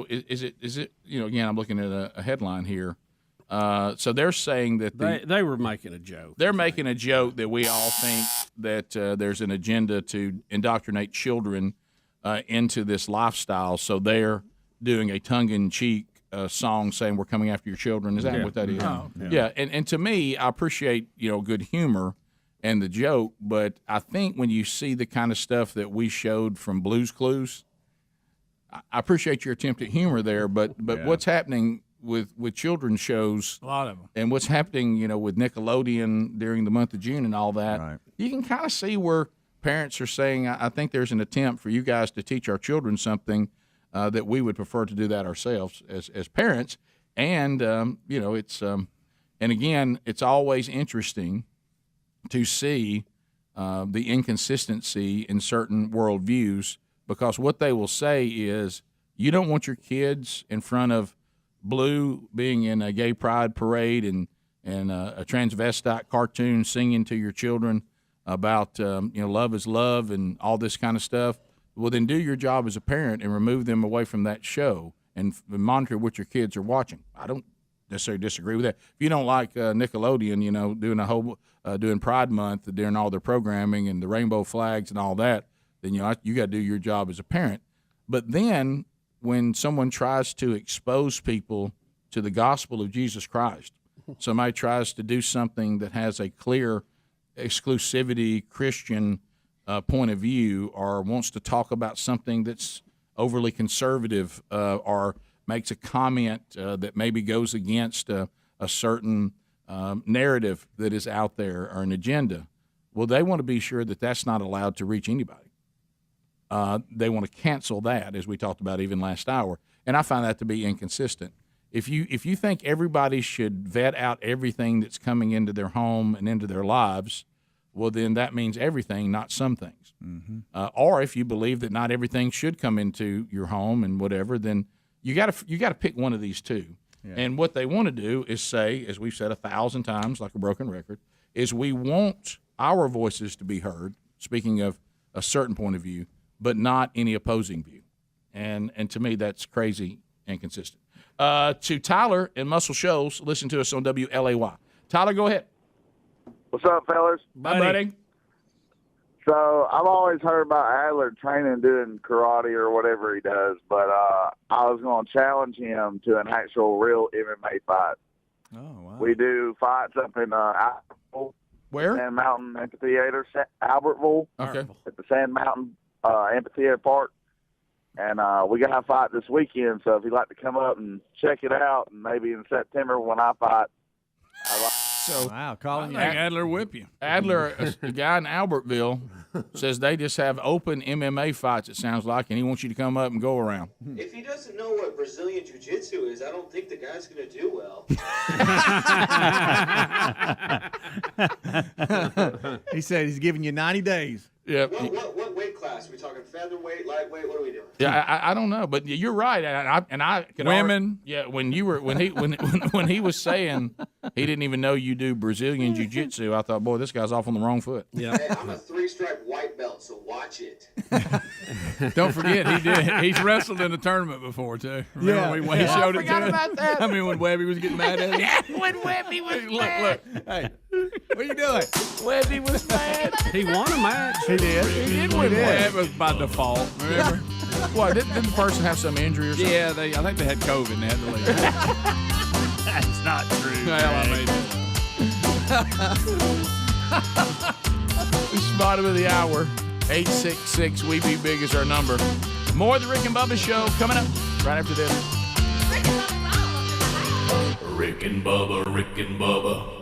is it again, I'm looking at a headline here. So they're saying that they were making a joke. They're making a joke that we all think that there's an agenda to indoctrinate children into this lifestyle. So they're doing a tongue-in-cheek song saying we're coming after your children. Is that what that is? Oh, And to me, I appreciate good humor and the joke, but I think when you see the kind of stuff that we showed from Blue's Clues, I appreciate your attempt at humor there, but what's happening with children's shows, a lot of them, and what's happening with Nickelodeon during the month of June and all that, you can kind of see where parents are saying, I think there's an attempt for you guys to teach our children something that we would prefer to do that ourselves as parents. And it's and again, it's always interesting to see the inconsistency in certain worldviews because what they will say is, you don't want your kids in front of Blue being in a gay pride parade and a transvestite cartoon singing to your children about love is love and all this kind of stuff. Well, then do your job as a parent and remove them away from that show and monitor what your kids are watching. I don't necessarily disagree with that. If you don't like Nickelodeon, doing Pride Month during all their programming and the rainbow flags and all that, then you got to do your job as a parent. But then when someone tries to expose people to the gospel of Jesus Christ, somebody tries to do something that has a clear exclusivity Christian point of view, or wants to talk about something that's overly conservative, or makes a comment that maybe goes against a certain narrative that is out there or an agenda, well, they want to be sure that that's not allowed to reach anybody. They want to cancel that, as we talked about even last hour, and I find that to be inconsistent. If you think everybody should vet out everything that's coming into their home and into their lives, well, then that means everything, not some things. Mm-hmm. Or if you believe that not everything should come into your home and whatever, then you got to pick one of these two. Yeah. And what they want to do is say, as we've said 1,000 times, like a broken record, is we want our voices to be heard. Speaking of a certain point of view, but not any opposing view. And to me, that's crazy inconsistent. To Tyler in Muscle Shoals, listen to us on WLAY. Tyler, go ahead. What's up, fellas? Hi, buddy. So I've always heard about Adler training doing karate or whatever he does, but I was going to challenge him to an actual real MMA fight. Oh, wow. We do fights up in Albertville. Where? Sand Mountain Amphitheater, Albertville. Okay. At the Sand Mountain Amphitheater Park. And we got a fight this weekend, so if you'd like to come up and check it out, and maybe in September when I fight, wow, calling you. Adler whip you. Adler, a guy in Albertville, says they just have open MMA fights, it sounds like, and he wants you to come up and go around. If he doesn't know what Brazilian Jiu-Jitsu is, I don't think the guy's going to do well. He said he's giving you 90 days. Yeah. What weight class? Are we talking featherweight, lightweight? What are we doing? Yeah, I don't know, but you're right, and I can women. When he was saying he didn't even know you do Brazilian Jiu-Jitsu, I thought, boy, this guy's off on the wrong foot. Yeah. Hey, I'm a 3-stripe white belt, so watch it. Don't forget, he's wrestled in a tournament before too. Remember when he showed it to us? About that. I mean, when Webby was getting mad at him. Yeah, when Webby was mad. Look. Hey, what are you doing? Webby was mad. He won a match. He did. He did win. That was by default. Remember? What? Didn't the person have some injury or something? Yeah, I think they had COVID and they had to leave. That's not true. Well, I made it. Spot of the hour. 866 We Be Big is our number. More of the Rick and Bubba Show coming up right after this. Rick and Bubba, Rick and Bubba.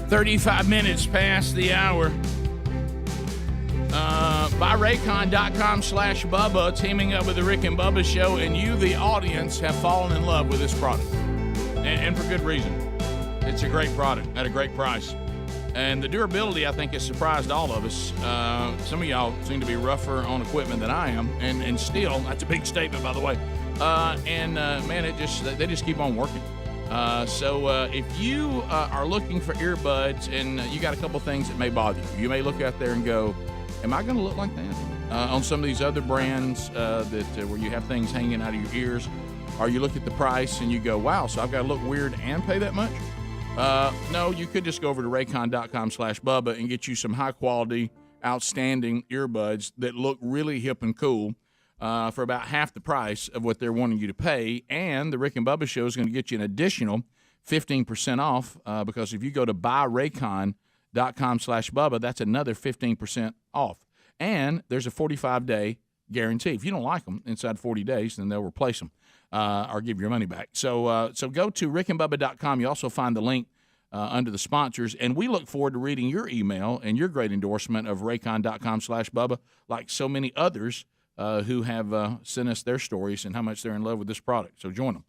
35 minutes past the hour. BuyRaycon.com/Bubba, teaming up with the Rick and Bubba Show, and you, the audience, have fallen in love with this product. And for good reason. It's a great product at a great price. And the durability, I think, has surprised all of us. Some of y'all seem to be rougher on equipment than I am, and still, that's a big statement, by the way. Man, they just keep on working. So if you are looking for earbuds and you got a couple things that may bother you, you may look out there and go, am I going to look like that on some of these other brands where you have things hanging out of your ears? Or you look at the price and you go, wow, so I've got to look weird and pay that much? No, you could just go over to raycon.com/Bubba and get you some high-quality, outstanding earbuds that look really hip and cool for about half the price of what they're wanting you to pay. And the Rick and Bubba Show is going to get you an additional 15% off because if you go to buyraycon.com/Bubba, that's another 15% off. And there's a 45-day guarantee. If you don't like them inside 40 days, then they'll replace them or give your money back. So go to rickandbubba.com. You also find the link under the sponsors. And we look forward to reading your email and your great endorsement of raycon.com/Bubba, like so many others who have sent us their stories and how much they're in love with this product. So join them.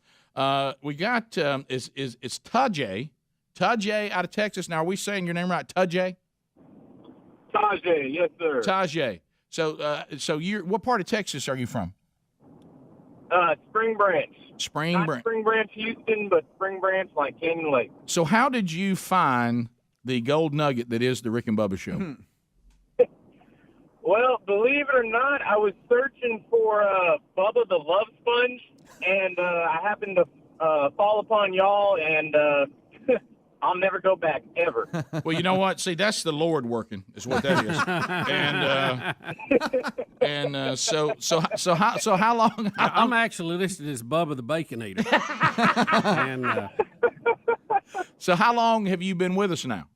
We got it's Tajay. Tajay out of Texas. Now, are we saying your name right? Tajay? Tajay, yes, sir. Tajay. So you're what part of Texas are you from? Spring Branch. Spring Branch, Houston, but Spring Branch, like Canyon Lake. So how did you find the gold nugget that is the Rick and Bubba Show? Well, believe it or not, I was searching for Bubba the Love Sponge, and I happened to fall upon y'all, and I'll never go back, ever. Well, you know what? See, that's the Lord working, is what that is. So how long? I'm actually listed as Bubba the Bacon Eater. So how long have you been with us now?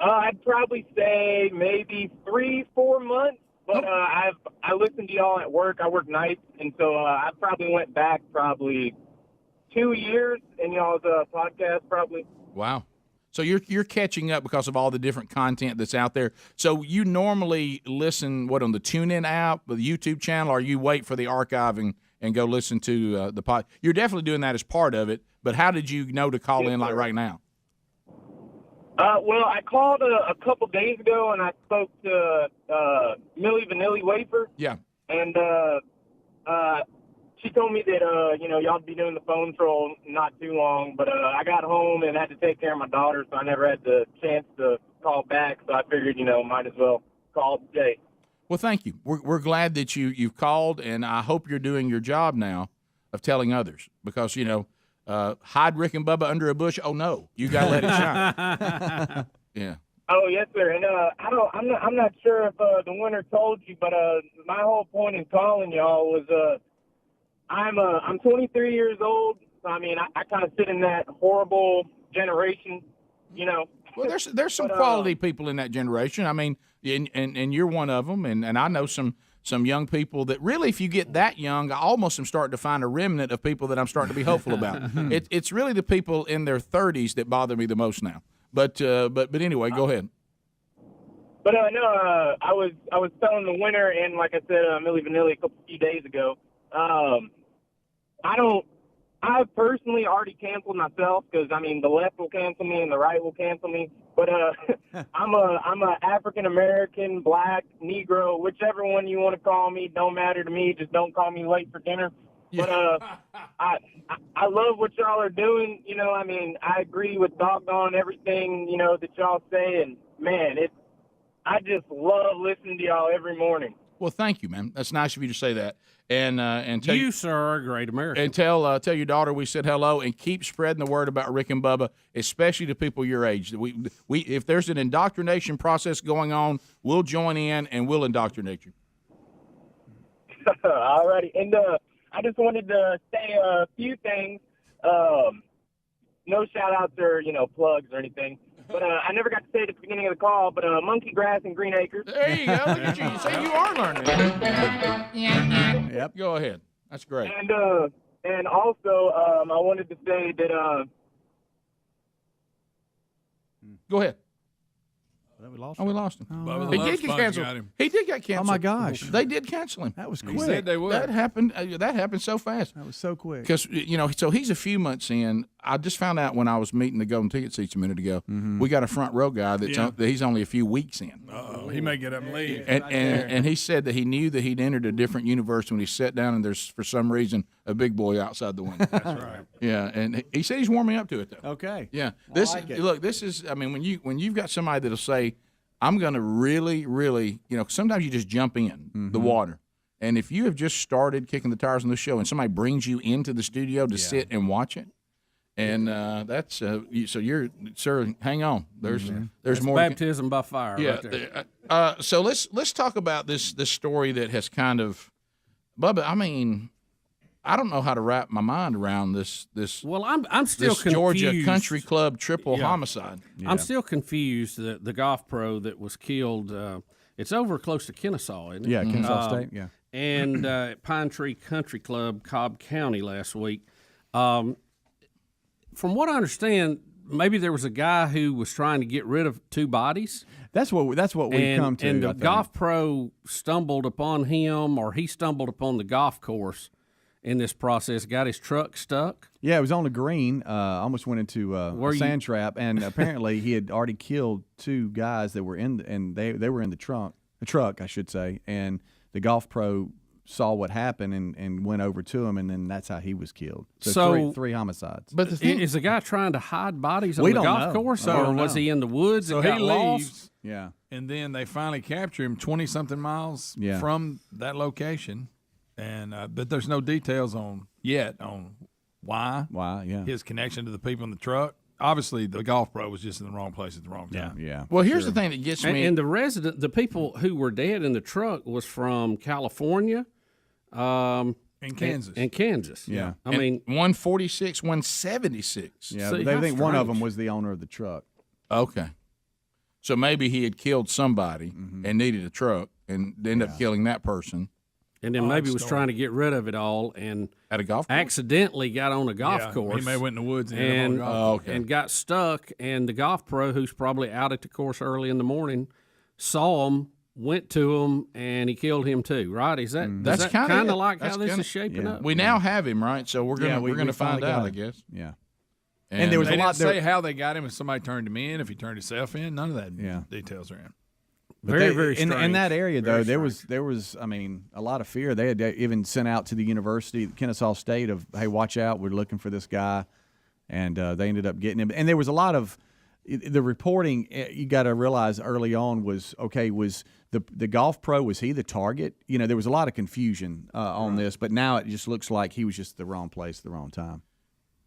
I'd probably say maybe 3-4 months, but I listen to y'all at work. I work nights, and so I probably went back 2 years in y'all's podcast, probably. Wow. So you're catching up because of all the different content that's out there. So you normally listen, on the TuneIn app, the YouTube channel, or you wait for the archiving and go listen to the pod? You're definitely doing that as part of it, but how did you know to call in like right now? Well, I called a couple days ago, and I spoke to Millie Vanilli Wafer. Yeah. And she told me that, y'all be doing the phone troll not too long, but I got home and had to take care of my daughter, so I never had the chance to call back, so I figured, might as well call today. Well, thank you. We're glad that you've called, and I hope you're doing your job now of telling others because, hide Rick and Bubba under a bush. Oh, no, you got to let it shine. Yeah. Oh, yes, sir. And I'm not sure if the winner told you, but my whole point in calling y'all was I'm 23 years old. So, I mean, I kind of sit in that horrible generation, Well, there's some quality people in that generation. I mean, and you're one of them. And I know some young people that really, if you get that young, I almost am starting to find a remnant of people that I'm starting to be hopeful about. It's really the people in their 30s that bother me the most now. But anyway, go ahead. But no, I was telling the winner, and like I said, Millie Vanilli a few days ago. I personally already canceled myself because the left will cancel me and the right will cancel me. But I'm a African American, black, Negro, whichever one you want to call me. Don't matter to me. Just don't call me late for dinner. Yeah. But I love what y'all are doing. I agree with doggone everything that y'all say, and man, I just love listening to y'all every morning. Well, thank you, man. That's nice of you to say that. And tell you, sir, are a great American. And tell your daughter we said hello, and keep spreading the word about Rick and Bubba, especially to people your age. We if there's an indoctrination process going on, we'll join in and we'll indoctrinate you. All righty. And I just wanted to say a few things. No shout-outs or, plugs or anything. But I never got to say it at the beginning of the call, but monkey grass and green acres. There you go. Look at you. You say you are learning. Yep. Go ahead. That's great. And also, I wanted to say that Go ahead. We lost we lost him. Bubba the He Love did get Sponge canceled. got him. He did get canceled. Oh my gosh. They did cancel him. That was quick. He said they would. That happened. That happened so fast. That was so quick. Because so he's a few months in. I just found out when I was meeting the golden ticket seats a minute ago. We got a front row guy that he's only a few weeks in. He may get up and leave. And he said that he knew that he'd entered a different universe when he sat down and there's for some reason a big boy outside the window. That's right. Yeah, and he said he's warming up to it though. Okay. Yeah. This is. I mean, when you've got somebody that'll say, I'm going to really, really, sometimes you just jump in the water. And if you have just started kicking the tires on the show and somebody brings you into the studio to sit and watch it, and that's so you're, sir, hang on. There's That's more baptism by fire. Yeah. Right there. So let's talk about this story that has kind of, Bubba. I mean, I don't know how to wrap my mind around this. Well, I'm still this confused. Georgia Country Club triple homicide. Yeah. I'm still confused. The golf pro that was killed. It's over close to Kennesaw, isn't it? Yeah, Kennesaw State. Yeah, and at Pine Tree Country Club, Cobb County, last week. From what I understand, maybe there was a guy who was trying to get rid of two bodies. That's what we come to. And the golf pro stumbled upon him, or he stumbled upon the golf course in this process, got his truck stuck. Yeah, it was on the green. Almost went into a sand trap, and apparently he had already killed two guys that were and they were in the truck, I should say. And the golf pro saw what happened and went over to him, and then that's how he was killed. So three homicides. But is the guy trying to hide bodies on the golf course, or was he in the woods and got lost? Yeah. And then they finally capture him 20-something miles from that location. And but there's no details on why his connection to the people in the truck. Obviously, the golf pro was just in the wrong place at the wrong time. Yeah. Well, here's the thing that gets me. And the people who were dead in the truck was from California, and Kansas. And Kansas. Yeah. I mean, 146, 176. Yeah, they think one of them was the owner of the truck. Okay. So maybe he had killed somebody and needed a truck and ended up killing that person. And then maybe was trying to get rid of it all and at a golf course? Accidentally got on a golf course. He may have went in the woods and got stuck. And the golf pro, who's probably out at the course early in the morning, saw him, went to him, and he killed him too. Right? Is that that's kind of like how this is shaping up? We now have him, right? So we're gonna find out, I guess. Yeah. And there was a lot. They didn't say how they got him. If somebody turned him in, if he turned himself in, none of that details are in. Very strange. In that area, though, there was, I mean, a lot of fear. They had even sent out to the university, Kennesaw State, of, hey, watch out, we're looking for this guy, and they ended up getting him. And there was a lot of the reporting. You got to realize early on was the golf pro, was he the target? There was a lot of confusion on this, but now it just looks like he was just the wrong place at the wrong time.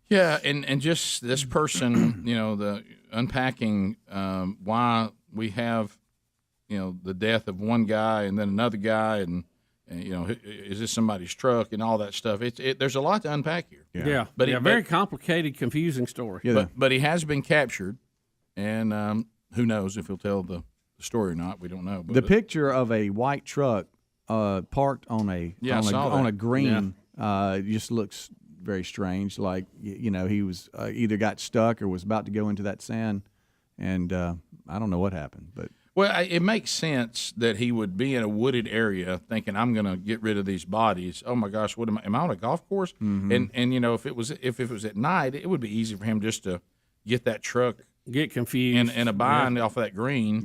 Yeah, and just this person, the unpacking why we have. The death of one guy and then another guy, and is this somebody's truck and all that stuff? There's a lot to unpack here. Yeah. But very complicated, confusing story. Yeah, but he has been captured, and who knows if he'll tell the story or not? We don't know. But the picture of a white truck parked on a green just looks very strange. Like he was either got stuck or was about to go into that sand, and I don't know what happened, but. Well, it makes sense that he would be in a wooded area thinking, I'm going to get rid of these bodies. Oh, my gosh, what am I on a golf course? Mm-hmm. And if it was at night, it would be easy for him just to get that truck. Get confused. In a bind off of that green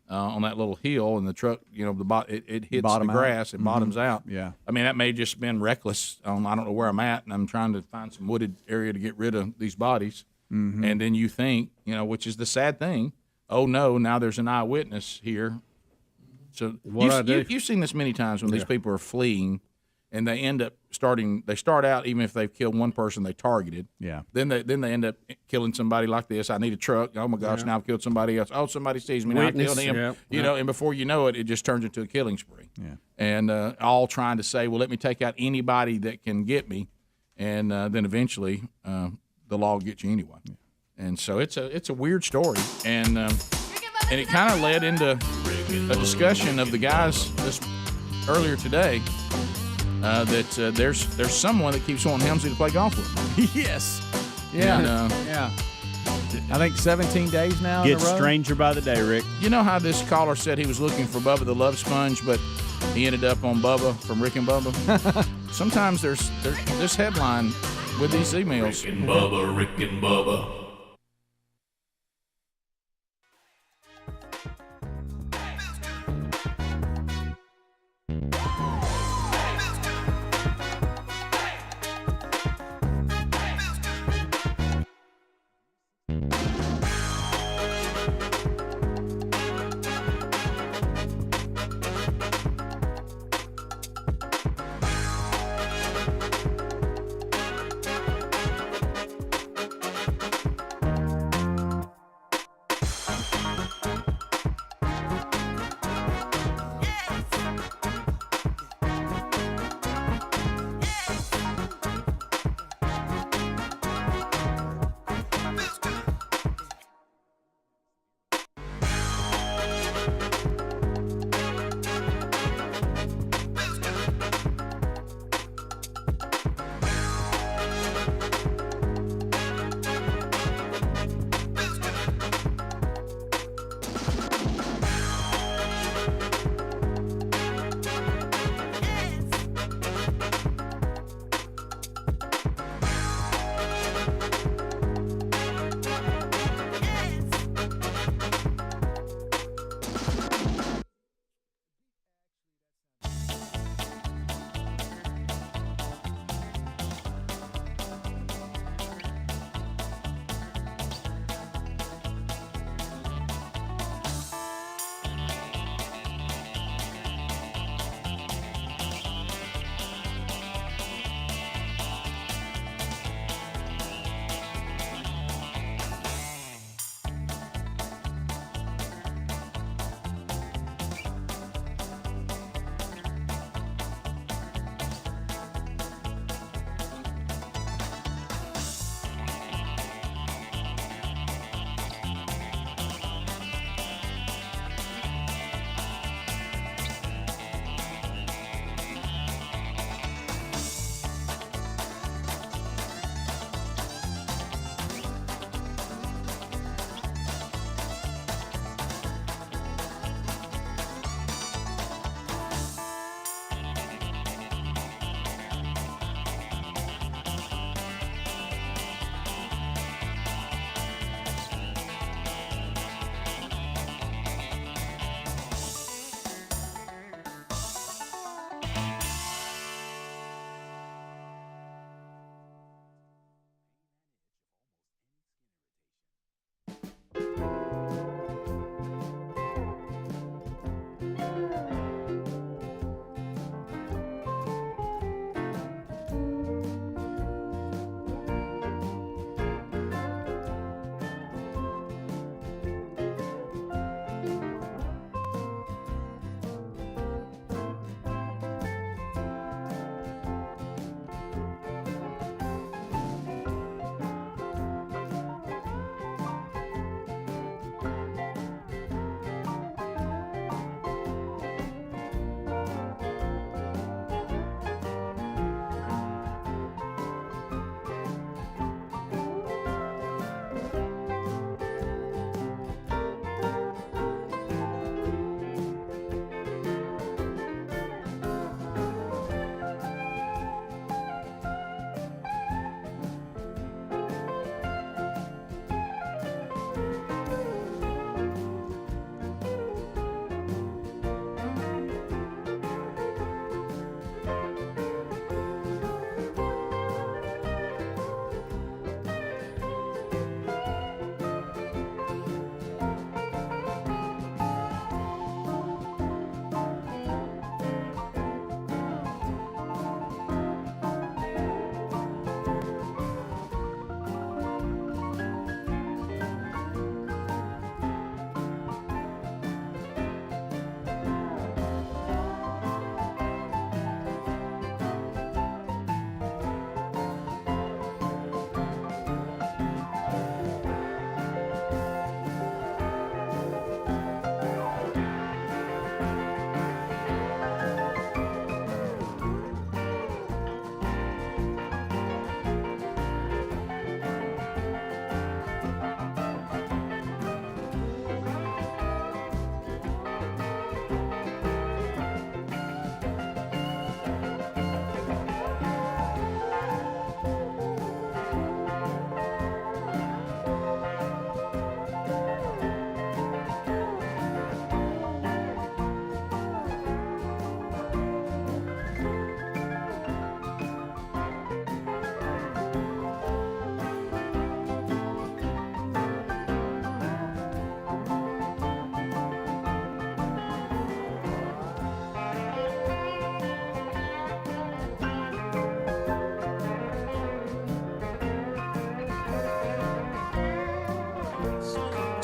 on that little hill, and the truck, it hits the grass and bottoms out. Yeah. I mean, that may have just been reckless. I don't know where I'm at, and I'm trying to find some wooded area to get rid of these bodies. Mm-hmm. And then you think, which is the sad thing, oh, no, now there's an eyewitness here. So you've seen this many times when these people are fleeing, and they end up they start out, even if they've killed one person they targeted. Yeah. Then they end up killing somebody like this. I need a truck. Oh, my gosh, now I've killed somebody else. Oh, somebody sees me. Now I killed him. And before you know it, it just turns into a killing spree. Yeah. And all trying to say, well, let me take out anybody that can get me. And then eventually the law will get you anyway. Yeah. And so it's a weird story, and it kind of led into a discussion of the guys earlier today that there's someone that keeps wanting Helmsley to play golf with. Yes. Yeah. And, yeah. I think 17 days now. Get stranger by the day, Rick. You know how this caller said he was looking for Bubba the Love Sponge, but he ended up on Bubba from Rick and Bubba? Sometimes there's this headline with these emails. Rick and Bubba, Rick and Bubba.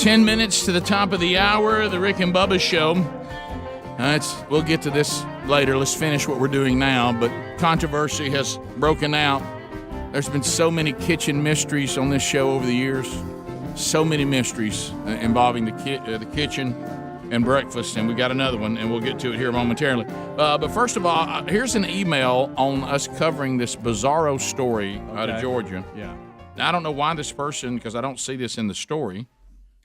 10 minutes to the top of the hour, the Rick and Bubba Show. We'll get to this later. Let's finish what we're doing now. But controversy has broken out. There's been so many kitchen mysteries on this show over the years. So many mysteries involving the kitchen and breakfast. And we got another one, and we'll get to it here momentarily. But first of all, here's an email on us covering this bizarro story out of Georgia. Yeah. Now, I don't know why this person, because I don't see this in the story.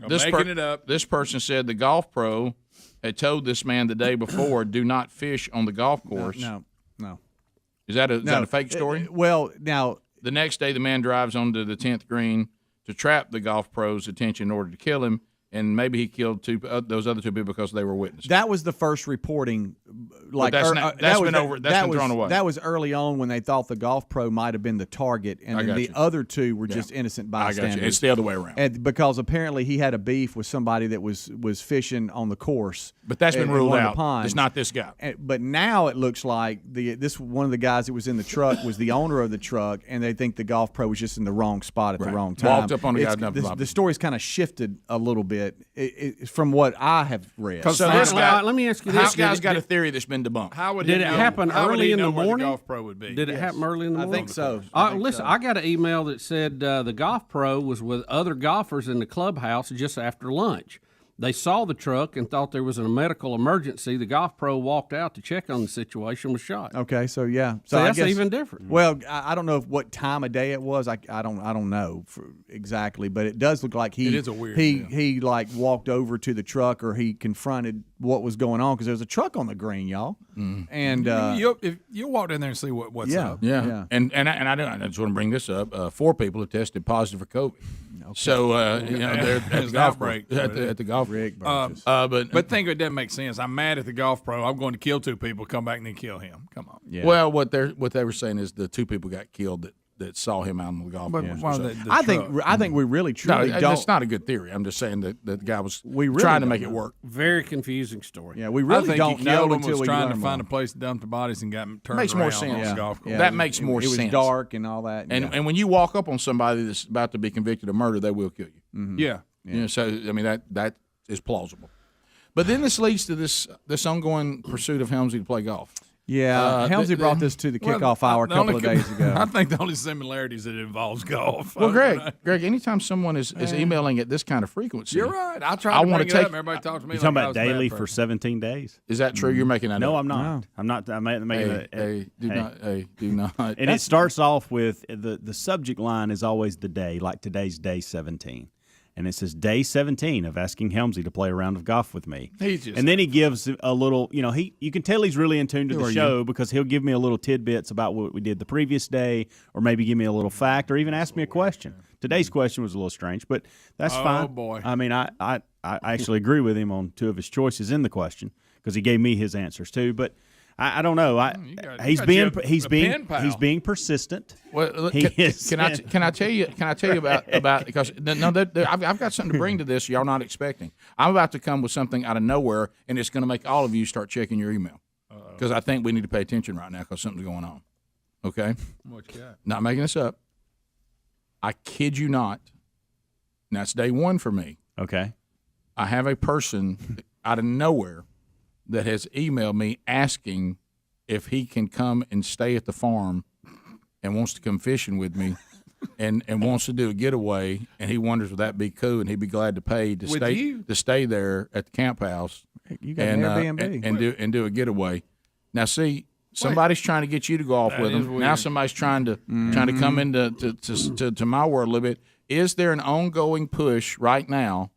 Making it up. This person said the golf pro had told this man the day before, do not fish on the golf course. No. Is that a fake story? Well, now. The next day, the man drives onto the 10th green to trap the golf pro's attention in order to kill him. And maybe he killed those other two people because they were witnesses. That was the first reporting. Like that's been thrown away. That was early on when they thought the golf pro might have been the target, and then the other two were just innocent bystanders. I got you. It's the other way around. And because apparently he had a beef with somebody that was fishing on the course. But that's been ruled out. It's not this guy. But now it looks like this one of the guys that was in the truck was the owner of the truck, and they think the golf pro was just in the wrong spot at the wrong time. Walked up on the guy. The story's kind of shifted a little bit. From what I have read. So this guy, let me ask you this: this guy's got a theory that's been debunked. How would did it happen early in the morning? The golf pro would be? Did it happen early in the morning? I think so. Listen, I got an email that said the golf pro was with other golfers in the clubhouse just after lunch. They saw the truck and thought there was a medical emergency. The golf pro walked out to check on the situation, was shot. Okay, so yeah, so that's even different. Well, I don't know what time of day it was. I don't know exactly, but it does look like it is a weird. He like walked over to the truck, or he confronted what was going on because there was a truck on the green, y'all. And you'll walk in there and see what's up. Yeah. And I just want to bring this up. 4 people have tested positive for COVID. Okay. So they're at the golf break at the golf rig. But think it doesn't make sense. I'm mad at the golf pro. I'm going to kill 2 people. Come back and then kill him. Come on. Yeah. Well, what they were saying is the 2 people got killed that saw him out on the golf course. I think we really truly don't. That's not a good theory. I'm just saying that the guy was trying to make it work. Very confusing story. Yeah, we really don't know until we trying to find a place to dump the bodies and got turned makes around more sense. on the golf course. That makes more sense. It was dark and all that. And when you walk up on somebody that's about to be convicted of murder, they will kill you. Mm-hmm. Yeah. So I mean that is plausible. But then this leads to this ongoing pursuit of Helmsley to play golf. Yeah, Helmsley brought this to the kickoff hour a couple of days ago. I think the only similarity is that it involves golf. Well, Greg, anytime someone is emailing at this kind of frequency, you're right. I try to bring it up. Everybody talks to me. You're talking about daily for 17 days. Is that true? You're making that? No, up? I'm not. No. I'm not. I'm making do not. And it starts off with the subject line is always the day, like today's day 17. And it says day 17 of asking Helmsley to play a round of golf with me. And then he gives a little, you can tell he's really in tune to the show because he'll give me a little tidbits about what we did the previous day, or maybe give me a little fact, or even ask me a question. Today's question was a little strange, but that's fine. Oh, boy. I mean, I actually agree with him on 2 of his choices in the question because he gave me his answers too, but I don't know. He's being persistent. Well, can I tell you about because I've got something to bring to this y'all not expecting. I'm about to come with something out of nowhere, and it's going to make all of you start checking your email because I think we need to pay attention right now because something's going on. Okay, what you got? Not making this up. I kid you not. Now it's day 1 for me. Okay, I have a person out of nowhere that has emailed me asking if he can come and stay at the farm and wants to come fishing with me and wants to do a getaway, and he wonders would that be cool and he'd be glad to pay to stay there at the camp house. You got an Airbnb and do a getaway. Now see, somebody's trying to get you to go off with them. Now somebody's trying to come into to my world a little bit. Is there an ongoing push right now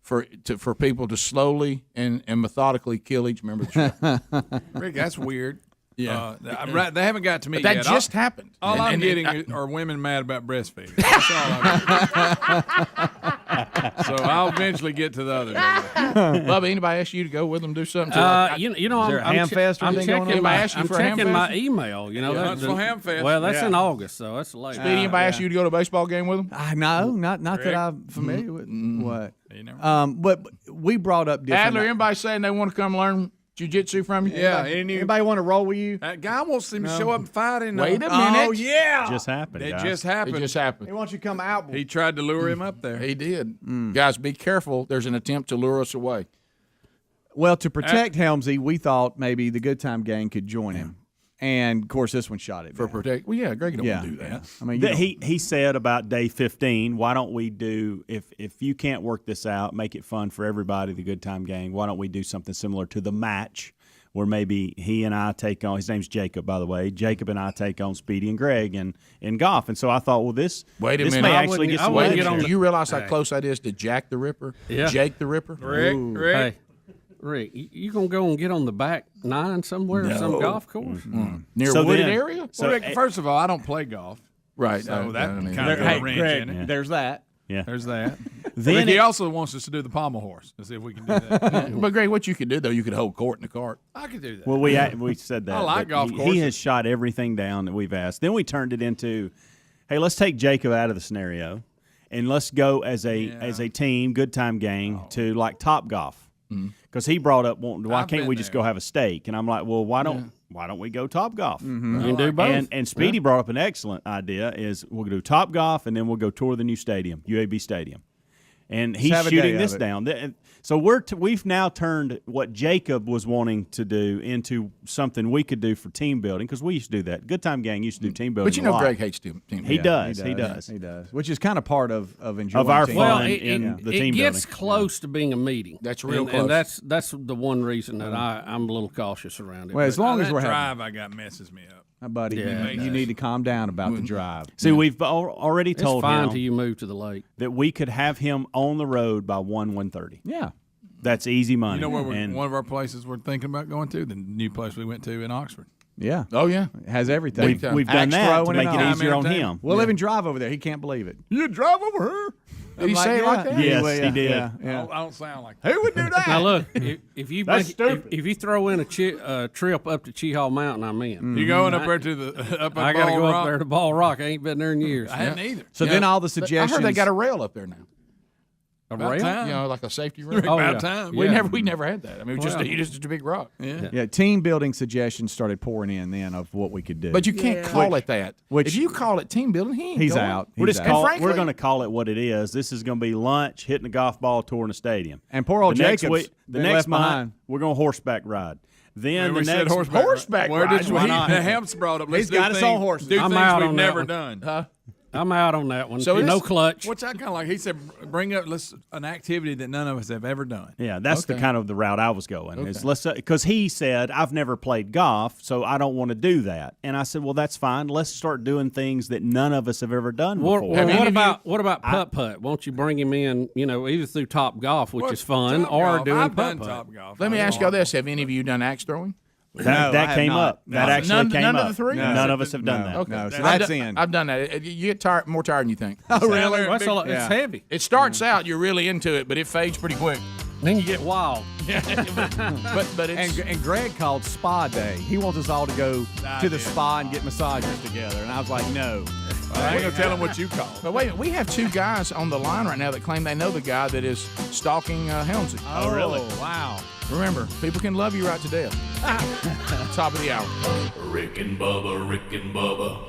for people to slowly and methodically kill each member of the tribe? Rick, that's weird. Yeah, they haven't got to me but yet. That just happened. All I'm getting are women mad about breastfeeding. That's all I'm getting. So I'll eventually get to the other. Bubba, anybody ask you to go with them, do something? I'm checking my email. That's for Hamfest. Well, that's in August, so that's late. Speedy, anybody ask you to go to a baseball game with them? No, not that I'm familiar with. What? But we brought up different. Adler, anybody saying they want to come learn jiu-jitsu from you? Yeah. Anybody want to roll with you? That guy wants him to show up and fight in. Wait a minute. Oh yeah. Just happened. It guys. just happened. It just happened. He wants you to come out. He tried to lure him up there. He did. Guys, be careful. There's an attempt to lure us away. Well, to protect Helmsy, we thought maybe the Good Time Gang could join him. And, of course, this one shot it. For protect. Well, yeah, Greg don't want to do that. Yeah. I mean, he said about day 15, why don't we do, if you can't work this out, make it fun for everybody, the Good Time Gang, why don't we do something similar to the match where maybe he and I take on, his name's Jacob, by the way, Jacob and I take on Speedy and Greg in golf. And so I thought, well, this Wait a this minute. may actually get some legs Do here. you realize how close that is to Jack the Ripper? Yeah. Jake the Ripper? Rick. Hey, Rick, you going to go and get on the back nine somewhere, some golf course? Near So a wooded then- area? So Rick, first of all, I don't play golf. Right. So that kind of Hey, got a wrench Greg, in it. there's that. Yeah. There's that. Then Ricky also wants us to do the pommel horse to see if we can do that. But, Greg, what you could do, though, you could hold court in the cart. I could do that. Well, we said that. I like but golf he courses. has shot everything down that we've asked. Then we turned it into, hey, let's take Jacob out of the scenario, and let's go as a team, Good Time Gang, to like Top Golf. Because he brought up, well, why I've can't been we just there. go have a steak? And I'm like, well, why don't we go Top Golf? You can do both. And Speedy brought up an excellent idea: is we'll do Top Golf and then we'll go tour the new stadium, UAB Stadium. And he's have a day shooting of this it. down. So we've now turned what Jacob was wanting to do into something we could do for team building, because we used to do that. Good Time Gang used to do team building. But you a know lot. Greg hates team building. He does. He does. He does. Which is kind of part of enjoying Of our team fun. Well, building. in the it team gets building. close to being a meeting. That's real and, close. And that's the one reason that I'm a little cautious around it. Well, as long as that we're drive having, I got messes me up. buddy, Yeah, you need to calm down about the drive. See, we've already It's told fine him till you move to the lake. that we could have him on the road by 1:30. Yeah. That's easy money. You know where And one of our places we're thinking about going to? The new place we went to in Oxford. Yeah. Oh, yeah. It has everything. we've done Axe that to throwing make and it all. easier on Entertainment. him. We'll even drive over there. He can't believe it. You drive over here? Did he say it like that? Yes, Anyway, he did. Yeah, I yeah. don't sound like that. Who would do that? Now look, if you That's make, stupid. if you throw in a trip up to Cheehaw Mountain, I'm in. You going up there to the up at I got to Ball go Rock? up there to Ball Rock. I ain't been there in years. I hadn't either. So then all the I suggestions. heard they got a rail up there now. A About rail? time. You know, like a safety rail. Oh, About yeah. time. We never had that. I mean, it was just a big rock. Yeah, team building suggestions started pouring in then of what we could do. But you can't call it that. If you call it team building, he ain't He's going. out. We're He's just out. we're going to call it what it is. This is going to be lunch, hitting a golf ball, touring a stadium. And poor old the next Jacobs week, the been next left month, behind. we're going to horseback ride. Then We the said next horseback. Where ride. did Why we? not? The Hamps brought up. Let's He's got do us things, on horses. Do I'm things out we've on that never one. done. I'm out on that one. So no it's- clutch. What's that kind of like? He said, bring up an activity that none of us have ever done. Yeah, that's the Okay. kind of the route I was going. Okay. Is let's because he said I've never played golf, so I don't want to do that. And I said, well, that's fine. Let's start doing things that none of us have ever done What, before. what about putt putt? Won't you bring him in? You know, either through Top Golf, which is fun, Top or golf. doing I've putt done putt. Top golf. Let me ask y'all this: have any of you done axe throwing? That came up. That actually came none up. of the three? None of us have done that. Okay. No, so I've that's done- in. I've done that. You get tired, more tired than you think. Oh, really? Well, that's a lot- Yeah. It's heavy. It starts out, you're really into it, but it fades pretty quick. Then you get wild. But it's And Greg called Spa Day. He wants us all to go to the spa and get massages together. And I was like, no. I ain't gonna tell him what you call. But wait, we have two guys on the line right now that claim they know the guy that is stalking Helmsy. Oh, really? Wow. Remember, people can love you right to death. Top of the hour. Rick and Bubba, Rick and Bubba.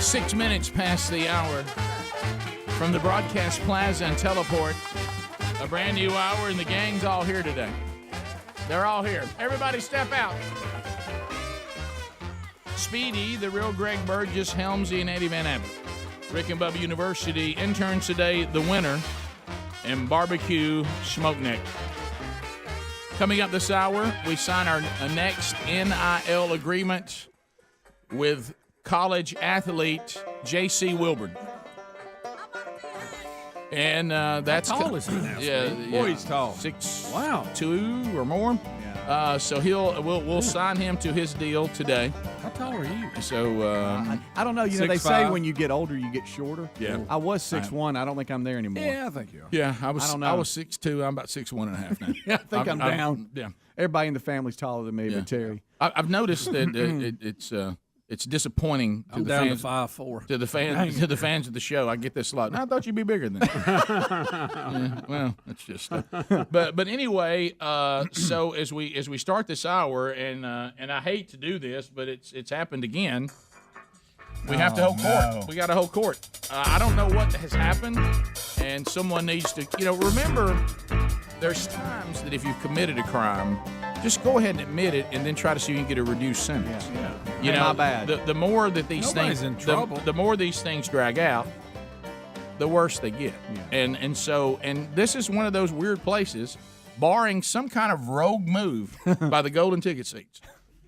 6 minutes past the hour from the broadcast plaza and teleport. A brand new hour, and the gang's all here today. They're all here. Everybody step out. Speedy, the real Greg Burgess, Helmsy, and Eddie Van Abbott. Rick and Bubba University interns today, the winner, and Barbecue Smoke Neck. Coming up this hour, we sign our next NIL agreement with college athlete J.C. Wilburn. And that's How tall is he now? Yeah, Boy, he's tall. 6'2" or more. So we'll sign him to his deal today. How tall are you? So I don't know. You know, they say when you get older, you get shorter. Yeah. I was 6'1". I don't think I'm there anymore. Yeah, I think you are. Yeah, I was 6'2". I'm about 6'1.5" now. Yeah, I think I'm down. Yeah. Everybody in the family's taller than me, but Terry. I've noticed that it's disappointing to I'm the down fans, to 5'4". to the fans of the show. I get this a lot. I thought you'd be bigger than that. Yeah, well, that's just. But anyway, so as we start this hour, and I hate to do this, but it's happened again. We have to hold court. We got to hold court. I don't know what has happened, and someone needs to. Remember, there's times that if you've committed a crime, just go ahead and admit it, and then try to see if you can get a reduced sentence. Yeah. My bad. The more that these Nobody's things, in trouble. the more these things drag out, the worse they get. Yeah. And this is one of those weird places, barring some kind of rogue move by the golden ticket seats.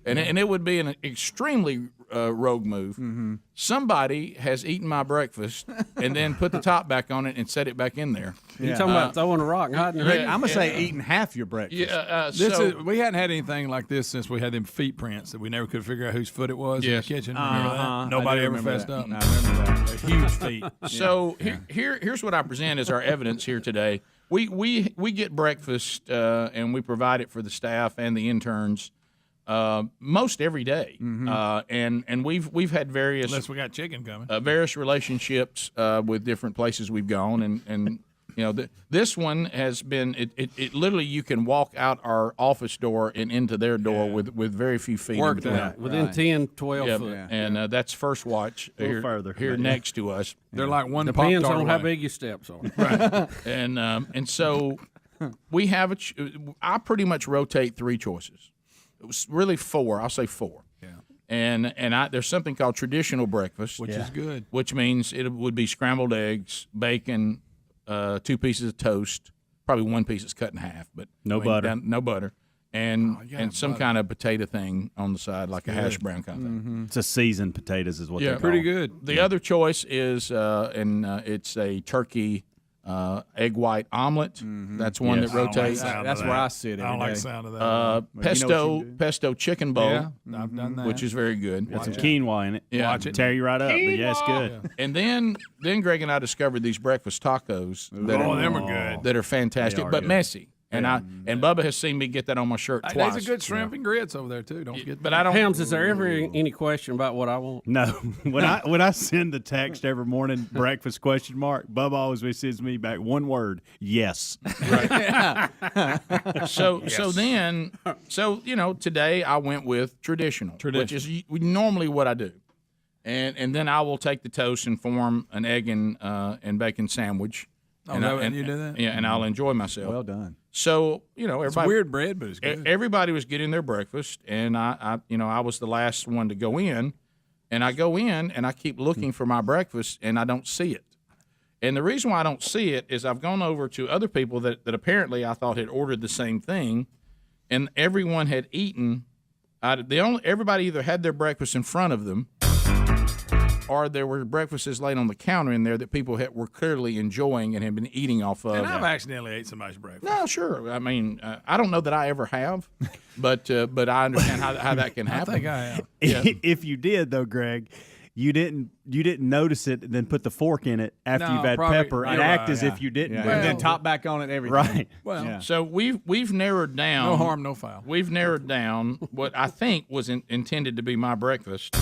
And it would be an extremely rogue move. Mm-hmm. Somebody has eaten my breakfast and then put the top back on it and set it back in there. You talking about throwing a rock and hiding it? I'm gonna say eating half your breakfast. Yeah, we hadn't had anything like this since we had them feet prints that we never could figure out whose foot it was in the kitchen. Remember that? Nobody ever fessed up. I remember that. They're huge feet. So here's what I present as our evidence here today. We get breakfast and we provide it for the staff and the interns. Most every day, and we've had various. Unless we got chicken coming. Various relationships with different places we've gone, and this one has been. It literally you can walk out our office door and into their door with very few feet. Worked out within 10, 12 foot. And that's First Watch here next to us. They're like one. Depends on how big your steps are. Right. and so we have I pretty much rotate 3 choices. It was really 4. I'll say 4. Yeah. And there's something called traditional breakfast, which is good. Which means it would be scrambled eggs, bacon, 2 pieces of toast, probably 1 piece is cut in half, but no butter, and some kind of potato thing on the side, like a hash brown kind of thing. Mm-hmm. It's a seasoned potatoes, is what they're pretty good. The other choice is it's a turkey. Egg white omelet. Mm-hmm. That's one that rotates. That's where I sit. I don't like the sound of that. Pesto chicken bowl. Yeah, I've done that. Which is very good. Got some quinoa in it. Yeah. Watch it. Tear you right up. But yeah, it's good. Yeah. And then Greg and I discovered these breakfast tacos. Them are good. That are fantastic, but messy. And Bubba has seen me get that on my shirt twice. There's a good shrimp and grits over there too. Don't forget. But I don't. Hams, is there ever any question about what I want? No. When I send the text every morning, breakfast ? Bubba always sends me back one word: yes. Right. So today I went with traditional, which is normally what I do, and then I will take the toast and form an egg and bacon sandwich. And you do that? Yeah, and I'll enjoy myself. Well done. So everybody. It's weird bread, but it's good. Everybody was getting their breakfast, and I was the last one to go in, and I go in and I keep looking for my breakfast, and I don't see it. And the reason why I don't see it is I've gone over to other people that apparently I thought had ordered the same thing, and everyone had eaten. Everybody either had their breakfast in front of them, or there were breakfasts laid on the counter in there that people were clearly enjoying and had been eating off of. And I've accidentally ate somebody's breakfast. No, sure. I mean, I don't know that I ever have, but I understand how that can happen. I think I have. Yeah. If you did, though, Greg, you didn't notice it and then put the fork in it after you've had pepper and act as if you didn't. Yeah. And then top back on it everything. Right. Well, so we've narrowed down. No harm, no foul. We've narrowed down what I think was intended to be my breakfast.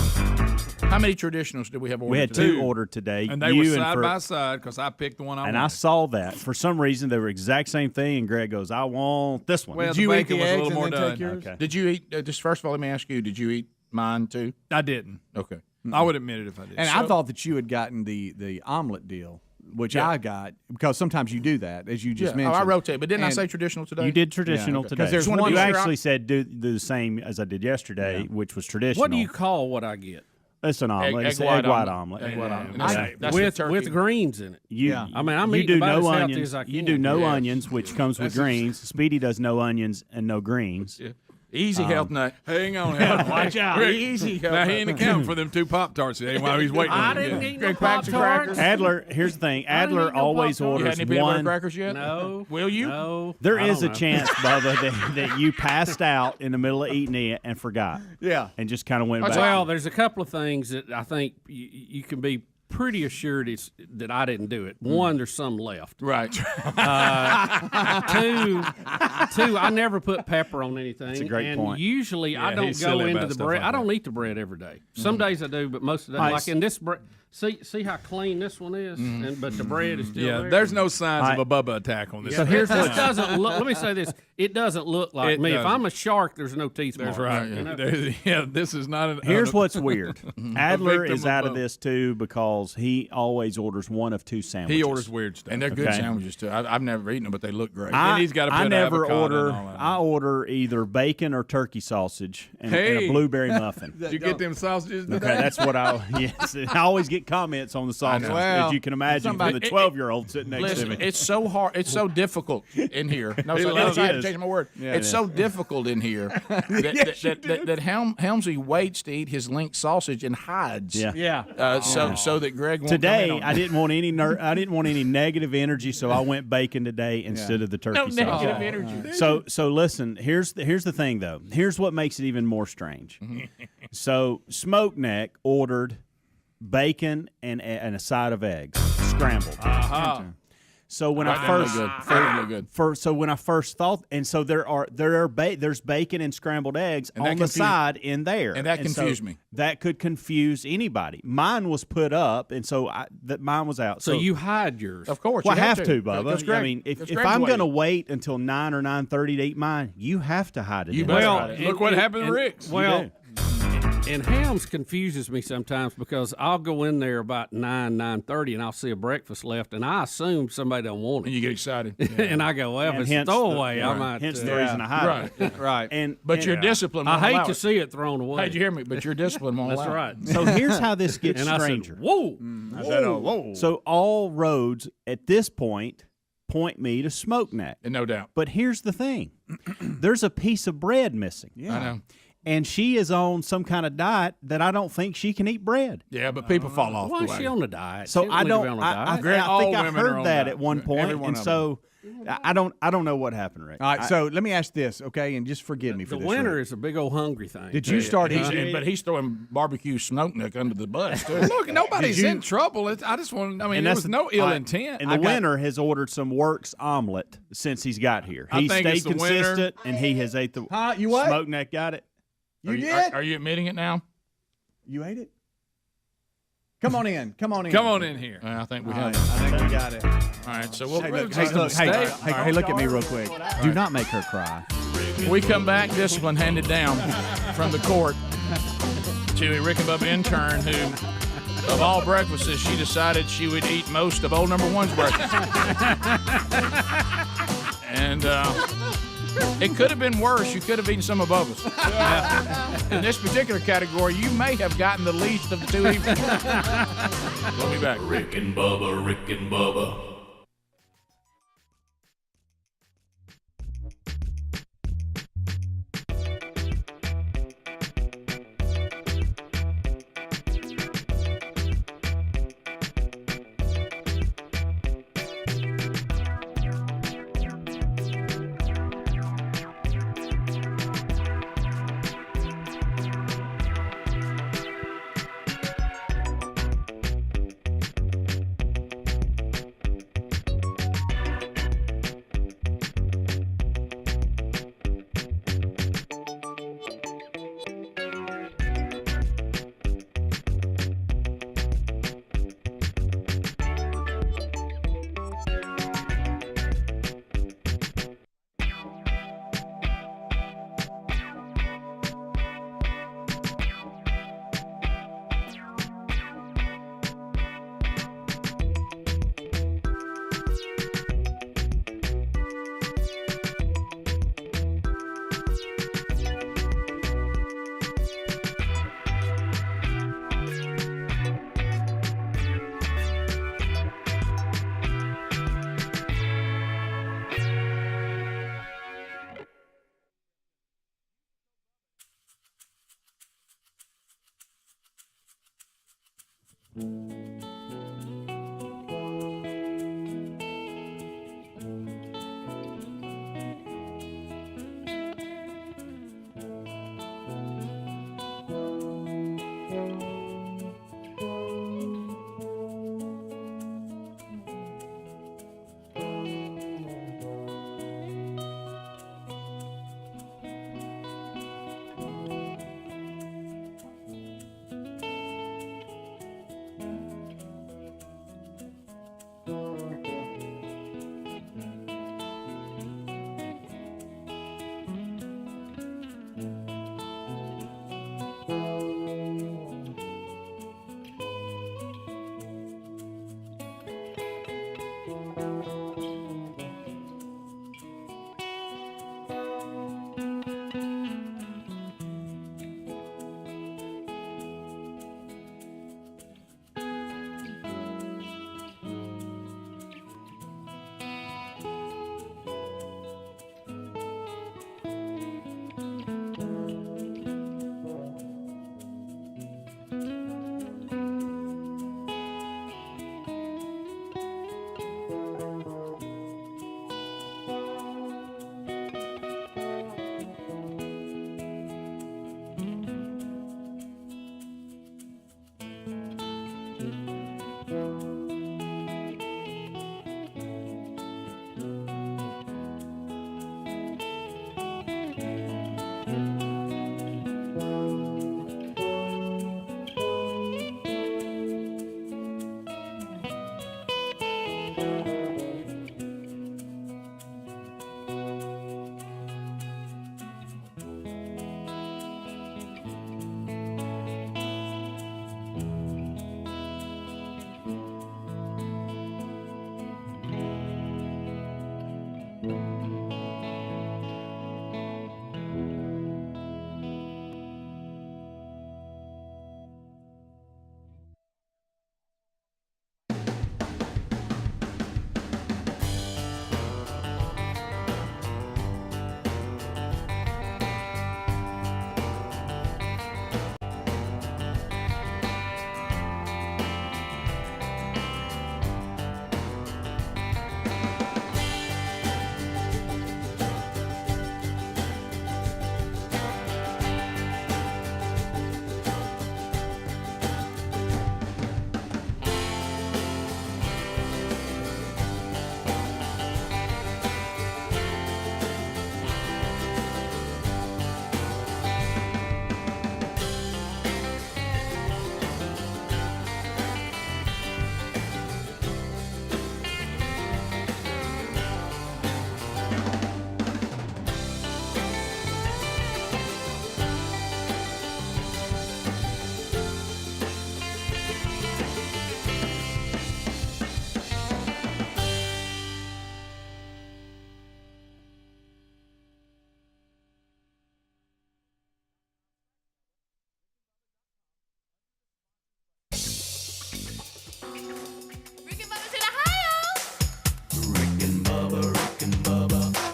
How many traditionals did we have ordered? We had today? 2 ordered today. And they were side by side because I picked the one I wanted. And I saw that. For some reason, they were exact same thing, and Greg goes, I want this one. Well, did you eat the was eggs a little more and then done. take yours? Okay. Did you eat, just first of all, let me ask you, did you eat mine too? I didn't. Okay. I would admit it if I did. And I thought that you had gotten the omelet deal, which I got, because sometimes you do that, as you just mentioned. I rotate, but didn't I say traditional today? You did traditional today. Because there's you actually said do the same as I did yesterday, which was traditional. What do you call what I get? It's an omelet. It's egg white omelet. Egg white omelet. With greens in it. I mean, I'm eating about as healthy as I can. You do no onions, which comes with greens. Speedy does no onions and no greens. Yeah. Easy health nut. Hang on, health nut. Watch out. Easy health now, he ain't accounting for them 2 Pop-Tarts today while he's waiting. I didn't eat no Pop-Tarts. Adler, here's the thing. Adler always orders you had any peanut butter one. crackers yet? No. Will you? No. There is a chance, Bubba, that you passed out in the middle of eating it and forgot. Yeah. And just kind of went back. Well, there's a couple of things that I think you can be pretty assured that I didn't do it. One, there's some left. Right. Two, I never put pepper on anything. That's a great point. Usually I don't go into the bread. I don't eat the bread every day. Some days I do, but most of the day, like in this bread. See how clean this one is, but the bread is still there. There's no signs of a Bubba attack on this. So here's what doesn't look. Let me say this: it doesn't look like me. If I'm a shark, there's no teeth. That's marks, right. Yeah, this is not. Here's what's weird. Adler is out of this too because he always orders one of 2 sandwiches. He orders weird stuff, and they're good sandwiches too. I've never eaten them, but they look great. And he's got to put I never avocado order. and all that. I order either bacon or turkey sausage and a blueberry muffin. Did you get them sausages today? Okay, that's what I. Yes, I always get comments on the sausage, as you can imagine, from the 12-year-old sitting next to me. It's so hard. It's so difficult in here. No, I had to change my word. Yeah, it's so difficult in here that Helmsy waits to eat his link sausage and hides. So that Greg won't today come in on I didn't want any negative energy, so I went bacon today instead of the turkey sausage. No negative energy. So listen. Here's the thing though. Here's what makes it even more strange. So Smoke Neck ordered bacon and a side of eggs, scrambled. So when I first thought, and so there's bacon and scrambled eggs on the side in there, and that confused me. That could confuse anybody. Mine was put up, and so mine was out. So you hide yours, of course. Well, I have to, Bubba. I mean, if I'm going to wait until 9 or 9:30 to eat mine, you have to hide it. Look what happened to Rick's. Well. And Helms confuses me sometimes because I'll go in there about 9:30, and I'll see a breakfast left, and I assume somebody don't want it. And you get excited. And I go, well, if it's throwaway, I might. Hence the reason I hide it. Right. But your discipline won't I allow hate to see it thrown away. Hey, did you hear me? But your discipline won't That's allow right. So here's how this gets and stranger. I said, whoa. I said, whoa. So all roads at this point me to Smoke Neck. And no doubt. But here's the thing. There's a piece of bread missing. Yeah. I know. And she is on some kind of diet that I don't think she can eat bread. Yeah, but people fall off. Why is she on a diet? So I don't. I think I heard that at one point, and so I don't know what happened, Rick. All right, so let me ask this, okay, and just forgive me for this. The winter Rick. is a big old hungry thing. Did you start? But he's throwing barbecue Smoke Neck under the bus too. Look, nobody's in trouble. I just want. I mean, there was no ill intent. And the winner has ordered some Works omelet since he's got here. He stayed consistent, and he has ate the. You what? Smoke Neck got it. You did? Are you admitting it now? You ate it? Come on in. Come on in here. I think we have. I think we got it. All right, so we'll. Hey, look at me real quick. Do not make her cry. We come back, discipline handed down from the court to a Rick and Bubba intern who, of all breakfasts, she decided she would eat most of old number one's breakfast. And it could have been worse. You could have eaten some of Bubba's. In this particular category, you may have gotten the least of the two evenings. We'll be back. Rick and Bubba, Rick and Bubba.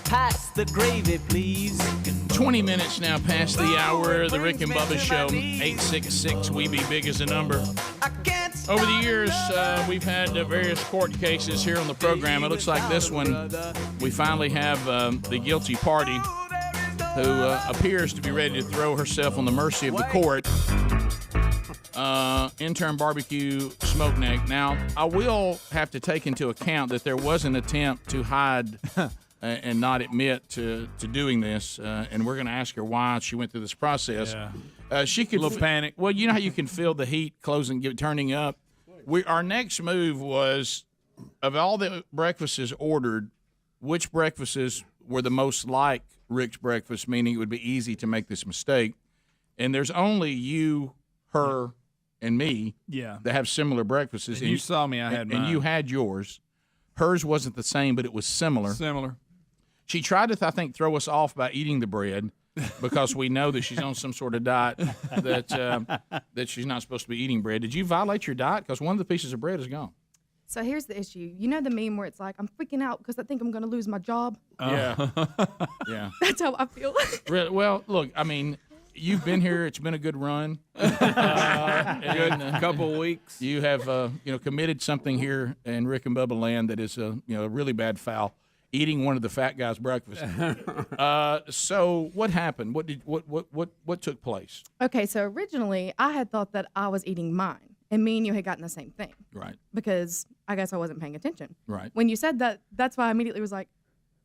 Pass the gravy, please. 20 minutes now past the hour. The Rick and Bubba Show, 866 We Be Big as a number. Over the years, we've had various court cases here on the program. It looks like this one, we finally have the guilty party who appears to be ready to throw herself on the mercy of the court. Intern Barbecue Smoke Neck. Now, I will have to take into account that there was an attempt to hide and not admit to doing this, and we're going to ask her why she went through this process. Yeah. She could a little panic. Well, you know how you can feel the heat turning up. Our next move was, of all the breakfasts ordered, which breakfasts were the most like Rick's breakfast, meaning it would be easy to make this mistake. And there's only you, her, and me that have similar breakfasts. And you saw me, I had mine. And you had yours. Hers wasn't the same, but it was similar. She tried to, I think, throw us off by eating the bread because we know that she's on some sort of diet that she's not supposed to be eating bread. Did you violate your diet? Because one of the pieces of bread is gone. So here's the issue. You know the meme where it's like, I'm freaking out because I think I'm going to lose my job? Yeah. Yeah. That's how I feel. Well, look, I mean, you've been here. It's been a good run. Good couple of weeks. You have committed something here in Rick and Bubba land that is a really bad foul. Eating one of the fat guys' breakfast. So what happened? What took place? Okay, so originally I had thought that I was eating mine, and me and you had gotten the same thing. Right. Because I guess I wasn't paying attention. Right. When you said that, that's why I immediately was like,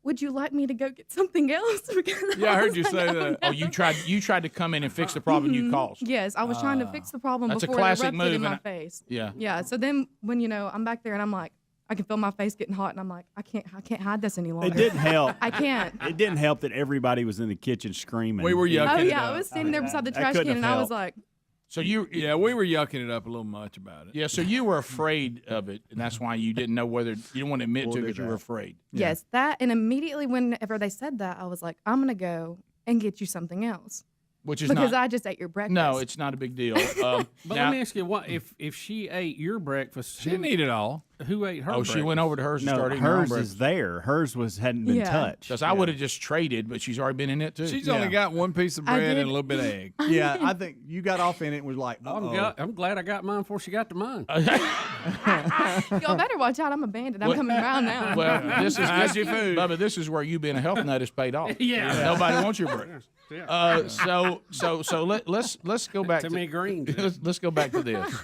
would you like me to go get something else? Yeah, I heard you say that. Oh, you tried to come in and fix the problem you caused. Yes, I was trying to fix the problem That's a before it classic erupted move, in my and face. Yeah. Yeah. So then when I'm back there and I'm like, I can feel my face getting hot, and I'm like, I can't hide this any longer. It didn't help. I can't. It didn't help that everybody was in the kitchen screaming. We were yucking Oh it yeah, up. I was standing there beside the That trash couldn't can, and have I was helped. like, So we were yucking it up a little much about it. Yeah, so you were afraid of it, and that's why you didn't know whether you didn't want to admit to it because you were afraid. yes, that. And immediately whenever they said that, I was like, I'm gonna go and get you something else. Which is because not, I just ate your breakfast. No, it's not a big deal. But now- let me ask you, what if she ate your breakfast? She didn't eat it all. Who ate her? Oh, breakfast? she went over to hers and started eating her own hers breakfast. is there. Hers hadn't been touched. Because I would have just traded, but she's already been in it too. She's only got one piece of I bread and did- a little bit of egg. Yeah, I think you got off in it and was like, I'm glad I got mine before she got to mine. Y'all better watch out. I'm a bandit. I'm coming around now. Well, this is How's your food? Bubba, this is where you being a health nut has paid off. Yeah. Nobody wants your breakfast. So let's go back Too many greens. Let's go back to this.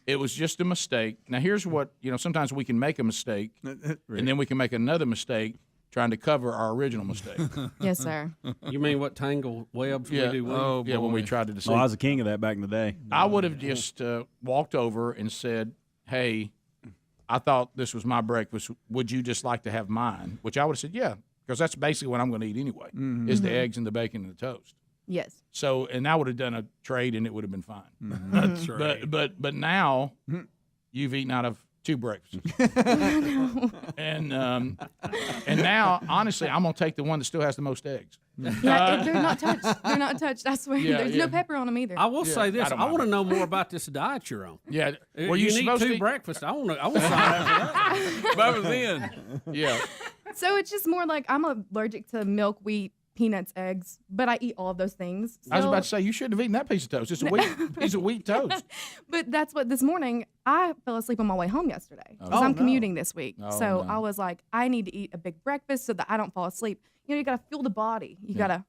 It was just a mistake. Now here's what sometimes we can make a mistake, and then we can make another mistake trying to cover our original mistake. Yes, sir. You mean what tangle webs we do? When we tried to deceive. Oh, I was the king of that back in the day. I would have just walked over and said, "Hey, I thought this was my breakfast. Would you just like to have mine?" Which I would have said, "Yeah," because that's basically what I'm going to eat anyway: is the eggs and the bacon and the toast. Yes. So, and I would have done a trade, and it would have been fine. That's right. But now you've eaten out of 2 breakfasts, and now honestly, I'm gonna take the one that still has the most eggs. Yeah, they're not touched. They're not touched. I swear. Yeah, There's yeah. no pepper on them either. I will say this: I don't I mind want to know more about this diet you're on. Yeah, Were you need supposed 2 to eat- breakfasts? I want to sign up for that. Bubba's in. Yeah. So it's just more like I'm allergic to milk, wheat, peanuts, eggs, but I eat all of those things. I was So- about to say you shouldn't have eaten that piece of toast. It's a wheat piece of wheat toast. But that's what this morning I fell asleep on my way home yesterday because Oh, I'm no. commuting this week. Oh, so no. I was like, I need to eat a big breakfast so that I don't fall asleep. You got to fuel the body. You got to.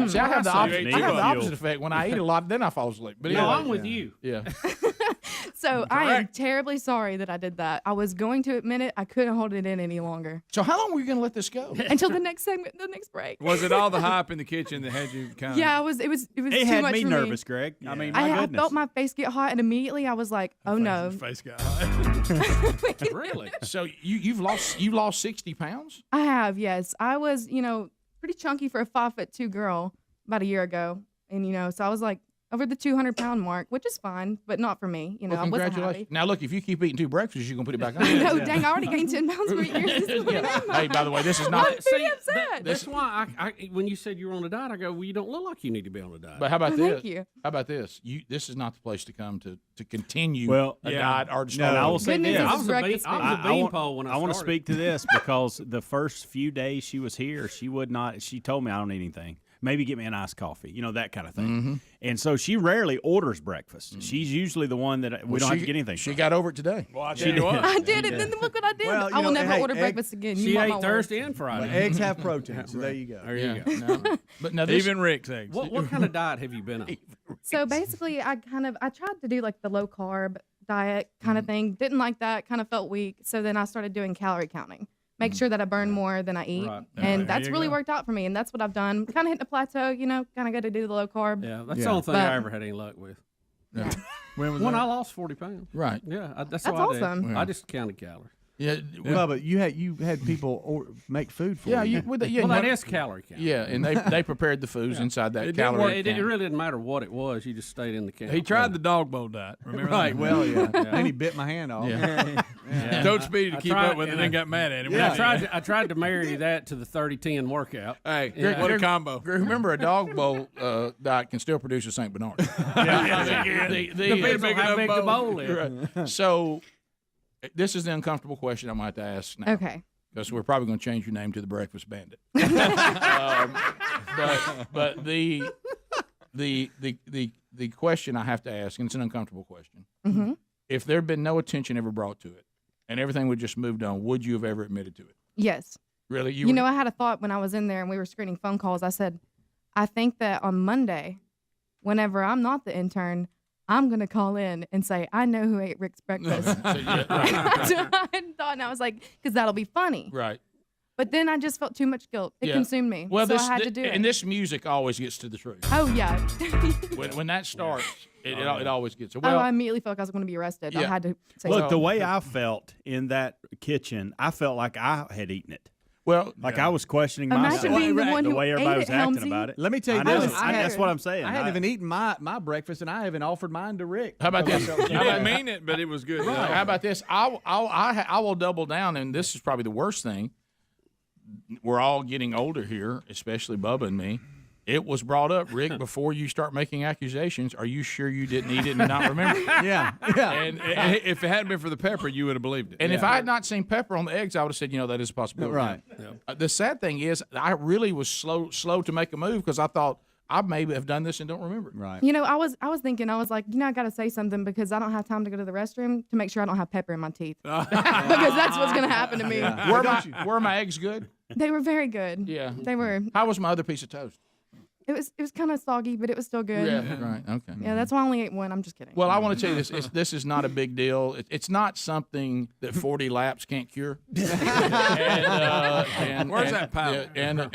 See, I have the opposite. ate I have the fuel. opposite effect. When I eat a lot, then I fall asleep. But No, anyway, I'm with you. yeah. So I am terribly sorry that I did that. I was going to admit it. I couldn't hold it in any longer So how long were you going to let this go? until the next segment, the next break. Was it all the hype in the kitchen that had you kind of? Yeah, it was. It was It too had much me for nervous, Greg. I mean, I my goodness. felt my face get hot, and immediately I was like, "Oh no!" Face got hot. Really? So you lost 60 pounds? I have, yes. I was, pretty chunky for a 5'2" girl about a year ago, and so I was like over the 200-pound mark, which is fine, but not for me. Well, I wasn't congratulations. happy. Now look, if you keep eating 2 breakfasts, you're gonna put it back on. No, dang! I already gained 10 pounds for years. Hey, by the way, this is not. I'm pretty upset. That's why I when you said you were on a diet, I go, well, you don't look like you need to be on a diet. But how about Oh, this? thank you. How about this? This is not the place to come to continue Well, a yeah. diet or to No, start I will over. say Good news this. is I was a breakfast bean, I was a I beanpole when I want to started. speak to this because the first few days she was here, she would not. She told me I don't eat anything. Maybe get me an iced coffee, that kind of thing. Mm-hmm. And so she rarely orders breakfast. She's usually the one that we don't have to get anything. She from. got over it today. Well, I tell you what. I did it. Then look what I did. Well, I will never order egg- breakfast again. You She mark my ate words. Thursday and Friday. eggs have protein, so there you go. There you go. No. But now this, Even Rick's eggs. What kind of diet have you been on? So basically, I tried to do like the low carb diet kind Mm-hmm. of thing. Didn't like that. Kind of felt weak. So then I started doing calorie counting. Make sure that I burn more than I eat, Right. and there that's you really go. worked out for me. And that's what I've done. Kind of hitting a plateau. Kind of got to do the low carb. Yeah, that's Yeah. the only thing But- I ever had any luck with. When was When that? I lost 40 pounds. right. Yeah, that's That's what I did. awesome. I just counted calories. Yeah. Bubba, you had people make food for Yeah. you. Well, Well, that is calorie count. Yeah, and they prepared the foods inside that It, didn't calorie work. It count. really didn't matter what it was. You just stayed in the count. He tried the dog bowl diet. Remember Right. that? Well, yeah. Yeah. And he bit my hand off. Yeah. Told Speedy to I keep tried- up with it and and then got mad at him. Yeah, I tried to marry that to the 30-10 workout. Hey, Yeah. what a combo. Remember, a dog bowl diet can still produce a St. Bernard. Depends on how big the bowl is. Right. So, this is the uncomfortable question I'm going to have to ask now. Okay. Because we're probably going to change your name to the Breakfast Bandit. But the question I have to ask, and it's an uncomfortable question. Mm-hmm. If there had been no attention ever brought to it, and everything would just moved on, would you have ever admitted to it? Yes. Really? You know, I had a thought when I was in there and we were screening phone calls. I said, I think that on Monday, whenever I'm not the intern, I'm going to call in and say, I know who ate Rick's breakfast. That's what I had thought, and I was like, because that'll be funny. Right. But then I just felt too much guilt. It consumed me. Well, so I had to do it. And this music always gets to the truth. Oh, yeah. when that starts, it always gets. Well, I immediately felt like I was going to be arrested. I had to say Look, the way I felt in that kitchen, I felt like I had eaten it. Well, I was questioning Imagine myself. being the one who way everybody ate was it, acting Helmsy. about it. Let me tell you I know. this. That's what I'm saying. I hadn't even eaten my breakfast, and I haven't offered mine to Rick. How about this? You didn't mean it, but it was good. Right. How about this? I will double down, and this is probably the worst thing. We're all getting older here, especially Bubba and me. It was brought up, Rick, before you start making accusations. Are you sure you didn't eat it and not remember? Yeah. And if it hadn't been for the pepper, you would have believed it. And if I had not seen pepper on the eggs, I would have said, that is a possibility. Right. Yeah. The sad thing is, I really was slow to make a move because I thought I maybe have done this and don't remember it. Right. You know, I was thinking, I was like, I got to say something because I don't have time to go to the restroom to make sure I don't have pepper in my teeth. Because that's what's going to happen to me. Yeah. Were my eggs good? They were very good. Yeah. They were. How was my other piece of toast? It was kind of soggy, but it was still good. Yeah, right. Okay. Yeah, that's why I only ate one. I'm just kidding. Well, I want to tell you this. This is not a big deal. It's not something that 40 laps can't cure. Where's that power? And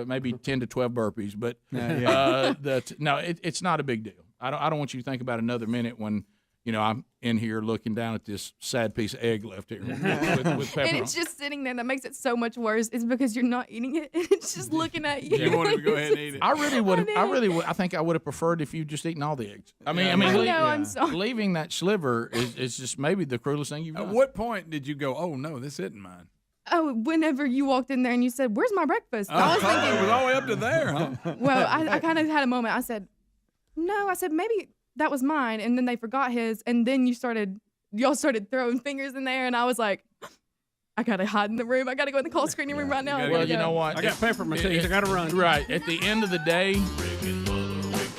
maybe 10 to 12 burpees. But it's not a big deal. I don't want you to think about another minute when I'm in here looking down at this sad piece of egg left here with pepper. And it's just sitting there. That makes it so much worse. Is because you're not eating it. It's just looking at you. You wanted to go ahead and eat it. I really would. I think I would have preferred if you just eaten all the eggs. I'm sorry. Leaving that sliver is just maybe the cruelest thing you've done. At what point did you go, oh no, this isn't mine? Oh, whenever you walked in there and you said, "Where's my breakfast?" I was thinking it was all the way up to there, huh? Well, I kind of had a moment. I said, "No," I said maybe that was mine, and then they forgot his, and then y'all started throwing fingers in there, and I was like, I gotta hide in the room. I gotta go in the call screening room right now. Well, you know what? I got pepper in my teeth. I gotta run. Right. At the end of the day,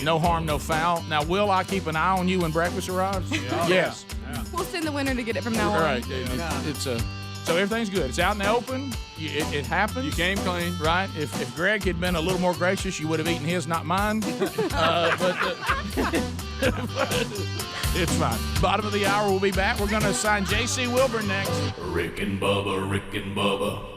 no harm, no foul. Now, will I keep an eye on you when breakfast arrives? Yes. We'll send the winner to get it from now on. Right. So everything's good. It's out in the open. It happens. You came clean. Right. If Greg had been a little more gracious, you would have eaten his, not mine. It's fine. Bottom of the hour, we'll be back. We're going to assign J.C. Wilburn next. Rick and Bubba, Rick and Bubba.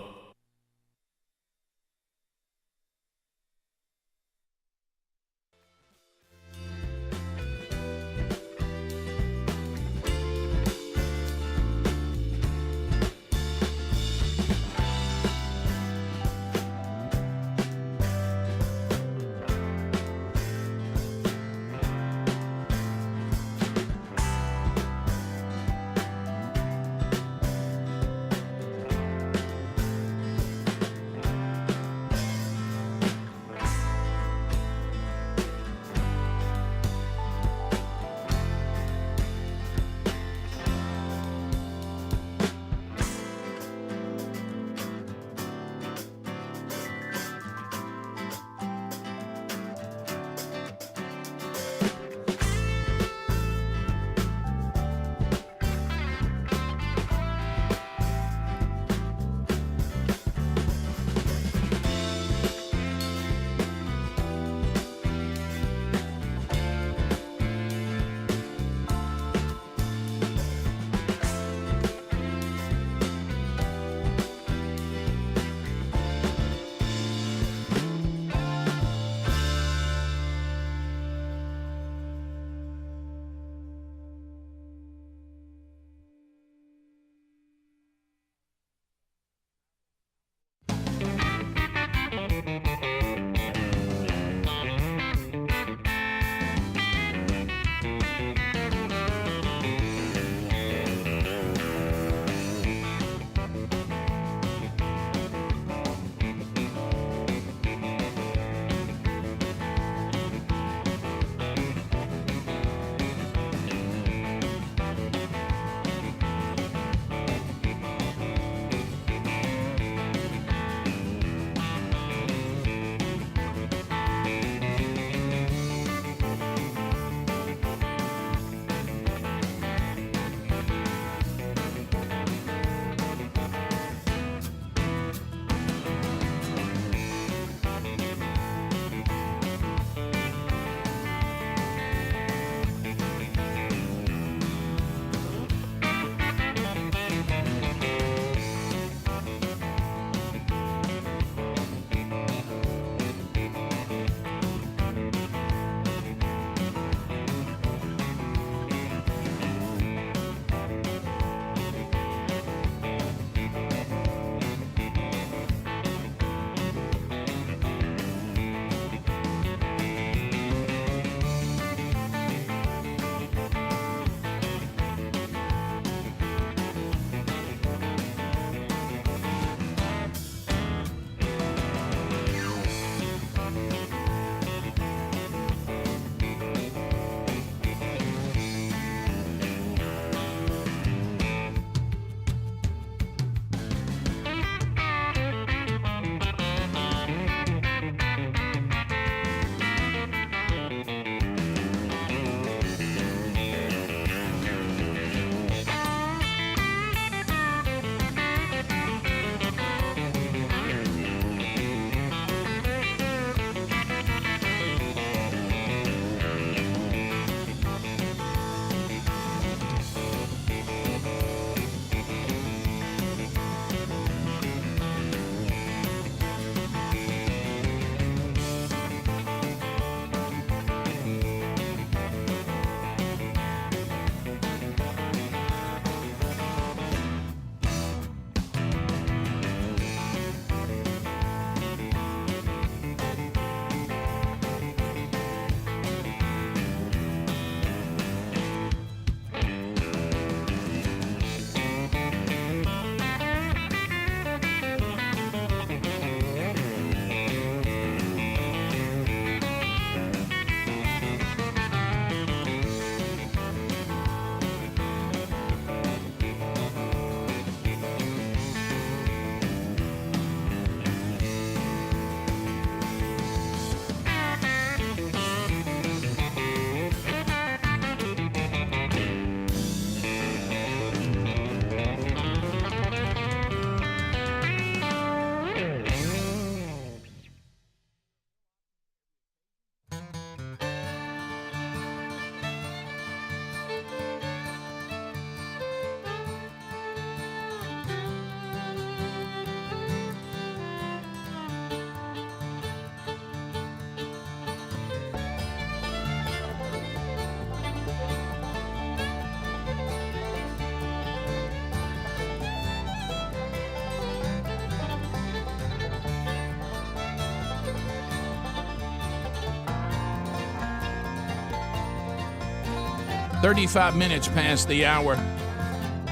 35 minutes past the hour.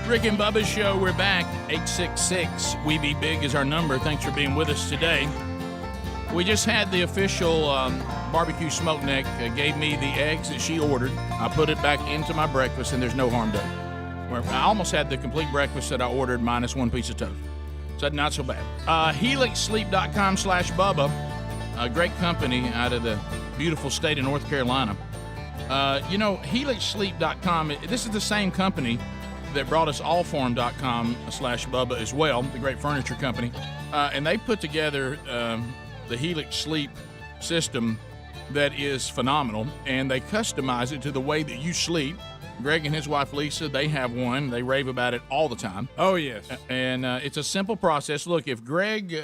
Rick and Bubba's show, we're back. 866 We Be Big is our number. Thanks for being with us today. We just had the official barbecue smoke neck gave me the eggs that she ordered. I put it back into my breakfast, and there's no harm done. I almost had the complete breakfast that I ordered minus one piece of toast. So not so bad. HelixSleep.com/Bubba, a great company out of the beautiful state of North Carolina. HelixSleep.com, this is the same company that brought us allform.com/Bubba as well, the great furniture company. And they put together the Helix Sleep system that is phenomenal, and they customize it to the way that you sleep. Greg and his wife Lisa, they have one. They rave about it all the time. Oh, yes. And it's a simple process. Look, if Greg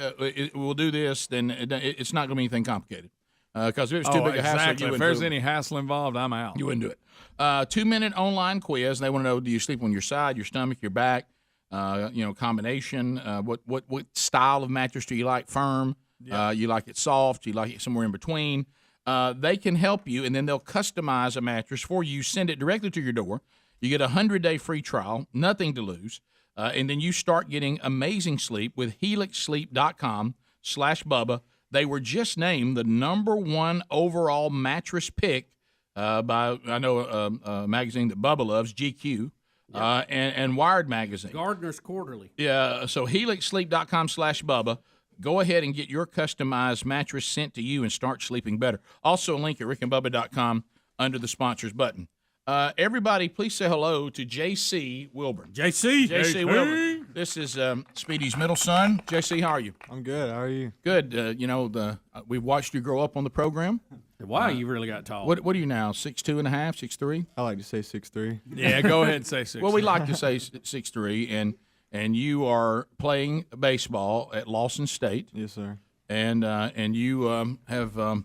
will do this, then it's not going to be anything complicated. Because if it's too big a hassle, if there's any hassle involved, I'm out. You wouldn't do it. 2-minute online quiz. They want to know: do you sleep on your side, your stomach, your back? Combination. What style of mattress do you like? Firm. Yeah. You like it soft? You like it somewhere in between? They can help you, and then they'll customize a mattress for you. Send it directly to your door. You get a 100-day free trial, nothing to lose, and then you start getting amazing sleep with HelixSleep.com/Bubba. They were just named the #1 overall mattress pick by a magazine that Bubba loves, GQ, and Wired magazine. Gardener's Quarterly. Yeah, so HelixSleep.com/Bubba. Go ahead and get your customized mattress sent to you and start sleeping better. Also, a link at rickandbubba.com under the sponsors button. Everybody, please say hello to J.C. Wilburn. J.C. Wilburn. This is Speedy's middle son. J.C., how are you? I'm good. How are you? Good. We've watched you grow up on the program. Wow, you really got tall. What are you now, 6'2 and a half, 6'3"? I like to say 6'3". Yeah, go ahead and say 6'3". Well, we like to say 6'3", and you are playing baseball at Lawson State. Yes, sir. And you have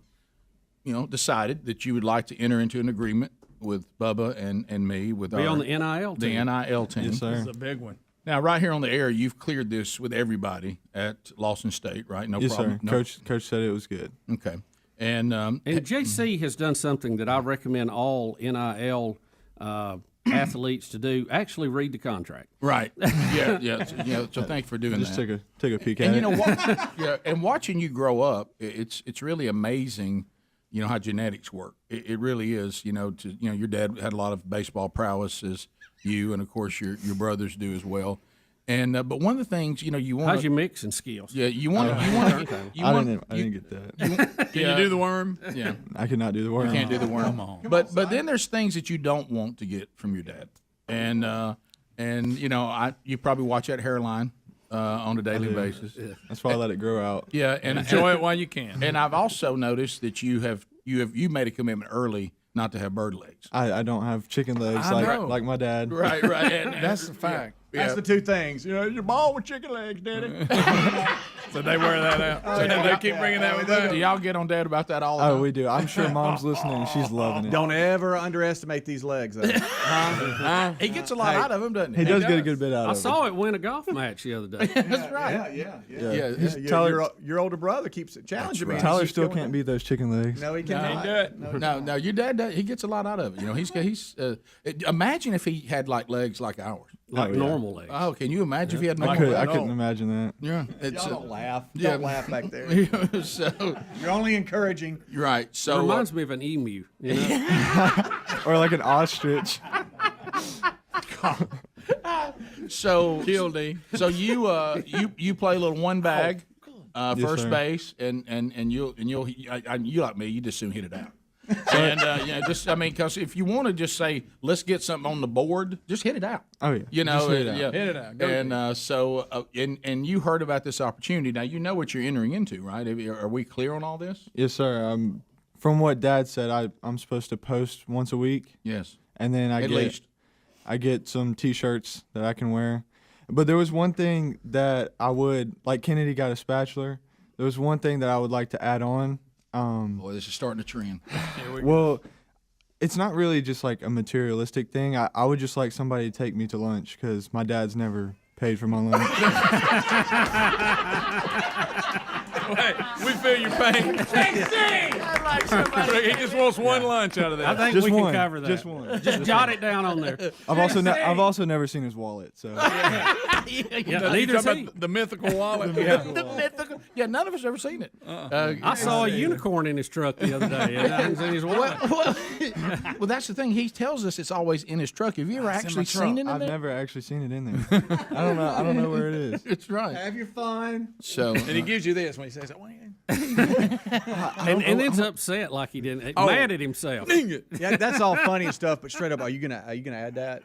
decided that you would like to enter into an agreement with Bubba and me with on the NIL team. The NIL team. Yes, sir. This is a big one. Now, right here on the air, you've cleared this with everybody at Lawson State, right? No yes, problem. Yes, sir. Coach said it was good. Okay. And JC has done something that I recommend all NIL athletes to do. Actually, read the contract. Right. Yeah. So thanks for doing that. Just take a peek at and it. You know what? Yeah. And watching you grow up, it's really amazing. You know how genetics work. It really is. Your dad had a lot of baseball prowess as you, and of course your brothers do as well. And but one of the things you want. How's your mixing skills? Yeah, you want. I didn't get that. Can you do the worm? Yeah, I cannot do the worm. You can't do the worm. But then there's things that you don't want to get from your dad, and you probably watch that hairline on a daily basis. Yeah. That's why I let it grow out. Yeah, and enjoy it while you can. And I've also noticed that you made a commitment early not to have bird legs. I don't have chicken legs like my dad. Right. And that's the fact. That's the two things. You're born with chicken legs, Daddy. So they wear that out. So they keep bringing that with them. Do y'all get on Dad about that all the time? Oh, we do. I'm sure Mom's listening and she's loving it. Don't ever underestimate these legs, though. He gets a lot out of them, doesn't he? He does get a good bit out of it. I saw it win a golf match the other day. That's right. Yeah. Your older brother keeps it challenging me. Tyler still can't beat those chicken legs. No, he cannot. No, your dad he gets a lot out of it. He's imagine if he had like legs like ours. Like normal legs. Oh, can you imagine if he had normal legs? I couldn't imagine that. Yeah. Y'all don't laugh. Yeah. Don't laugh back there. So you're only encouraging. Right. So it reminds me of an emu, or like an ostrich. So Kildee. So you play a little one bag, first sir. Base, and you'll you like me, you just soon hit it out. And because if you want to just say let's get something on the board, just hit it out. Oh yeah, just hit it out. Go and you heard about this opportunity. Now you know what you're entering into, right? Are we clear on all this? Yes, sir. From what Dad said, I'm supposed to post once a week. Yes, and then I get some T-shirts that I can wear. But there was one thing that I would like. Kennedy got a spatula. There was one thing that I would like to add on. Boy, this is starting a trend. Well, it's not really just like a materialistic thing. I would just like somebody to take me to lunch because my dad's never paid for my lunch. We feel your pain. He just wants one lunch out of that. I think Just we one. can cover that. Just one. Just jot it down on there. I've also never seen his wallet. So Neither's he. The mythical wallet. The mythical. Yeah, none of us ever seen it. I saw a unicorn in his truck the other day, and I hadn't seen his wallet. Well, that's the thing. He tells us it's always in his truck. Have you ever actually seen it in I've there? never actually seen it in there. I don't know where it is. It's right. Have your fun. So, and he gives you this when he says, and then's upset like he didn't. Mad at himself. Yeah, that's all funny and stuff. But straight up, are you gonna add that?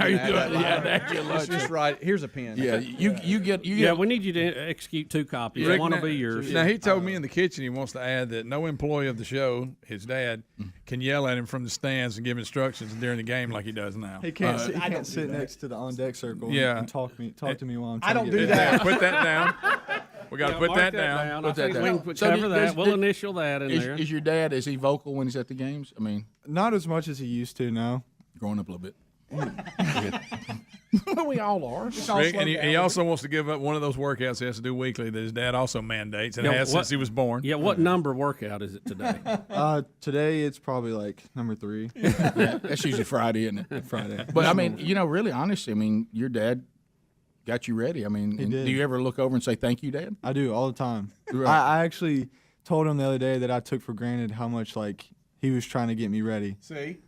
Are you doing? Yeah, that's your lunch. Just right. Here's a pen. Yeah, you get. Yeah, we need you to execute 2 copies. Rick, One will be yours. Now, he told me in the kitchen he wants to add that no employee of the show, his dad, can yell at him from the stands and give instructions during the game like he does now. He can't sit next to the on deck circle and talk to me while I'm trying I don't to do get that. Put that down. We got to put that down. Put that down. We can cover that. We'll initial that in there. Is your dad, is he vocal when he's at the games? I mean, Not as much as he used to now. growing up a little bit. We all are. Rick, and he also wants to give up one of those workouts he has to do weekly that his dad also mandates and has since he was born. Yeah, what number workout is it today? Today it's probably like number 3. Yeah, that's usually Friday, isn't it? Friday. But I mean, really, honestly, I mean, your dad got you ready. I mean, He did. do you ever look over and say thank you, Dad? I do all the time. Right. I actually told him the other day that I took for granted how much he was trying to get me ready. See?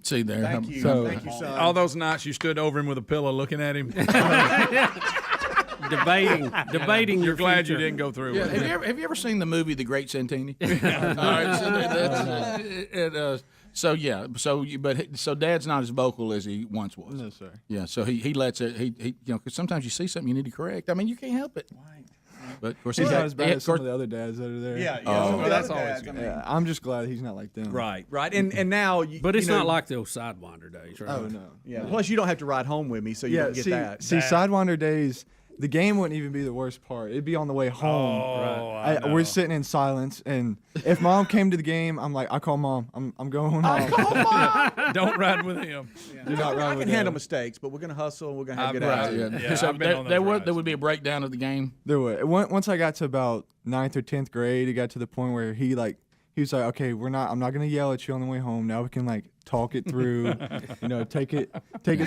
See there. Thank you. So- Thank you, son. All those nights you stood over him with a pillow looking at him. Debating You're your glad future. you didn't go through Yeah, with it. have you ever seen the movie The Great Santini? All right, so so Dad's not as vocal as he once was. No, sir. Yeah, so he lets it. He because sometimes you see something you need to correct. I mean, you can't help it. But of course, He's not as bad of as some course, of the other dads that are there. Yeah, Oh, that's always always good. Yeah, I'm just glad he's not like them. Right. Right. And now, But it's you know, not like those Sidewinder days, right? Oh, no. Yeah. Plus, you don't have to ride home with me, so you don't get that. See, Sidewinder days, the game wouldn't even be the worst part. It'd be on the way home. We're sitting in silence, and if Mom came to the game, I'm like, I call Mom. I'm going home. Don't ride with him. Do not ride I with can handle him. mistakes, but we're going to hustle and we're going to have I've good right, attitude. yeah. so I've been on those there rides. would be a breakdown of the game. There would. Once I got to about 9th or 10th grade, it got to the point where he was like, okay, I'm not gonna yell at you on the way home. Now we can talk it through, take it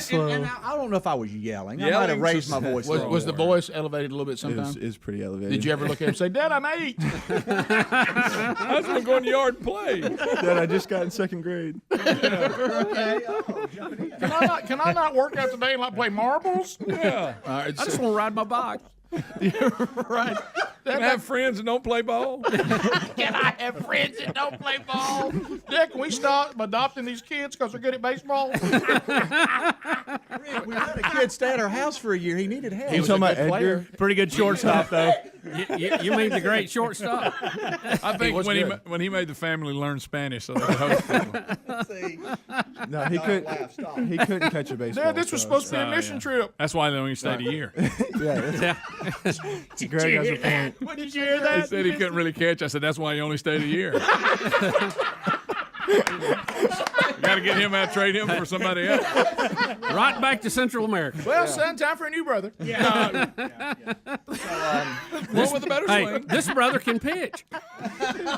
slow. And I don't know if I was yelling. I might have raised my voice. Was the voice elevated a little bit sometimes? It's pretty elevated. Did you ever look at him and say, Dad, I'm 8? I was going to go in the yard and play. Dad, I just got in 2nd grade. Can I not work out today and play marbles? Yeah. All right, I just want to ride my bike. right. Can I have friends that don't play ball? Can I have friends that don't play ball? Dad, can we stop adopting these kids because they're good at baseball? Rick, we had a kid stay at our house for a year. He needed help. He was talking about Edgar. Pretty good shortstop, though. You mean the great shortstop? I think when he made the family learn Spanish so they could host people. No, he couldn't. He couldn't catch a baseball. Dad, this was supposed to be a mission trip. That's why they only stayed a year. Yeah. Greg has a point. What, did you hear that? He said he couldn't really catch. I said that's why he only stayed a year. Got to get him out, trade him for somebody else. Right back to Central America. Well, son, time for a new brother. Yeah. One with a better swing. This brother can pitch.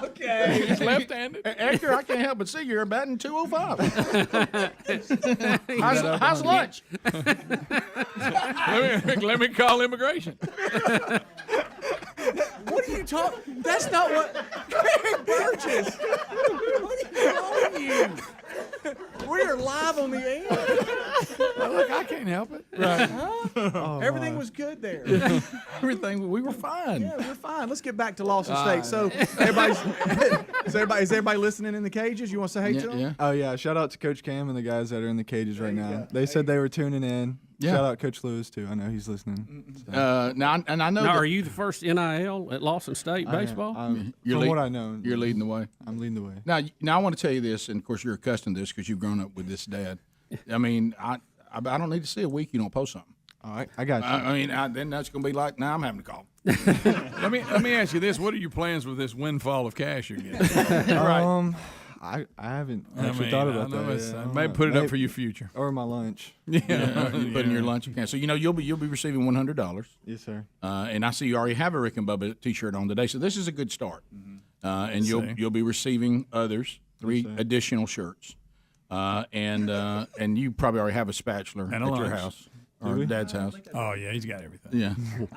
Okay. He's left-handed. Edgar, I can't help but see you're batting 205. How's lunch? Let me call immigration. What are you talking? That's not what. Greg Burgess. What are you calling you? We are live on the air. Look, I can't help it. Right. Huh? Everything was good there. Everything, we were fine. Yeah, we're fine. Let's get back to Lawson State. So, is everybody listening in the cages? You want to say hey to them? Yeah. Oh yeah! Shout out to Coach Cam and the guys that are in the cages right now. They said they were tuning in. Yeah. Shout out Coach Lewis too. I know he's listening. So. Now, and I know. Now, are you the first NIL at Lawson State baseball? From lead- what I know, You're leading the way. I'm leading the way. Now I want to tell you this, and of course you're accustomed to this because you've grown up with this dad. I mean, I don't need to see a week you don't post something. All right, I got you. I mean, then that's going to be like, now I'm having to call. Let me ask you this: what are your plans with this windfall of cash you're getting? Right. I haven't actually thought about that. Maybe put it up for your future or my lunch. Yeah, you put in your lunch account. So you'll be receiving $100. Yes, sir. And I see you already have a Rick and Bubba T-shirt on today, so this is a good start. And you'll be receiving others 3 additional shirts. And you probably already have a spatula and at your house. Or Dad's house. Oh yeah, he's got everything. Yeah,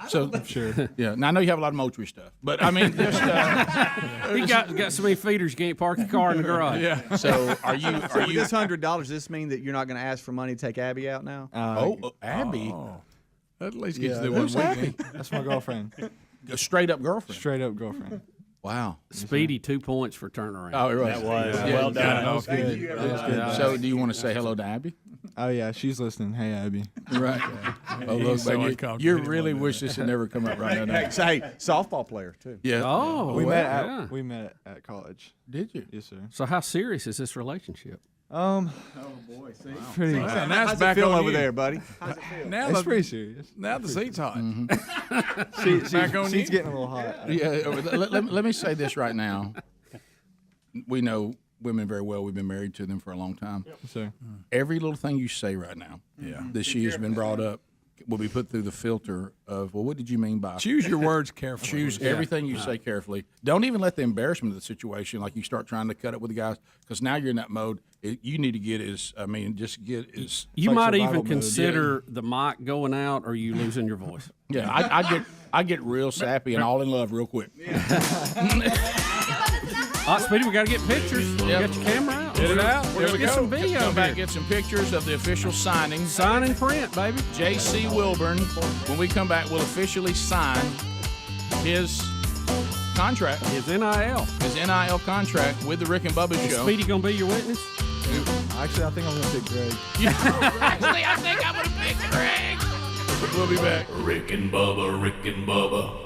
so sure. Yeah, now I know you have a lot of motory stuff, but I mean, just he got so many feeders you can't park your car in the garage. Yeah. So are you? With this $100, does this mean that you're not going to ask for money to take Abby out now? Abby. At least gets the who's one Abby? weekend. That's my girlfriend. A straight up girlfriend. Straight up girlfriend. Wow. Speedy 2 points for turnaround. Oh, right. That was well done. That was good. So, do you want to say hello to Abby? Oh yeah, she's listening. Hey, Abby. Right. Oh, look, baby, you really wish this had never come up right now. Hey, softball player too. Yeah. Oh, we well, met at college. Did you? Yes, sir. So how serious is this relationship? Oh boy, see. Pretty. Now it's How's back it feel on over you. there, buddy? How's it feel? Now It's pretty serious. Now the seat's hot. Back on she's you. getting a little hot. Yeah. Let me say this right now. We know women very well. We've been married to them for a long time. Yes, sir. Every little thing you say right now that she has been brought up will be put through the filter of, well, what did you mean by? Choose your words carefully. Choose everything you say carefully. Don't even let the embarrassment of the situation, like you start trying to cut it with the guys, because now you're in that mode. You need to get just get is. You might even consider the mic going out, or you losing your voice. Yeah, I get real sappy and all in love real quick. Speedy, we got to get pictures. Yep. Get your camera out. Get it out. We're There we get go. some video. Come back, here. get some pictures of the official signing. Sign and print, baby. J.C. Wilburn. When we come back, we'll officially sign his contract. His NIL. His NIL contract with the Rick and Bubba Is Show. Speedy gonna be your witness? Actually, I think I'm gonna pick Greg. Actually, I think I'm gonna pick Greg. We'll be back. Rick and Bubba, Rick and Bubba.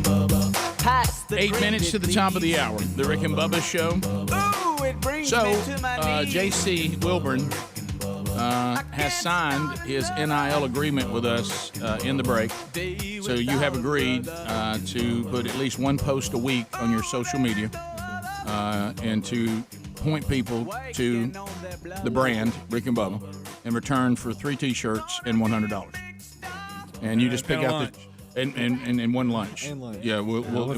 Bubba. 8 minutes to the top of the hour. The Rick and Bubba Show. J.C. Wilburn has signed his NIL agreement with us in the break. So you have agreed to put at least one post a week on your social media and to point people to the brand, Rick and Bubba, in return for 3 T-shirts and $100. And you just pick out the... And one lunch. And lunch. Yeah, we'll throw it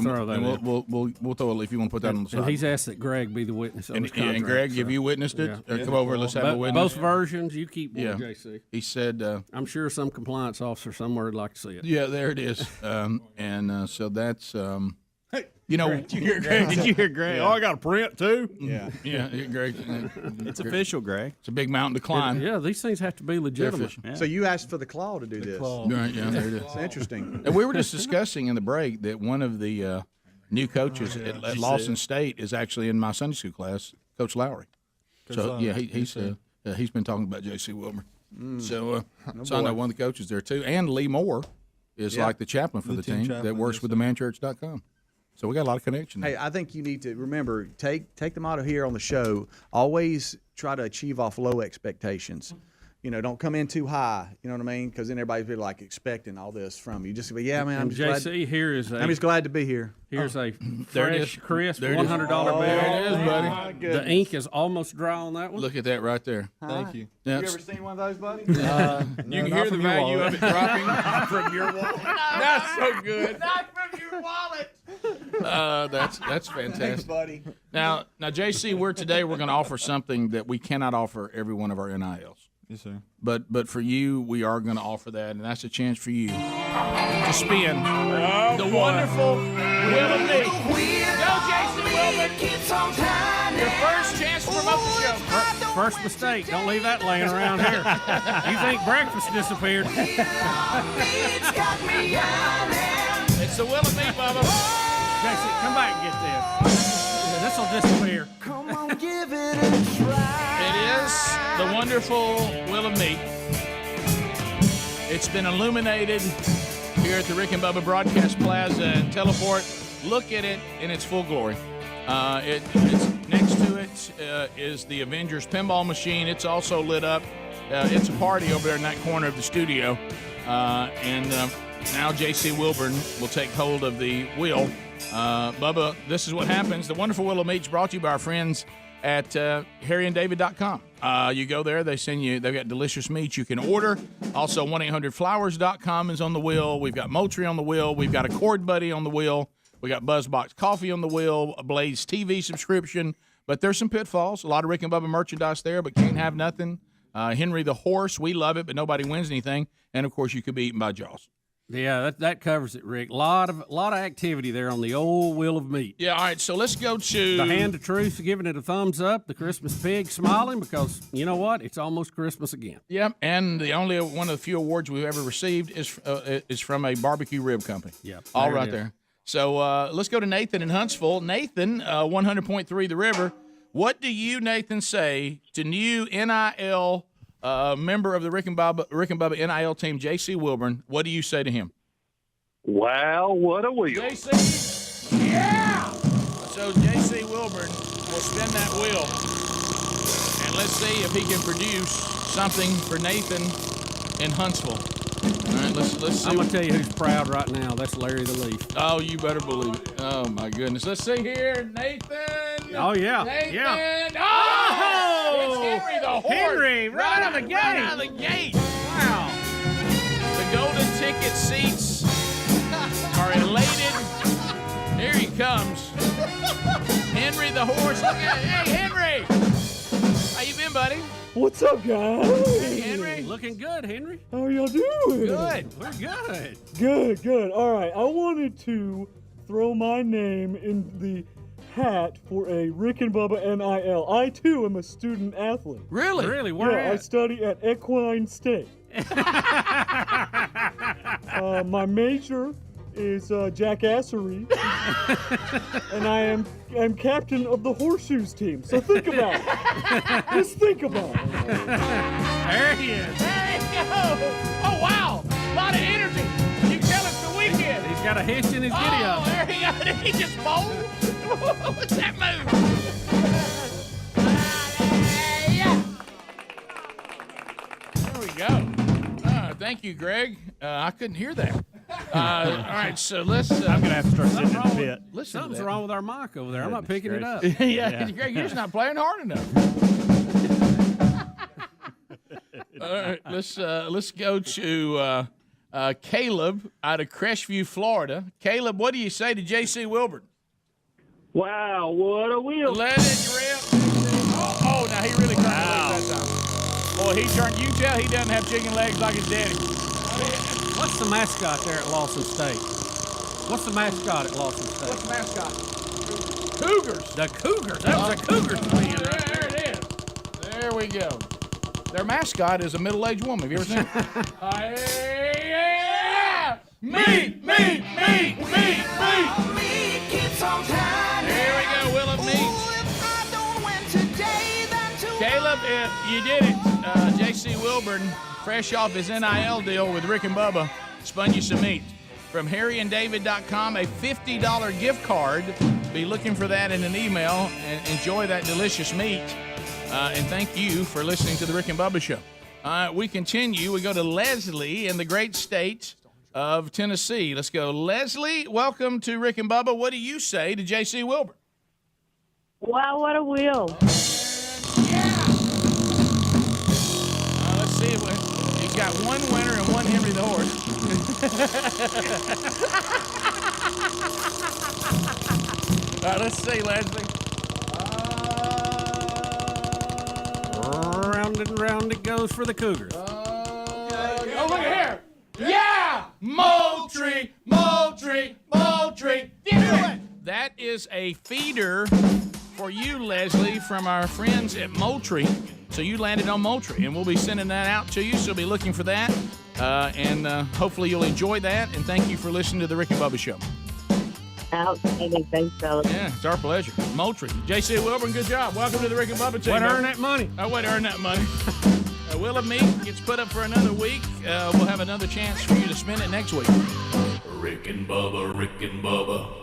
if you want to put that on the side. And he's asked that Greg be the witness on the contract. And Greg, have you witnessed it? Yeah. Come over, let's have a witness. Both versions, you keep one, JC. He said... I'm sure some compliance officer somewhere would like to see it. Yeah, there it is. So that's... you know, Did you hear Greg? Did you hear Greg? Yeah. Oh, I got a print too. Yeah, Greg. It's official, Greg. It's a big mountain to climb. Yeah, these things have to be legitimate. Yeah. So you asked for the claw to do this. Right, yeah, there it is. It's interesting. And we were just discussing in the break that one of the new coaches at Lawson State is actually in my Sunday school class, Coach Lowry. So yeah, he's been talking about J.C. Wilburn. So I know one of the coaches there too, and Lee Moore is like the chaplain for the team that works with themanchurch.com. So we got a lot of connection there. Hey, I think you need to remember, take the motto here on the show, always try to achieve off low expectations. You know, don't come in too high, you know what I mean? Because then everybody's be like expecting all this from you. Just be, yeah, man, I'm just JC, I'm just glad to be here. Here's a fresh, crisp $100 bill. There it is, buddy. The ink is almost dry on that one. Look at that right there. Thank you. You ever seen one of those, buddy? You can hear the value of it dropping from your wallet. That's so good. Not from your wallet. That's fantastic. Thanks, buddy. Now, JC, we're going to offer something that we cannot offer every one of our NILs. Yes, sir. But for you, we are going to offer that, and that's a chance for you to spin the wonderful Wheel of Me. Go, Jason Wilburn. Your first chance to promote the show. First mistake. Don't leave that laying around here. You think breakfast disappeared? It's the Wheel of Me, Bubba. Jason, come back and get this. This will disappear. Come on, give it a try. It is the wonderful Wheel of Meat. It's been illuminated here at the Rick and Bubba Broadcast Plaza and Teleport. Look at it in its full glory. It's next to it is the Avengers pinball machine. It's also lit up. It's a party over there in that corner of the studio. Now J.C. Wilburn will take hold of the wheel. Bubba, this is what happens. The wonderful Wheel of Meat's brought to you by our friends at harryanddavid.com. You go there, they've got delicious meats you can order. Also, 1-800-Flowers.com is on the wheel. We've got Moultrie on the wheel. We've got a Cord Buddy on the wheel. We got BuzzBox Coffee on the wheel, a Blaze TV subscription. But there's some pitfalls. A lot of Rick and Bubba merchandise there, but can't have nothing. Henry the Horse, we love it, but nobody wins anything. And, of course, you could be eaten by Jaws. Yeah, that covers it, Rick. A lot of activity there on the old Wheel of Meat. Yeah, all right, so let's go to... The Hand of Truth giving it a thumbs up. The Christmas Pig smiling because, you know what? It's almost Christmas again. Yep, and the only one of the few awards we've ever received is from a barbecue rib company. Yep. All right there. So let's go to Nathan in Huntsville. Nathan, 100.3 The River. What do you, Nathan, say to new NIL member of the Rick and Bubba NIL team, J.C. Wilburn? What do you say to him? Wow, what a wheel. J.C. Yeah! So J.C. Wilburn will spin that wheel, and let's see if he can produce something for Nathan in Huntsville. All right, let's see. I'm going to tell you who's proud right now. That's Larry the Leaf. Oh, you better believe it. Oh, my goodness. Let's see here. Nathan. Oh, yeah. Nathan. Yeah. Oh! Henry the horse. Henry, right out of the gate. Right out of the gate. Wow. The golden ticket seats are elated. Here he comes. Henry the horse. Look at it. Hey, Henry. How you been, buddy? What's up, guys? Hey, Henry. Looking good, Henry. How are y'all doing? Good. We're good. Good. All right, I wanted to throw my name in the hat for a Rick and Bubba NIL. I, too, am a student athlete. Really? Really? Where Yeah, I at? study at Equine State. My major is jackassery, and I'm captain of the horseshoes team. So think about it. Just think about it. There he is. There you go. Oh, wow. A lot of energy. You can tell it's the weekend. He's got a hitch in his giddy up. Oh, there he go. He just bowled. What's that move? There we go. Thank you, Greg. I couldn't hear that. All right, so let's. I'm gonna have to start sitting in the pit. Listen, Something's wrong with our mic over there. I'm not picking it up. yeah, Greg, you're just not playing hard enough. All right, let's go to Caleb out of Crestview, Florida. Caleb, what do you say to J.C. Wilburn? Wow, what a wheel. Let it rip. Oh, now he really turned that time. Boy, he turned. You can tell he doesn't have chicken legs like his daddy. What's the mascot there at Lawson State? What's the mascot at Lawson State? What's the mascot? Cougars. The Cougars. That was a Cougars win right there. It is. There we go. Their mascot is a middle-aged woman. Have you ever seen it? Yeah! Meat! Here we go, Will of Meats. Caleb, you did it. J.C. Wilburn, fresh off his NIL deal with Rick and Bubba, spun you some meat. From harryanddavid.com, a $50 gift card. Be looking for that in an email and enjoy that delicious meat. And thank you for listening to the Rick and Bubba Show. We continue. We go to Leslie in the great state of Tennessee. Let's go. Leslie, welcome to Rick and Bubba. What do you say to J.C. Wilburn? Wow, what a wheel. Let's see. He's got one winner and one Henry the horse. All right, let's see, Leslie. Round and round it goes for the Cougars. Oh, look at here. Yeah! Moultrie. Do it! That is a feeder for you, Leslie, from our friends at Moultrie. So you landed on Moultrie, and we'll be sending that out to you, so be looking for that. And hopefully you'll enjoy that, and thank you for listening to the Rick and Bubba Show. Outstanding. Thanks, fellas. Yeah, it's our pleasure. Moultrie. J.C. Wilburn, good job. Welcome to the Rick and Bubba team. Way to earn that money. Way to earn that money. Will of Meat gets put up for another week. We'll have another chance for you to spin it next week. Rick and Bubba, Rick and Bubba.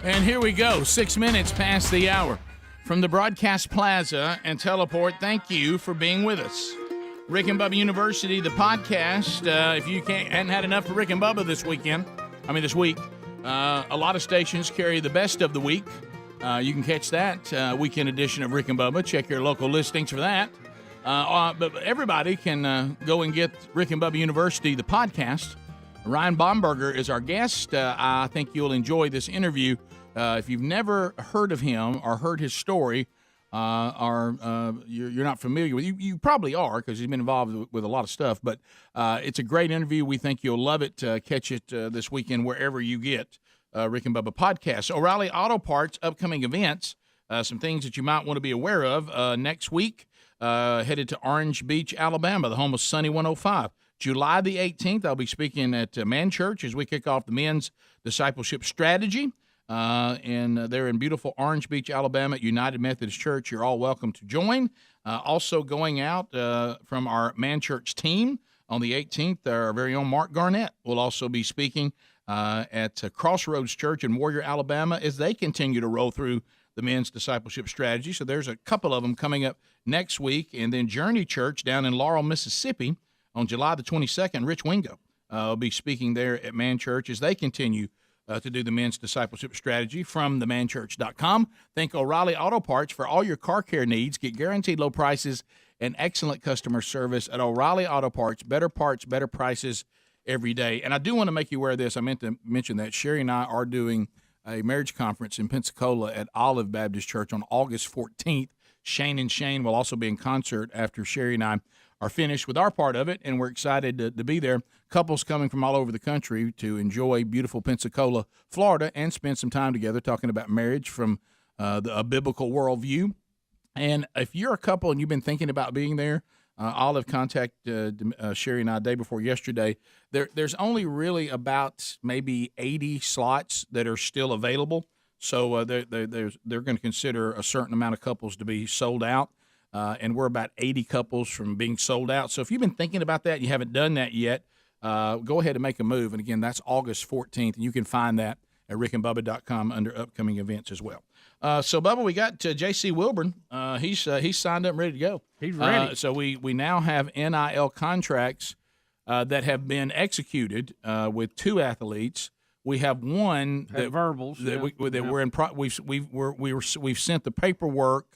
And here we go, 6 minutes past the hour. From the Broadcast Plaza and Teleport, thank you for being with us. Rick and Bubba University, the podcast. If you hadn't had enough of Rick and Bubba this week, a lot of stations carry the best of the week. You can catch that weekend edition of Rick and Bubba. Check your local listings for that. But everybody can go and get Rick and Bubba University, the podcast. Ryan Baumberger is our guest. I think you'll enjoy this interview. If you've never heard of him or heard his story, or you're not familiar with you probably are, because he's been involved with a lot of stuff. But it's a great interview. We think you'll love it. Catch it this weekend wherever you get Rick and Bubba podcast. O'Reilly Auto Parts upcoming events. Some things that you might want to be aware of next week. Headed to Orange Beach, Alabama, the home of Sunny 105. July the 18th, I'll be speaking at Man Church as we kick off the men's discipleship strategy. And they're in beautiful Orange Beach, Alabama at United Methodist Church. You're all welcome to join. Also going out from our Man Church team on the 18th, our very own Mark Garnett will also be speaking at Crossroads Church in Warrior, Alabama, as they continue to roll through the men's discipleship strategy. So there's a couple of them coming up next week. And then Journey Church down in Laurel, Mississippi on July the 22nd, Rich Wingo will be speaking there at Man Church as they continue to do the men's discipleship strategy from themanchurch.com. Think O'Reilly Auto Parts for all your car care needs. Get guaranteed low prices and excellent customer service at O'Reilly Auto Parts. Better parts, better prices every day. And I do want to make you aware of this. I meant to mention that Sherry and I are doing a marriage conference in Pensacola at Olive Baptist Church on August 14th. Shane and Shane will also be in concert after Sherry and I are finished with our part of it, and we're excited to be there. Couples coming from all over the country to enjoy beautiful Pensacola, Florida, and spend some time together talking about marriage from a biblical worldview. And if you're a couple and you've been thinking about being there, Olive contacted Sherry and I day before yesterday. There's only really about maybe 80 slots that are still available. So they're going to consider a certain amount of couples to be sold out. And we're about 80 couples from being sold out. So if you've been thinking about that and you haven't done that yet, go ahead and make a move. And again, that's August 14th, and you can find that at rickandbubba.com under upcoming events as well. So, Bubba, we got J.C. Wilburn. He's signed up and ready to go. He's ready. So we now have NIL contracts that have been executed with 2 athletes. We have one that verbals that we're in. We've sent the paperwork.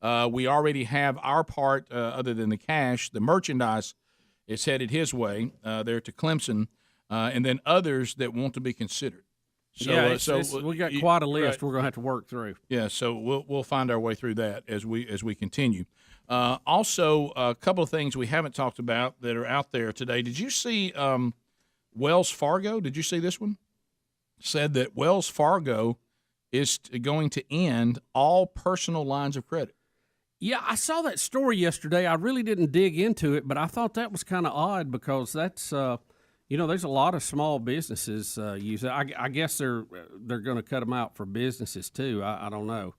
We already have our part, other than the cash. The merchandise is headed his way there to Clemson, and then others that want to be considered. So, we got quite a list we're going to have to work through. Yeah, so we'll find our way through that as we continue. Also, a couple of things we haven't talked about that are out there today. Did you see Wells Fargo? Did you see this one? Said that Wells Fargo is going to end all personal lines of credit. Yeah, I saw that story yesterday. I really didn't dig into it, but I thought that was kind of odd because that's, there's a lot of small businesses use it. I guess they're going to cut them out for businesses too. I don't know.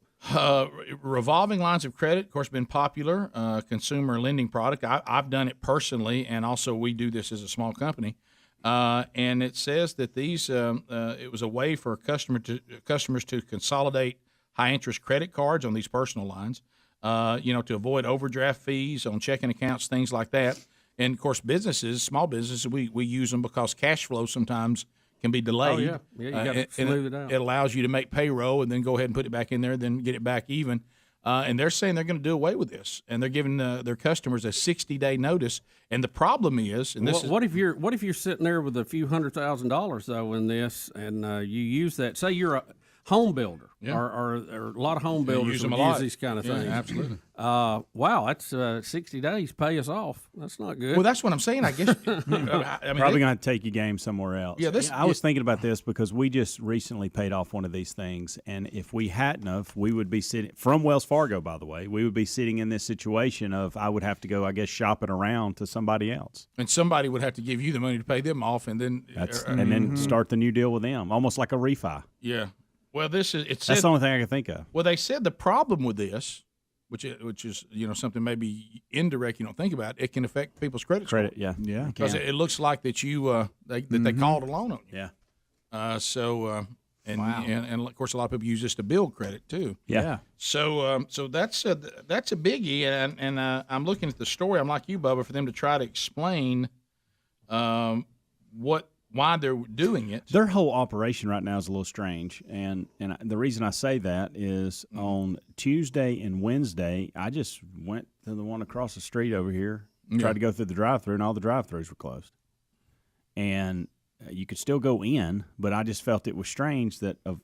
Revolving lines of credit, of course, been popular consumer lending product. I've done it personally, and also we do this as a small company. And it says that these it was a way for customers to consolidate high interest credit cards on these personal lines. To avoid overdraft fees on checking accounts, things like that. And, of course, small businesses, we use them because cash flow sometimes can be delayed. Oh, yeah. You got to smooth it out. It allows you to make payroll and then go ahead and put it back in there, then get it back even. And they're saying they're going to do away with this, and they're giving their customers a 60-day notice. And the problem is, what if you're sitting there with a few $100,000 though in this, and you use that? Say you're a home builder, or a lot of home builders use these kind of things. Yeah, absolutely. Wow, that's 60 days. Pay us off. That's not good. Well, that's what I'm saying. I guess probably going to take your game somewhere else. Yeah, I was thinking about this because we just recently paid off one of these things, and if we hadn't have, we would be sitting from Wells Fargo. By the way, we would be sitting in this situation of I would have to go, I guess, shopping around to somebody else, and somebody would have to give you the money to pay them off, and then then start the new deal with them, almost like a refi. Yeah. Well, that's the only thing I can think of. Well, they said the problem with this, which is something maybe indirect you don't think about, it can affect people's credit score. Yeah. Because it looks like that they called a loan on you. Yeah. And, and of course, a lot of people use this to build credit too. Yeah. So that's a biggie, and I'm looking at the story. I'm like you, Bubba, for them to try to explain why they're doing it. Their whole operation right now is a little strange, and the reason I say that is on Tuesday and Wednesday, I just went to the one across the street over here, tried to go through the drive-thru, and all the drive-thrus were closed. And you could still go in, but I just felt it was strange that it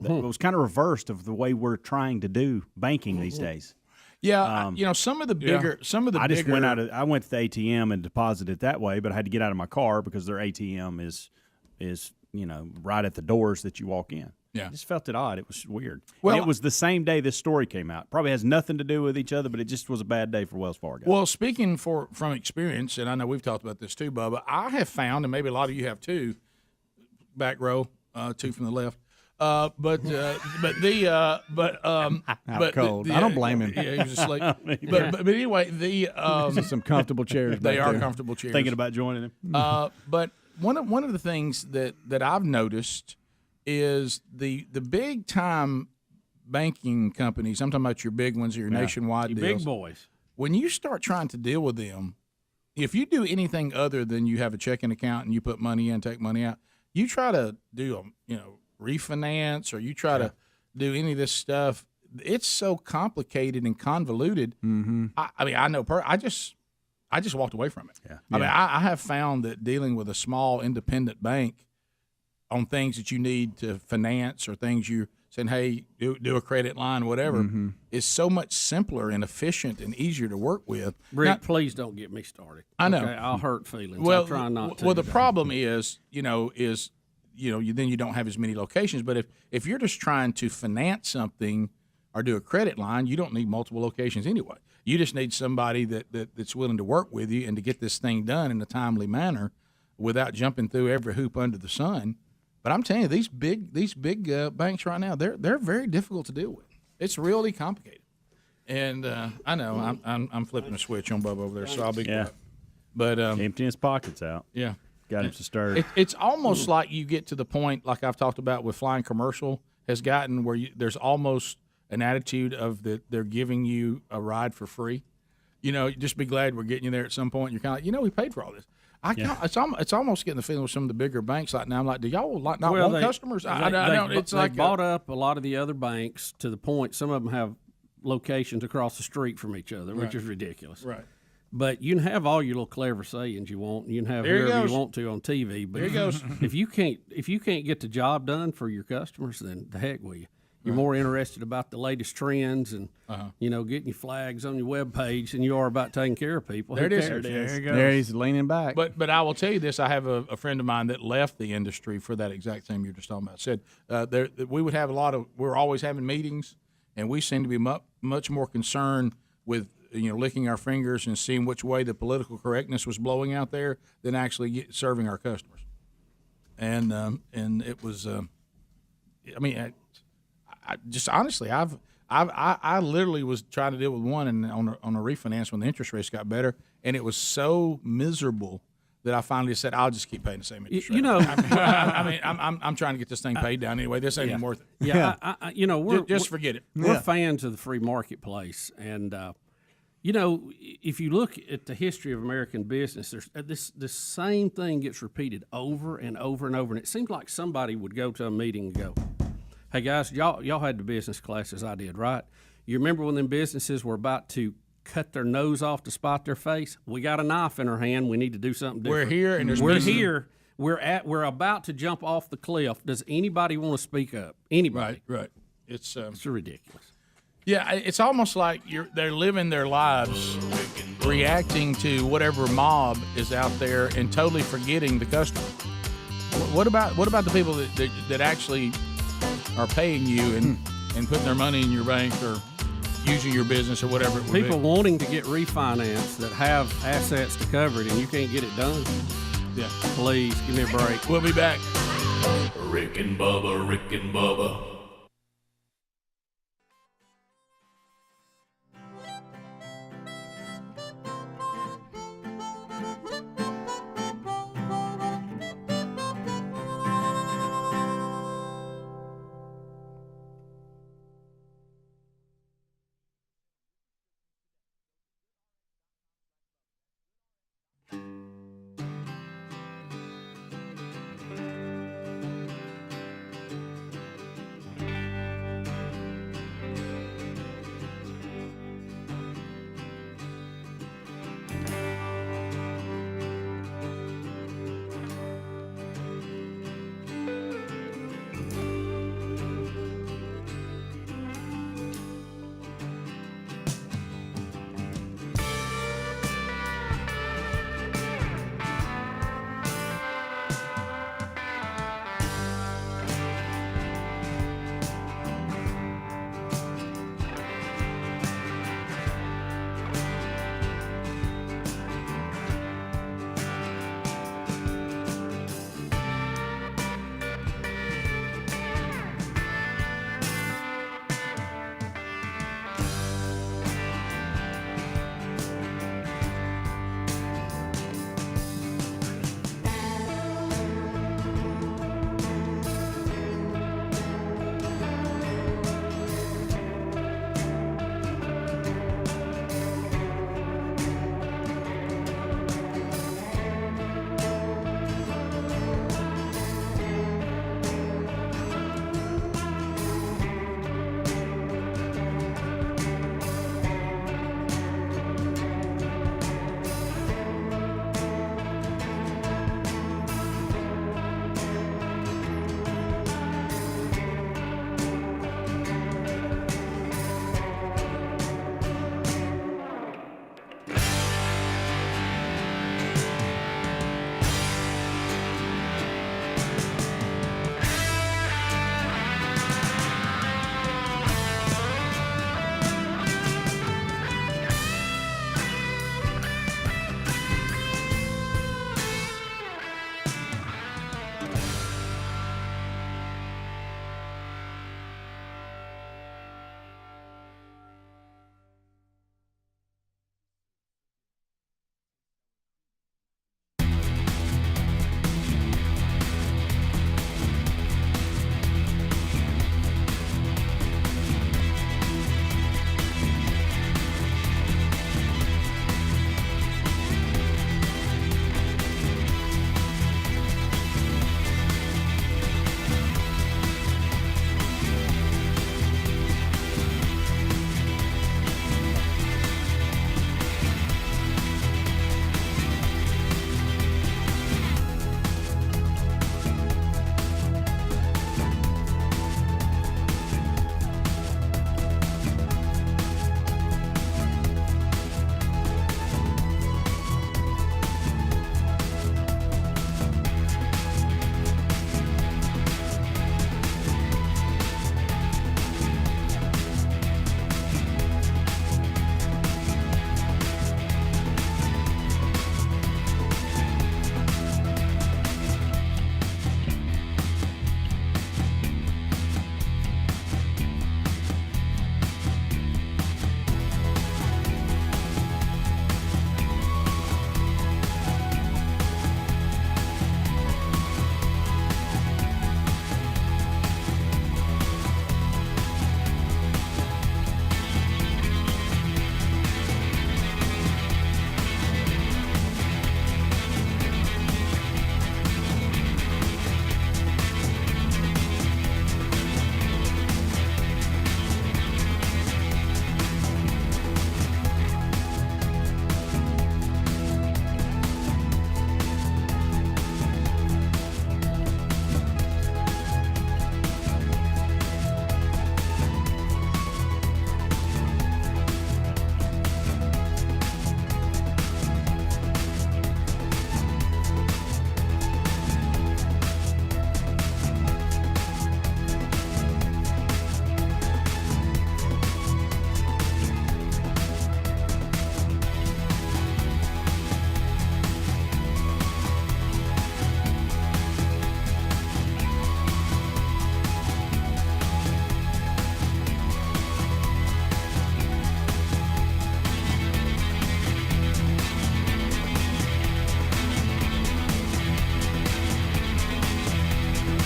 was kind of reversed of the way we're trying to do banking these days. Yeah, some of the bigger, I just went I went to the ATM and deposited it that way, but I had to get out of my car because their ATM is right at the doors that you walk in. Yeah, I just felt it odd. It was weird. Well, and it was the same day this story came out. Probably has nothing to do with each other, but it just was a bad day for Wells Fargo. Well, speaking from experience, and I know we've talked about this too, Bubba, I have found, and maybe a lot of you have too, back row, two from the left. But cold. I don't blame him. Yeah, he was asleep. But anyway, some comfortable chairs. They are there. comfortable chairs. Thinking about joining him. But one of the things that I've noticed is the big time banking companies. I'm talking about your big ones or your nationwide deals. Big boys. When you start trying to deal with them, if you do anything other than you have a checking account and you put money in, take money out, you try to do refinance, or you try to do any of this stuff, it's so complicated and convoluted. Mm-hmm. I know. I just walked away from it. Yeah. I have found that dealing with a small independent bank on things that you need to finance or things you're saying, hey, do a credit line, whatever, is so much simpler and efficient and easier to work with. Rick, please don't get me started. I know. Okay, I'll hurt feelings. Well, I'm trying not to. Well, the problem is, then you don't have as many locations. But if you're just trying to finance something or do a credit line, you don't need multiple locations anyway. You just need somebody that's willing to work with you and to get this thing done in a timely manner without jumping through every hoop under the sun. But I'm telling you, these big banks right now, they're very difficult to deal with. It's really complicated. And I know I'm flipping a switch on Bubba over there, so I'll be quiet. But emptying his pockets out. Yeah. Got him stirred. It's almost like you get to the point, like I've talked about with Flying Commercial, has gotten where there's almost an attitude of that they're giving you a ride for free. Just be glad we're getting you there at some point. You're kind of like, we paid for all this. It's almost getting the feeling with some of the bigger banks like now. I'm like, do y'all not want customers? I don't. It's like bought up a lot of the other banks to the point some of them have locations across the street from each other, which is ridiculous. Right. But you can have all your little clever sayings you want. You can have whoever you want to on TV. But if you can't get the job done for your customers, then the heck with you. You're more interested about the latest trends and getting your flags on your web page than you are about taking care of people. There it is. There he goes. There he's leaning back. But I will tell you this: I have a friend of mine that left the industry for that exact thing you're just talking about. Said we would have we're always having meetings, and we seem to be much more concerned with licking our fingers and seeing which way the political correctness was blowing out there than actually serving our customers. And it was, I just honestly, I literally was trying to deal with one and on a refinance when the interest rates got better, and it was so miserable that I finally said, I'll just keep paying the same interest rate. I'm trying to get this thing paid down anyway. This ain't even worth it. Yeah, just forget it. We're fans of the free marketplace, and if you look at the history of American business, there's this same thing gets repeated over and over and over, and it seems like somebody would go to a meeting and go, hey guys, y'all had the business class as I did, right? You remember when them businesses were about to cut their nose off to spot their face? We got a knife in our hand. We need to do something different. We're here, and we're here. We're about to jump off the cliff. Does anybody want to speak up? Anybody? Right. It's ridiculous. Yeah, it's almost like they're living their lives reacting to whatever mob is out there and totally forgetting the customer. What about the people that actually are paying you and putting their money in your bank or using your business or whatever it would be? People wanting to get refinanced that have assets to cover it and you can't get it done. Yeah. Please, give me a break. We'll be back. Rick and Bubba, Rick and Bubba.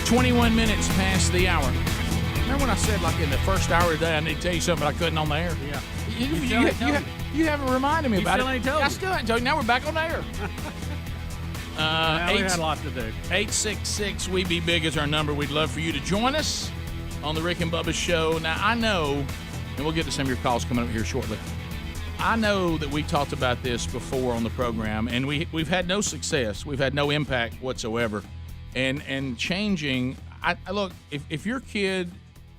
21 minutes past the hour. Remember when I said, like, in the first hour of the day, I need to tell you something I couldn't on the air? Yeah. You haven't reminded me about it. Ain't told I still ain't told you. Now we're back on the air. We had a lot to do. 866 We Be Big is our number. We'd love for you to join us on the Rick and Bubba Show. Now, I know, and we'll get to some of your calls coming up here shortly. I know that we talked about this before on the program, and we've had no success. We've had no impact whatsoever. And changing, look, if your kid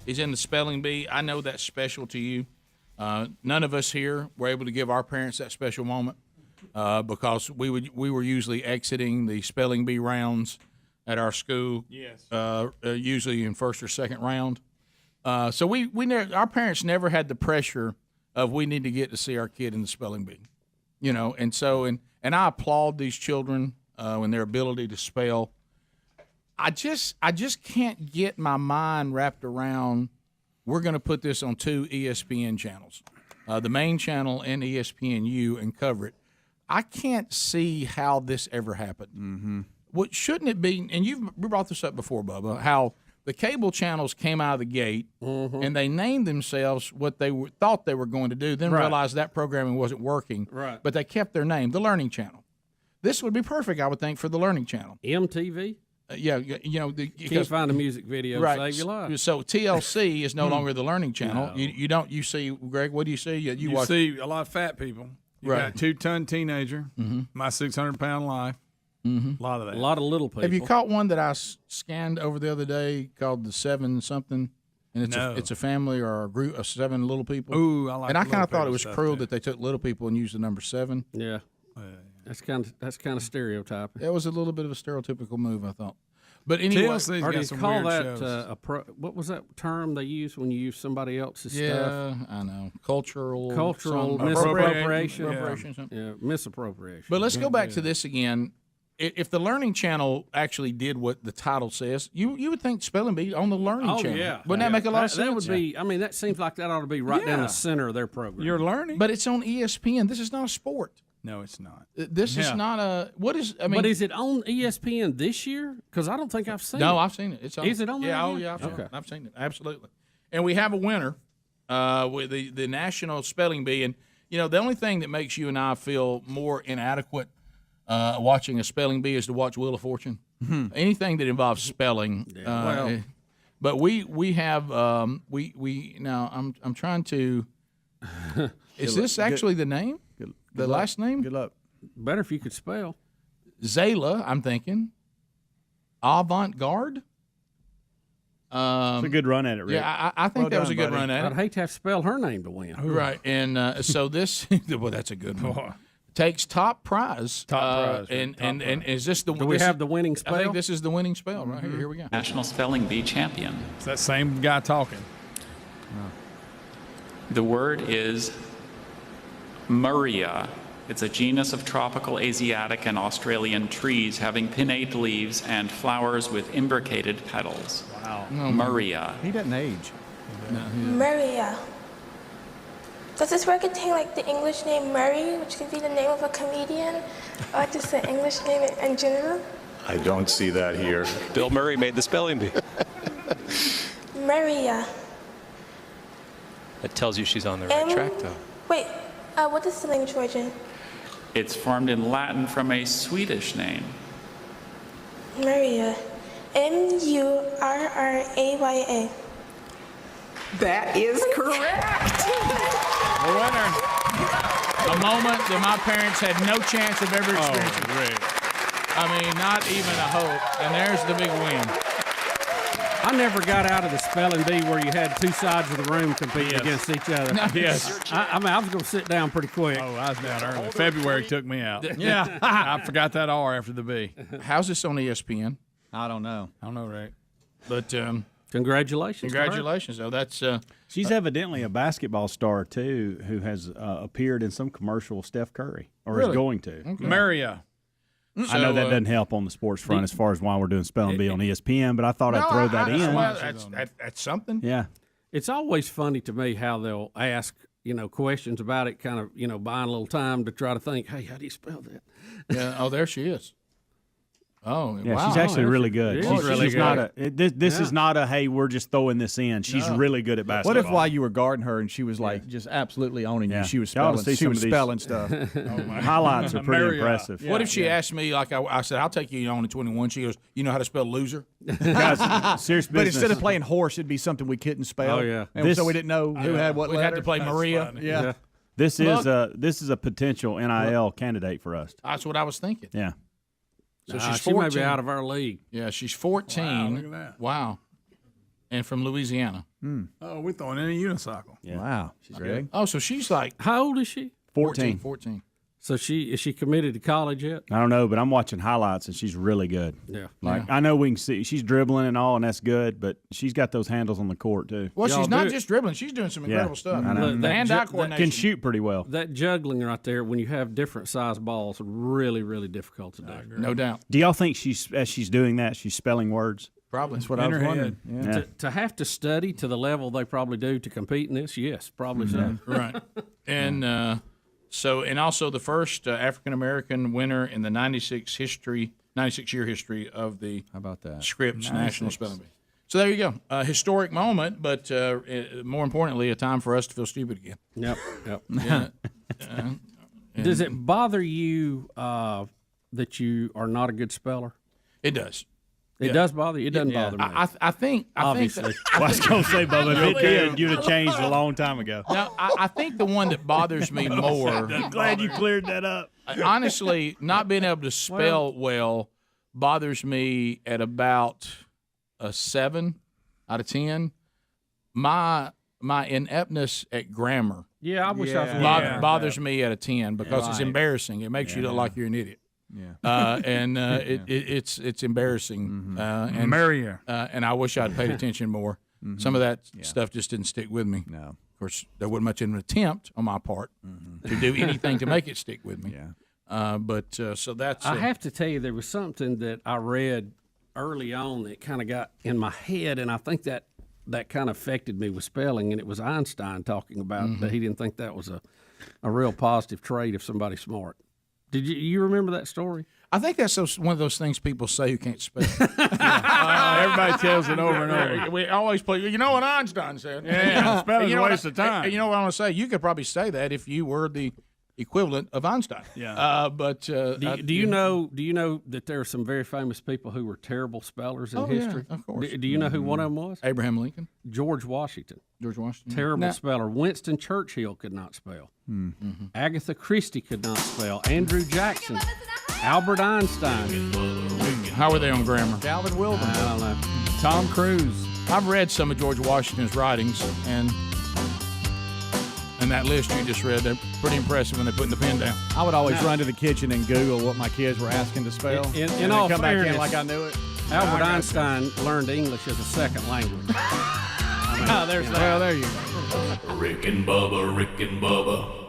is in the spelling bee, I know that's special to you. None of us here were able to give our parents that special moment because we were usually exiting the spelling bee rounds at our school. Yes. Usually in first or second round. So our parents never had the pressure of we need to get to see our kid in the spelling bee, and I applaud these children and their ability to spell. I just can't get my mind wrapped around. We're going to put this on 2 ESPN channels, the main channel and ESPNU, and cover it. I can't see how this ever happened. Mm-hmm. What shouldn't it be? And you brought this up before, Bubba. How the cable channels came out of the gate and they named themselves what they thought they were going to do, then realized that programming wasn't working. Right. But they kept their name, the Learning Channel. This would be perfect, I would think, for the Learning Channel. MTV. Yeah, you can't find a music video to save your life. So TLC is no longer the Learning Channel. No. You see, Greg, what do you see? You watch, see a lot of fat people. You got 2-ton teenager, My 600-pound life. A lot of that. A lot of little people. Have you caught one that I scanned over the other day called the 7 something? And it's a family or a group of 7 little people. Ooh, I like. And I kind of thought it was cruel that they took little people and used the number 7. Yeah. That's kind of stereotyping. It was a little bit of a stereotypical move, I thought. But anyway, TLC's or got do you some call weird that shows. what was that term they use when you use somebody else's stuff? Yeah, I know. Cultural misappropriation. Yeah, misappropriation. But let's go back to this again. If the Learning Channel actually did what the title says, you would think spelling bee on the Learning Channel. Yeah. Wouldn't that make a lot of sense? That would be. I mean, that seems like that ought to be right down the center of their program. You're learning, but it's on ESPN. This is not a sport. No, it's not. This is not a. What is? I mean, but is it on ESPN this year? Because I don't think I've seen it. No, I've seen it. It's on. Is it on there? Yeah, again? I've seen it. I've seen it. Absolutely. And we have a winner with the National Spelling Bee. And, the only thing that makes you and I feel more inadequate watching a spelling bee is to watch Wheel of Fortune. Anything that involves spelling. But we have we now I'm trying to. Is this actually the name? The last name? Good luck. Better if you could spell. Zayla, I'm thinking. Avant-garde? It's a good run at it, Rick. Yeah, I think that was a good run at it. I'd hate to have to spell her name to win. Right, and so this, well, that's a good one. Takes top prize. And is this the? Do we have the winning spell? I think this is the winning spell right here. Here we go. National Spelling Bee champion. It's that same guy talking. The word is Maria. It's a genus of tropical Asiatic and Australian trees having pinnate leaves and flowers with imbricated petals. Wow. Maria. He doesn't age. Maria. Does this word contain like the English name Murray, which could be the name of a comedian, or just the English name in general? I don't see that here. Bill Murray made the spelling bee. Maria. That tells you she's on the right track, though. Wait, what is the language origin? It's formed in Latin from a Swedish name. Maria. Murraya. That is correct. A winner. A moment that my parents had no chance of ever experiencing. I mean, not even a hope. And there's the big win. I never got out of the spelling bee where you had two sides of the room competing against each other. Yes. I mean, I was going to sit down pretty quick. Oh, I was down early. February took me out. Yeah. I forgot that R after the B. How's this on ESPN? I don't know. Right? But congratulations. Congratulations. So that's she's evidently a basketball star too, who has appeared in some commercial with Steph Curry, or is going to. Okay. Maria. I know that doesn't help on the sports front as far as why we're doing spelling bee on ESPN, but I thought I'd throw that in. Well, that's something. Yeah. It's always funny to me how they'll ask, questions about it, kind of, buying a little time to try to think, hey, how do you spell that? Yeah. Oh, there she is. Oh, yeah, wow. she's actually really good. She's really good. Not this is not a hey, we're just throwing this in. She's really good at basketball. What if while you were guarding her and she was like just absolutely owning you, she was Y'all spelling, ought to see some of these- stuff. Highlights are pretty impressive. What if she asked me, like I said, I'll take you on to 21. She goes, you know how to spell loser? Guys, serious But business. instead of playing horse, it'd be something we couldn't spell. Oh, yeah. And so we didn't know who had what We'd letter. have to play Maria. Yeah. This is a potential NIL candidate for us. That's what I was thinking. Yeah. So she's she 14. may be out of our league. Yeah, she's 14. Wow, look at that. Wow. And from Louisiana. Oh, we're throwing in a unicycle. Yeah. Wow. She's good. Oh, so she's like How old is she? 14. 14. So is she committed to college yet? I don't know, but I'm watching highlights and she's really good. Yeah. I know we can see she's dribbling and all, and that's good, but she's got those handles on the court too. Well, she's not just dribbling. She's doing some incredible stuff. I know. Look, that Hand-eye coordination. Can shoot pretty well. That juggling right there, when you have different size balls, really, really difficult to do. No doubt. Do y'all think as she's doing that, she's spelling words? Probably. That's what I was wondering. Yeah. To have to study to the level they probably do to compete in this, yes, probably so. Right. And and also the first African American winner in the 96 year history of the Scripps National Spelling Bee. So there you go. A historic moment, but more importantly, a time for us to feel stupid again. Yep. Yeah. Does it bother you that you are not a good speller? It does. It does bother you? It doesn't bother me. I think Obviously. I was going to say, Bubba, if it did, you'd have changed a long time ago. Now, I think the one that bothers me more. I'm glad you cleared that up. Honestly, not being able to spell well bothers me at about a 7 out of 10. My ineptness at grammar. Yeah, I wish I was bothers me at a 10 because it's embarrassing. It makes you look like you're an idiot. Yeah. It's embarrassing. And Maria. And I wish I'd paid attention more. Some of that stuff just didn't stick with me. No. Of course, there wasn't much of an attempt on my part to do anything to make it stick with me. So that's. I have to tell you, there was something that I read early on that kind of got in my head, and I think that kind of affected me with spelling, and it was Einstein talking about that he didn't think that was a real positive trait of somebody smart. Did you remember that story? I think that's one of those things people say who can't spell. Everybody tells it over and over. We always play. You know what Einstein said? Yeah, spelling's a waste of time. You know what I want to say? You could probably say that if you were the equivalent of Einstein. Yeah. Do you know that there are some very famous people who were terrible spellers in history? Yeah, of course. Do you know who one of them was? Abraham Lincoln. George Washington. George Washington. Terrible speller. Winston Churchill could not spell. Agatha Christie could not spell. Andrew Jackson. Albert Einstein. How were they on grammar? Calvin Wilbur. I don't know. Tom Cruise. I've read some of George Washington's writings, and that list you just read, they're pretty impressive when they're putting the pen down. I would always run to the kitchen and Google what my kids were asking to spell. In all come fairness, back in like I knew it. Albert Einstein learned English as a second language. There's that. Well, there you go. Rick and Bubba, Rick and Bubba.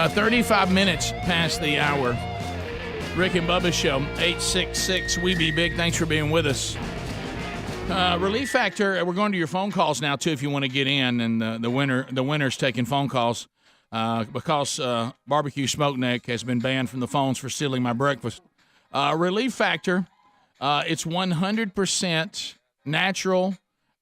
$35 minutes past the hour. Rick and Bubba Show, 866 We Be Big. Thanks for being with us. Relief Factor, we're going to your phone calls now, too, if you want to get in. And the winner's taking phone calls because Barbecue Smoke Neck has been banned from the phones for stealing my breakfast. Relief Factor, it's 100% natural,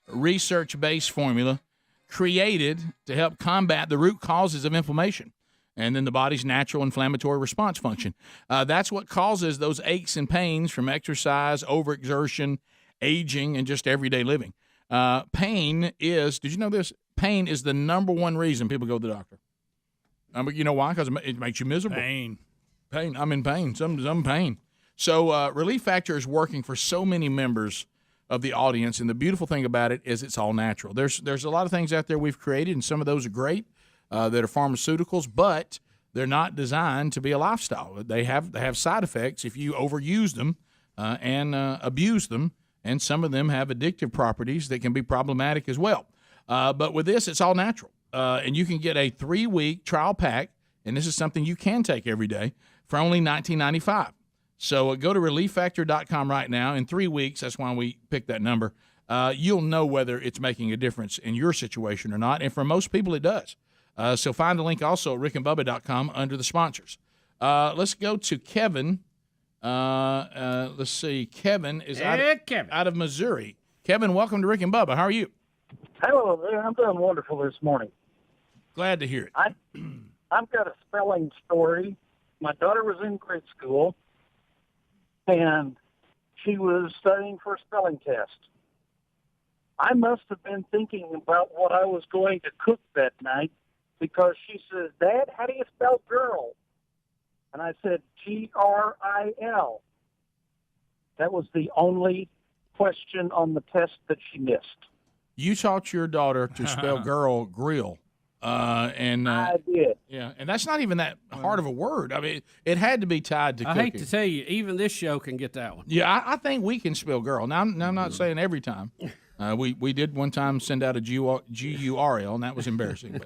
research-based formula created to help combat the root causes of inflammation and then the body's natural inflammatory response function. That's what causes those aches and pains from exercise, overexertion, aging, and just everyday living. Pain is, did you know this? Pain is the number one reason people go to the doctor. You know why? Because it makes you miserable. Pain. I'm in pain. Some pain. So Relief Factor is working for so many members of the audience, and the beautiful thing about it is it's all natural. There's a lot of things out there we've created, and some of those are great that are pharmaceuticals, but they're not designed to be a lifestyle. They have side effects if you overuse them and abuse them, and some of them have addictive properties that can be problematic as well. But with this, it's all natural, and you can get a 3-week trial pack, and this is something you can take every day for only $19.95. So go to ReliefFactor.com right now. In 3 weeks, that's why we picked that number, you'll know whether it's making a difference in your situation or not, and for most people, it does. So find the link also at rickandbubba.com under the sponsors. Let's go to Kevin. Let's see. Kevin is out of Missouri. Kevin, welcome to Rick and Bubba. How are you? Hello, I'm doing wonderful this morning. Glad to hear it. I've got a spelling story. My daughter was in grade school, and she was studying for a spelling test. I must have been thinking about what I was going to cook that night, because she says, "Dad, how do you spell girl?" And I said, G-R-I-L. That was the only question on the test that she missed. You taught your daughter to spell girl grill. I did. Yeah, and that's not even that hard of a word. I mean, it had to be tied to cooking. I hate to tell you, even this show can get that one. Yeah, I think we can spell girl. Now I'm not saying every time. We did one time send out a G-U-R-L, and that was embarrassing.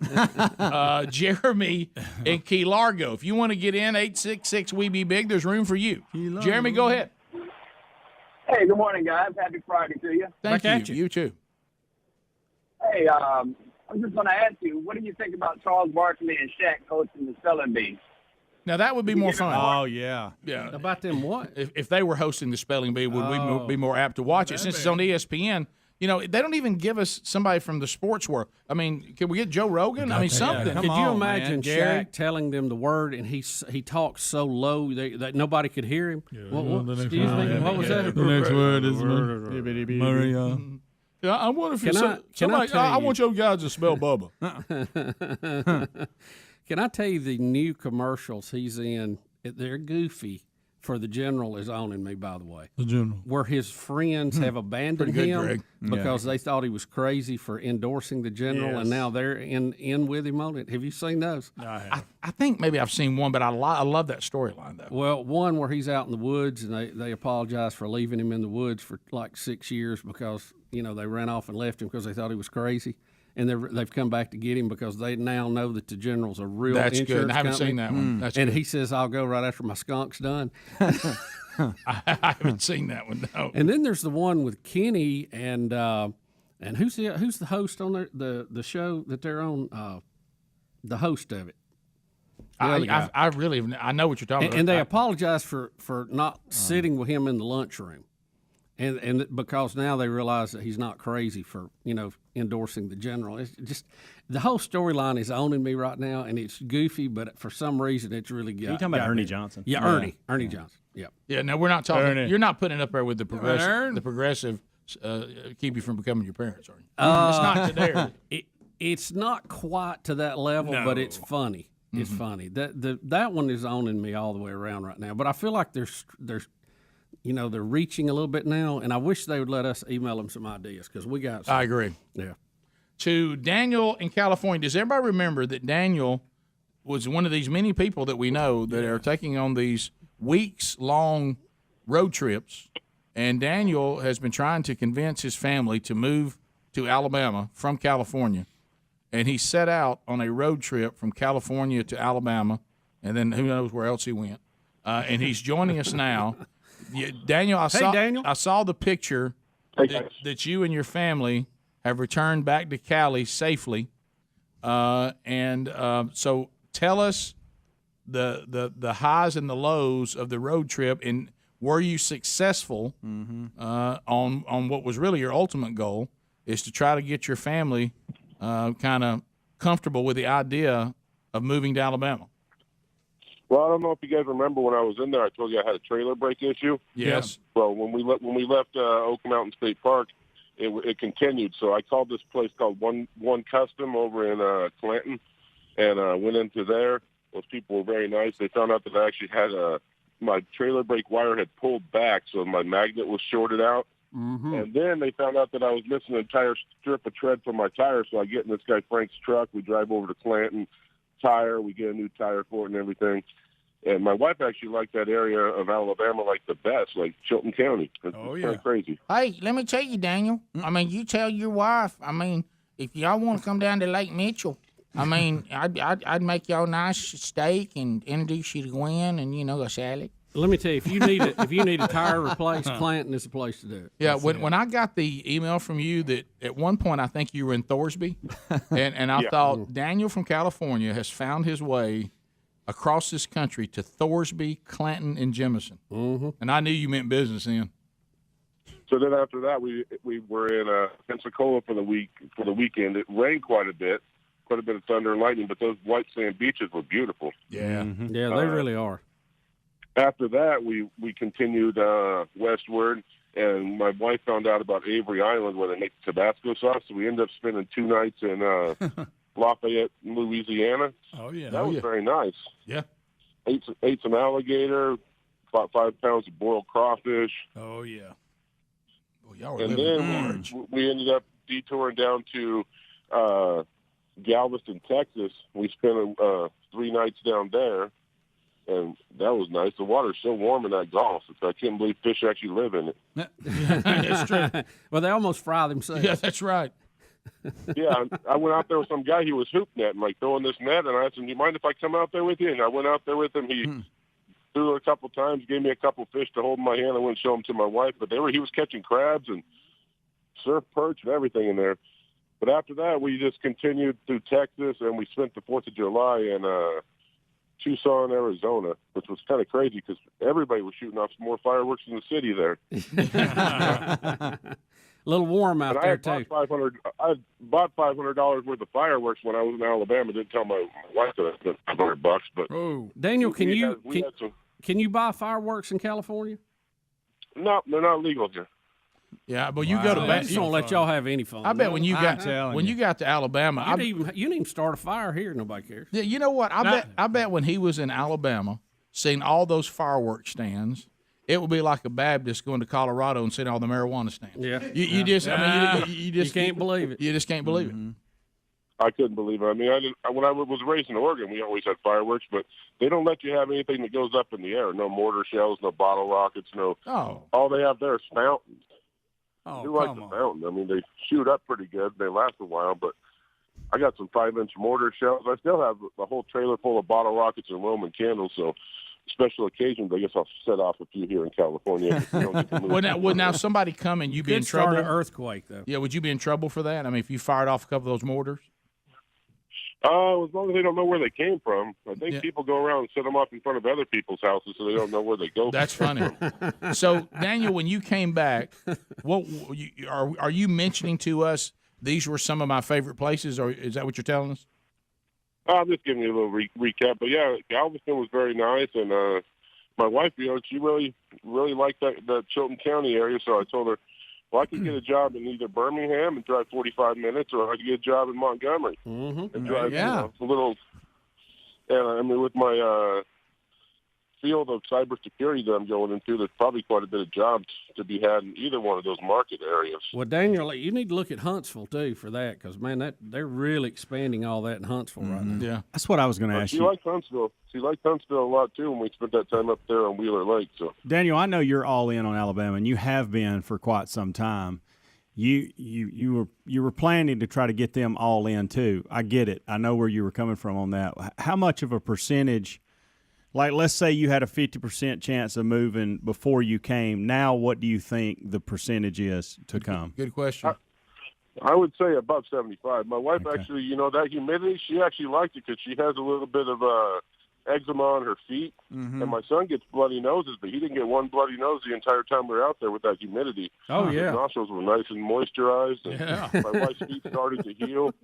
But, Jeremy in Key Largo, if you want to get in, 866 We Be Big, there's room for you. Jeremy, go ahead. Hey, good morning, guys. Happy Friday to you. Thank you. You too. Hey, I'm just going to ask you, what do you think about Charles Barkley and Shaq hosting the Spelling Bee? Now, that would be more fun. Oh, yeah. Yeah. About them what? If they were hosting the Spelling Bee, would we be more apt to watch it? Since it's on ESPN, You know, they don't even give us somebody from the sports world. I mean, can we get Joe Rogan? I mean, something. Could you imagine Shaq telling them the word and he talks so low that nobody could hear him? Excuse me, what was that? The next word is Maria. Yeah, I wonder if I want your guys to spell Bubba. Can I tell you the new commercials he's in? They're goofy. For the general is owning me, by the way. The general. Where his friends have abandoned Pretty good, him Greg. because they thought he was crazy for endorsing the general, and now they're in with him on it. Have you seen those? I think maybe I've seen one, but I love that storyline, though. Well, one where he's out in the woods, and they apologize for leaving him in the woods for like 6 years because, you know, they ran off and left him because they thought he was crazy. And they've come back to get him because they now know that the general's a real That's insurance good. I haven't company. seen that one. That's and good. he says, I'll go right after my skunk's done. I haven't seen that one, no. And then there's the one with Kenny and who's the host on the show that they're on? The host of it. I know what you're talking about. And they apologize for not sitting with him in the lunchroom. And because now they realize that he's not crazy for, you know, endorsing the general. It's just the whole storyline is owning me right now, and it's goofy, but for some reason it's really good. Are you talking about Ernie Johnson? Yeah, Ernie Johnson. Yeah. Yeah, no, we're not talking. Ernie. You're not putting it up there with the progressive keep you from becoming your parents, are you? It's not there. It's not quite to that level, but it's funny. It's funny. That one is owning me all the way around right now. But I feel like there's you know, they're reaching a little bit now, and I wish they would let us email them some ideas because we got some. I agree. Yeah. To Daniel in California, does everybody remember that Daniel was one of these many people that we know that are taking on these weeks-long road trips, and Daniel has been trying to convince his family to move to Alabama from California, and he set out on a road trip from California to Alabama, and then who knows where else he went, and he's joining us now. Yeah, Daniel, I saw the picture that you and your family have returned back to Cali safely, so tell us the highs and the lows of the road trip, and were you successful on what was really your ultimate goal, is to try to get your family kind of comfortable with the idea of moving to Alabama? Well, I don't know if you guys remember when I was in there, I told you I had a trailer brake issue. Yes. Well, when we left Oak Mountain State Park, it continued. So I called this place called One Custom over in Clanton, and went into there. Those people were very nice. They found out that I actually had my trailer brake wire had pulled back, so my magnet was shorted out. Mm-hmm. And then they found out that I was missing an entire strip of tread from my tire. So I get in this guy Frank's truck. We drive over to Clanton Tire. We get a new tire for it and everything. And my wife actually liked that area of Alabama like the best, like Chilton County. It's kind of crazy. Hey, let me tell you, Daniel. I mean, you tell your wife. I mean, if y'all want to come down to Lake Mitchell, I mean, I'd make y'all a nice steak and introduce you to Gwen and, you know, a salad. Let me tell you, if you need a tire replaced, Clanton is the place to do it. Yeah, when I got the email from you that at one point I think you were in Thorsby, and I thought Daniel from California has found his way across this country to Thorsby, Clanton, and Jemison. Mm-hmm. And I knew you meant business then. So then after that, we were in Pensacola for the weekend. It rained quite a bit of thunder and lightning, but those white sand beaches were beautiful. Yeah, yeah, they really are. After that, we continued westward, and my wife found out about Avery Island where they make Tabasco sauce. So we ended up spending 2 nights in Lafayette, Louisiana. Oh yeah, that was very nice. Yeah, ate some alligator, about 5 pounds of boiled crawfish. Oh yeah. Well, y'all were And living then large. we ended up detouring down to Galveston, Texas. We spent 3 nights down there, and that was nice. The water's so warm in that Gulf. I can't believe fish actually live in it. That's true. Well, they almost fry themselves. Yeah, that's right. Yeah, I went out there with some guy. He was hoop netting, like throwing this net, and I asked him, "Do you mind if I come out there with you?" And I went out there with him. He threw it a couple times, gave me a couple fish to hold in my hand. I went and show them to my wife, but he was catching crabs and surf perch and everything in there. But after that, we just continued through Texas, and we spent the 4th of July in Tucson, Arizona, which was kind of crazy because everybody was shooting off some more fireworks in the city there. little warm out there too. I bought $500 worth of fireworks when I was in Alabama. Didn't tell my wife that I spent $500, but Daniel, can you buy fireworks in California? No, they're not legal here. Yeah, but you go to I just don't let y'all have any fun. I bet when you got to Alabama, you didn't even start a fire here. Nobody cares. Yeah, you know what? I bet when he was in Alabama, seeing all those fireworks stands, it would be like a Baptist going to Colorado and seeing all the marijuana stands. Yeah, you just can't believe it. You just can't believe it. I couldn't believe it. I mean, when I was raised in Oregon, we always had fireworks, but they don't let you have anything that goes up in the air. No mortar shells, no bottle rockets, no. Oh. All they have there is fountains. Oh, I do like the fountain. I mean, they shoot up pretty good. They last a while, but I got some 5-inch mortar shells. I still have a whole trailer full of bottle rockets and Roman candles, so special occasions, I guess I'll set off a few here in California. Would now somebody come and you be in trouble? Start an earthquake, though. Yeah, would you be in trouble for that? I mean, if you fired off a couple of those mortars? As long as they don't know where they came from. I think people go around and set them off in front of other people's houses so they don't know where they go. That's funny. So, Daniel, when you came back, what are you mentioning to us? These were some of my favorite places, or is that what you're telling us? I'm just giving you a little recap. But, yeah, Galveston was very nice. And my wife, she really liked that Chilton County area. So I told her, well, I could get a job in either Birmingham and drive 45 minutes, or I could get a job in Montgomery and drive a little. And I mean, with my field of cybersecurity that I'm going into, there's probably quite a bit of jobs to be had in either one of those market areas. Well, Daniel, you need to look at Huntsville too for that, because man, they're really expanding all that in Huntsville right now. Yeah, that's what I was going to ask you. She liked Huntsville a lot too when we spent that time up there on Wheeler Lake. So, Daniel, I know you're all in on Alabama, and you have been for quite some time. You were planning to try to get them all in too. I get it. I know where you were coming from on that. How much of a percentage? Like, let's say you had a 50% chance of moving before you came. Now, what do you think the percentage is to come? Good question. I would say above 75. My wife actually, that humidity, she actually liked it because she has a little bit of eczema on her feet. Mm-hmm. And my son gets bloody noses, but he didn't get one bloody nose the entire time we were out there with that humidity. Oh, yeah. His nostrils were nice and moisturized. And my wife's feet started to heal.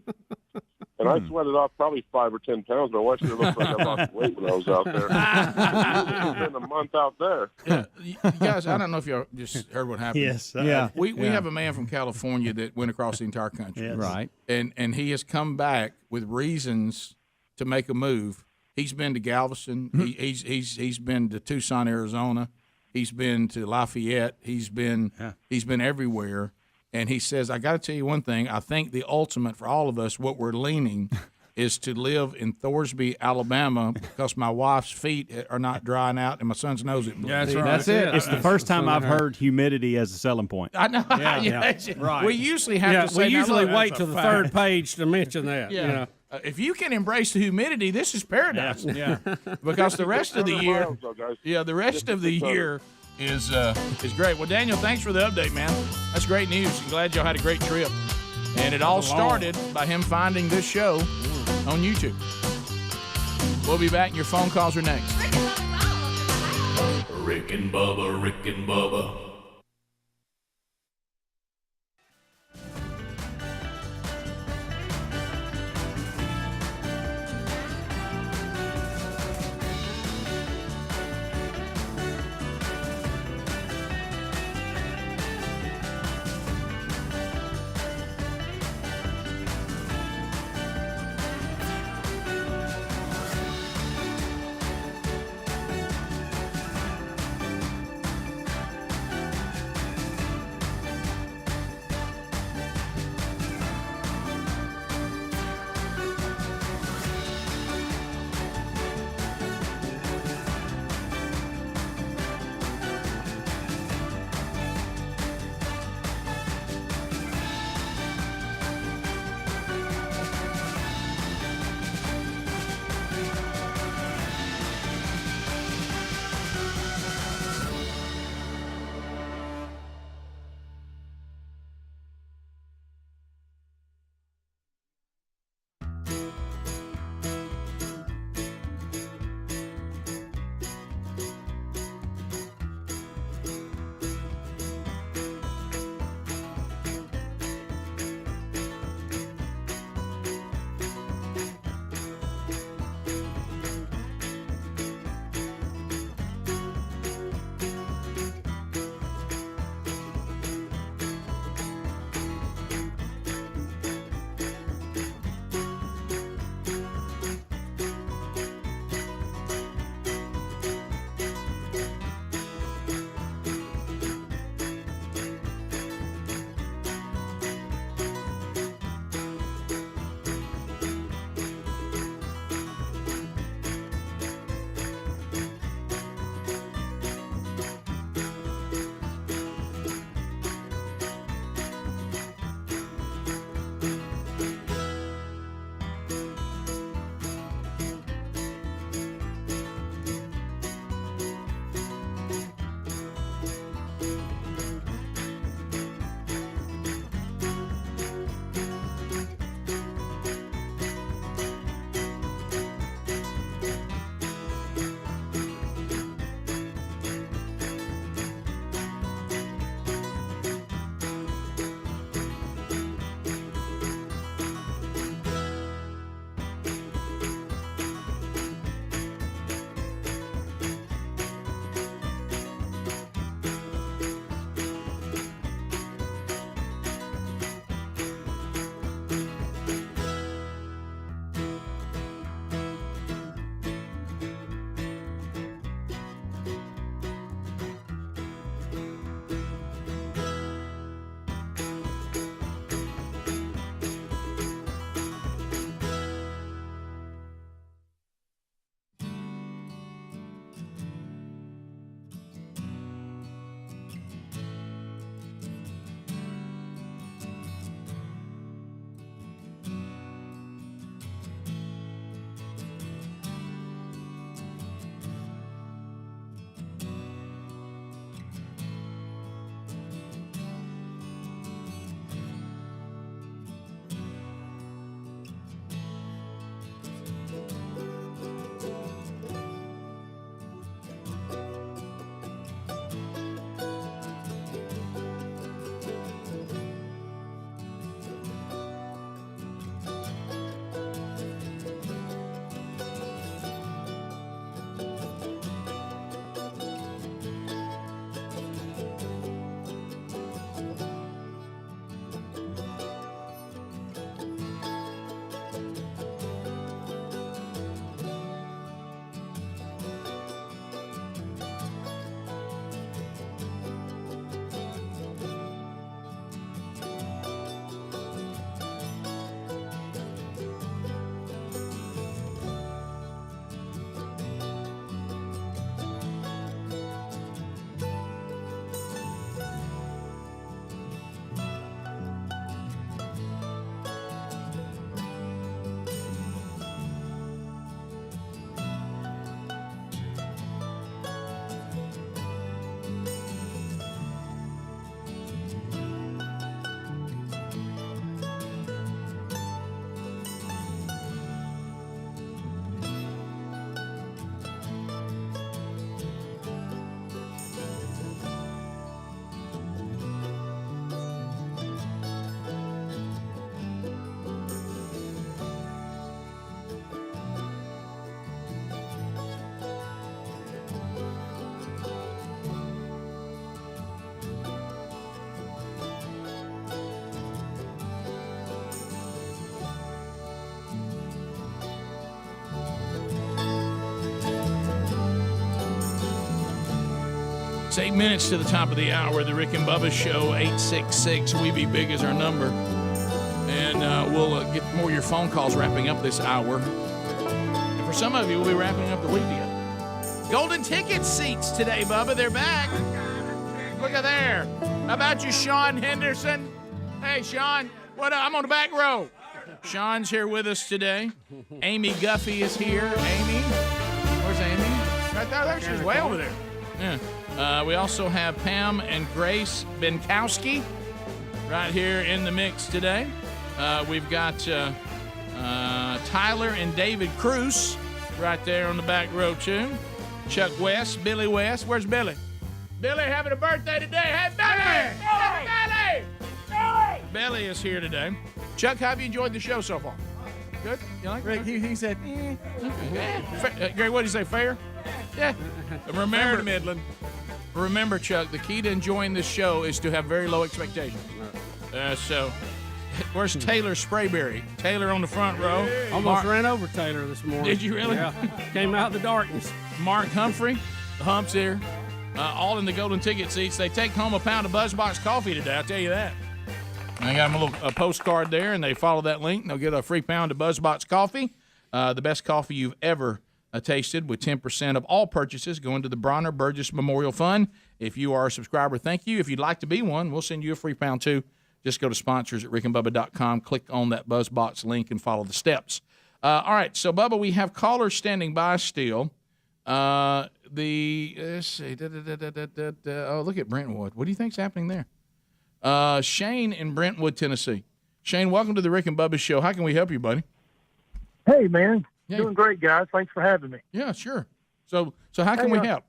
And I sweated off probably 5 or 10 pounds. My wife looked like I lost weight when I was out there. It's been a month out there. Yeah. You guys, I don't know if you just heard what happened. Yes. We have a man from California that went across the entire country. Yes. Right. And he has come back with reasons to make a move. He's been to Galveston. He's been to Tucson, Arizona. He's been to Lafayette. He's been everywhere. And he says, I got to tell you one thing. I think the ultimate for all of us, what we're leaning, is to live in Thorsby, Alabama, because my wife's feet are not drying out and my son's nose is bleeding. Yeah, that's right. That's it. It's the first time I've heard humidity as a selling point. I know. Yeah. Right. We usually have to say, we usually wait till the third page to mention that. Yeah. You know? If you can embrace the humidity, this is paradise. Yeah. Because the rest of the year, the rest of the year is great. Well, Daniel, thanks for the update, man. That's great news. I'm glad y'all had a great trip. And it all started by him finding this show on YouTube. We'll be back, and your phone calls are next. Rick and Bubba, Rick and Bubba. It's 8 minutes to the top of the hour. The Rick and Bubba Show, 866-WE-BE-BIG is our number. And we'll get more of your phone calls wrapping up this hour. And for some of you, we'll be wrapping up the week together. Golden ticket seats today, Bubba. They're back. Look at there. How about you, Sean Henderson? Hey, Sean. What up? I'm on the back row. Sean's here with us today. Amy Guffey is here. Amy. Where's Amy? Right there. She's way over there. Yeah. We also have Pam and Grace Benkowski right here in the mix today. We've got Tyler and David Cruz right there on the back row, too. Chuck West, Billy West. Where's Billy? Billy having a birthday today. Hey, Billy! Hey, Billy! Billy is here today. Chuck, how have you enjoyed the show so far? Good? You like it? He said, Gary, what did he say, fair? Yeah. Remember, Midland. Remember, Chuck, the key to enjoying this show is to have very low expectations. So, where's Taylor Sprayberry? Taylor on the front row. Almost ran over Taylor this morning. Did you really? Yeah. Came out of the darkness. Mark Humphrey, the Hump's here. All in the golden ticket seats. They take home a pound of BuzzBox coffee today, I'll tell you that. I got them a little postcard there, and they follow that link, and they'll get a free pound of BuzzBox coffee, the best coffee you've ever tasted, with 10% of all purchases going to the Bronner Burgess Memorial Fund. If you are a subscriber, thank you. If you'd like to be one, we'll send you a free pound, too. Just go to sponsors at rickandbubba.com, click on that BuzzBox link, and follow the steps. All right, so, Bubba, we have callers standing by still. Let's see. Oh, look at Brentwood. What do you think's happening there? Shane in Brentwood, Tennessee. Shane, welcome to the Rick and Bubba Show. How can we help you, buddy? Hey, man. Doing great, guys. Thanks for having me. Yeah, sure. So how can we help?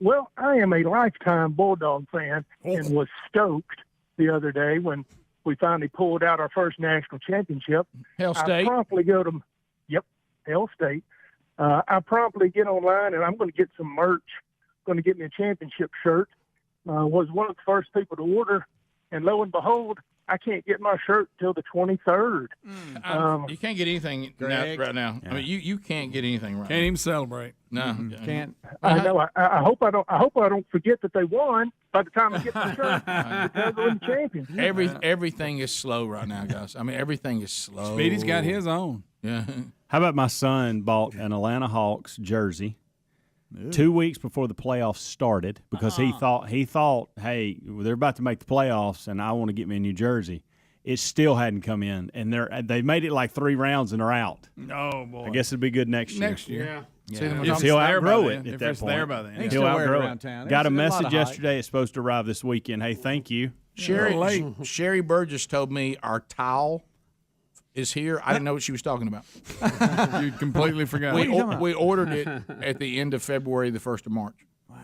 Well, I am a lifetime Bulldog fan and was stoked the other day when we finally pulled out our first national championship. Hell State. I promptly go to, Hell State. I promptly get online, and I'm going to get some merch. Going to get me a championship shirt. Was one of the first people to order, and lo and behold, I can't get my shirt till the 23rd. You can't get anything right now. Yeah. I mean, you can't get anything right. Can't even celebrate. No, can't. I know. I hope I don't forget that they won by the time I get my shirt because they're the champions. Everything is slow right now, guys. I mean, everything is slow. Speedy's got his own. Yeah. How about my son bought an Atlanta Hawks jersey 2 weeks before the playoffs started because he thought, hey, they're about to make the playoffs and I want to get me a new jersey. It still hadn't come in, and they made it like 3 rounds and they're out. Oh boy! I guess it'll be good next year. Yeah. If he'll outgrow it at that point. There by then. He'll outgrow it. Got a message yesterday. It's supposed to arrive this weekend. Hey, thank you. Sherry Burgess told me our towel is here. I didn't know what she was talking about. You completely forgot. We ordered it at the end of February, the 1st of March. Wow.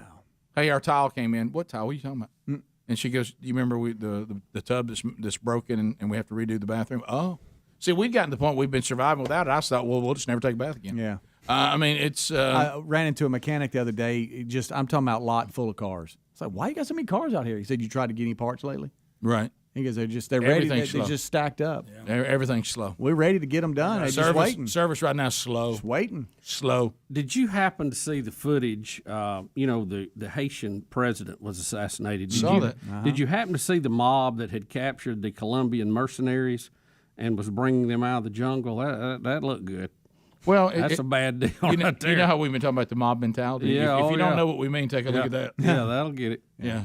Hey, our towel came in. What towel? What are you talking about? And she goes, do you remember the tub that's broken and we have to redo the bathroom? Oh. See, we'd gotten to the point we've been surviving without it. I thought, well, we'll just never take a bath again. Yeah. I mean, it's... I ran into a mechanic the other day. I'm talking about a lot full of cars. It's like, why you got so many cars out here? He said, you tried to get any parts lately? Right. He goes, they're ready. They're just stacked up. Yeah. Everything's slow. We're ready to get them done. They're just waiting. Service right now is slow. Just waiting. Slow. Did you happen to see the footage? The Haitian president was assassinated. Saw that. Did you happen to see the mob that had captured the Colombian mercenaries and was bringing them out of the jungle? That looked good. Well, that's a bad deal. You know how we've been talking about the mob mentality? Yeah. If you don't know what we mean, take a look at that. Yeah, that'll get it. Yeah.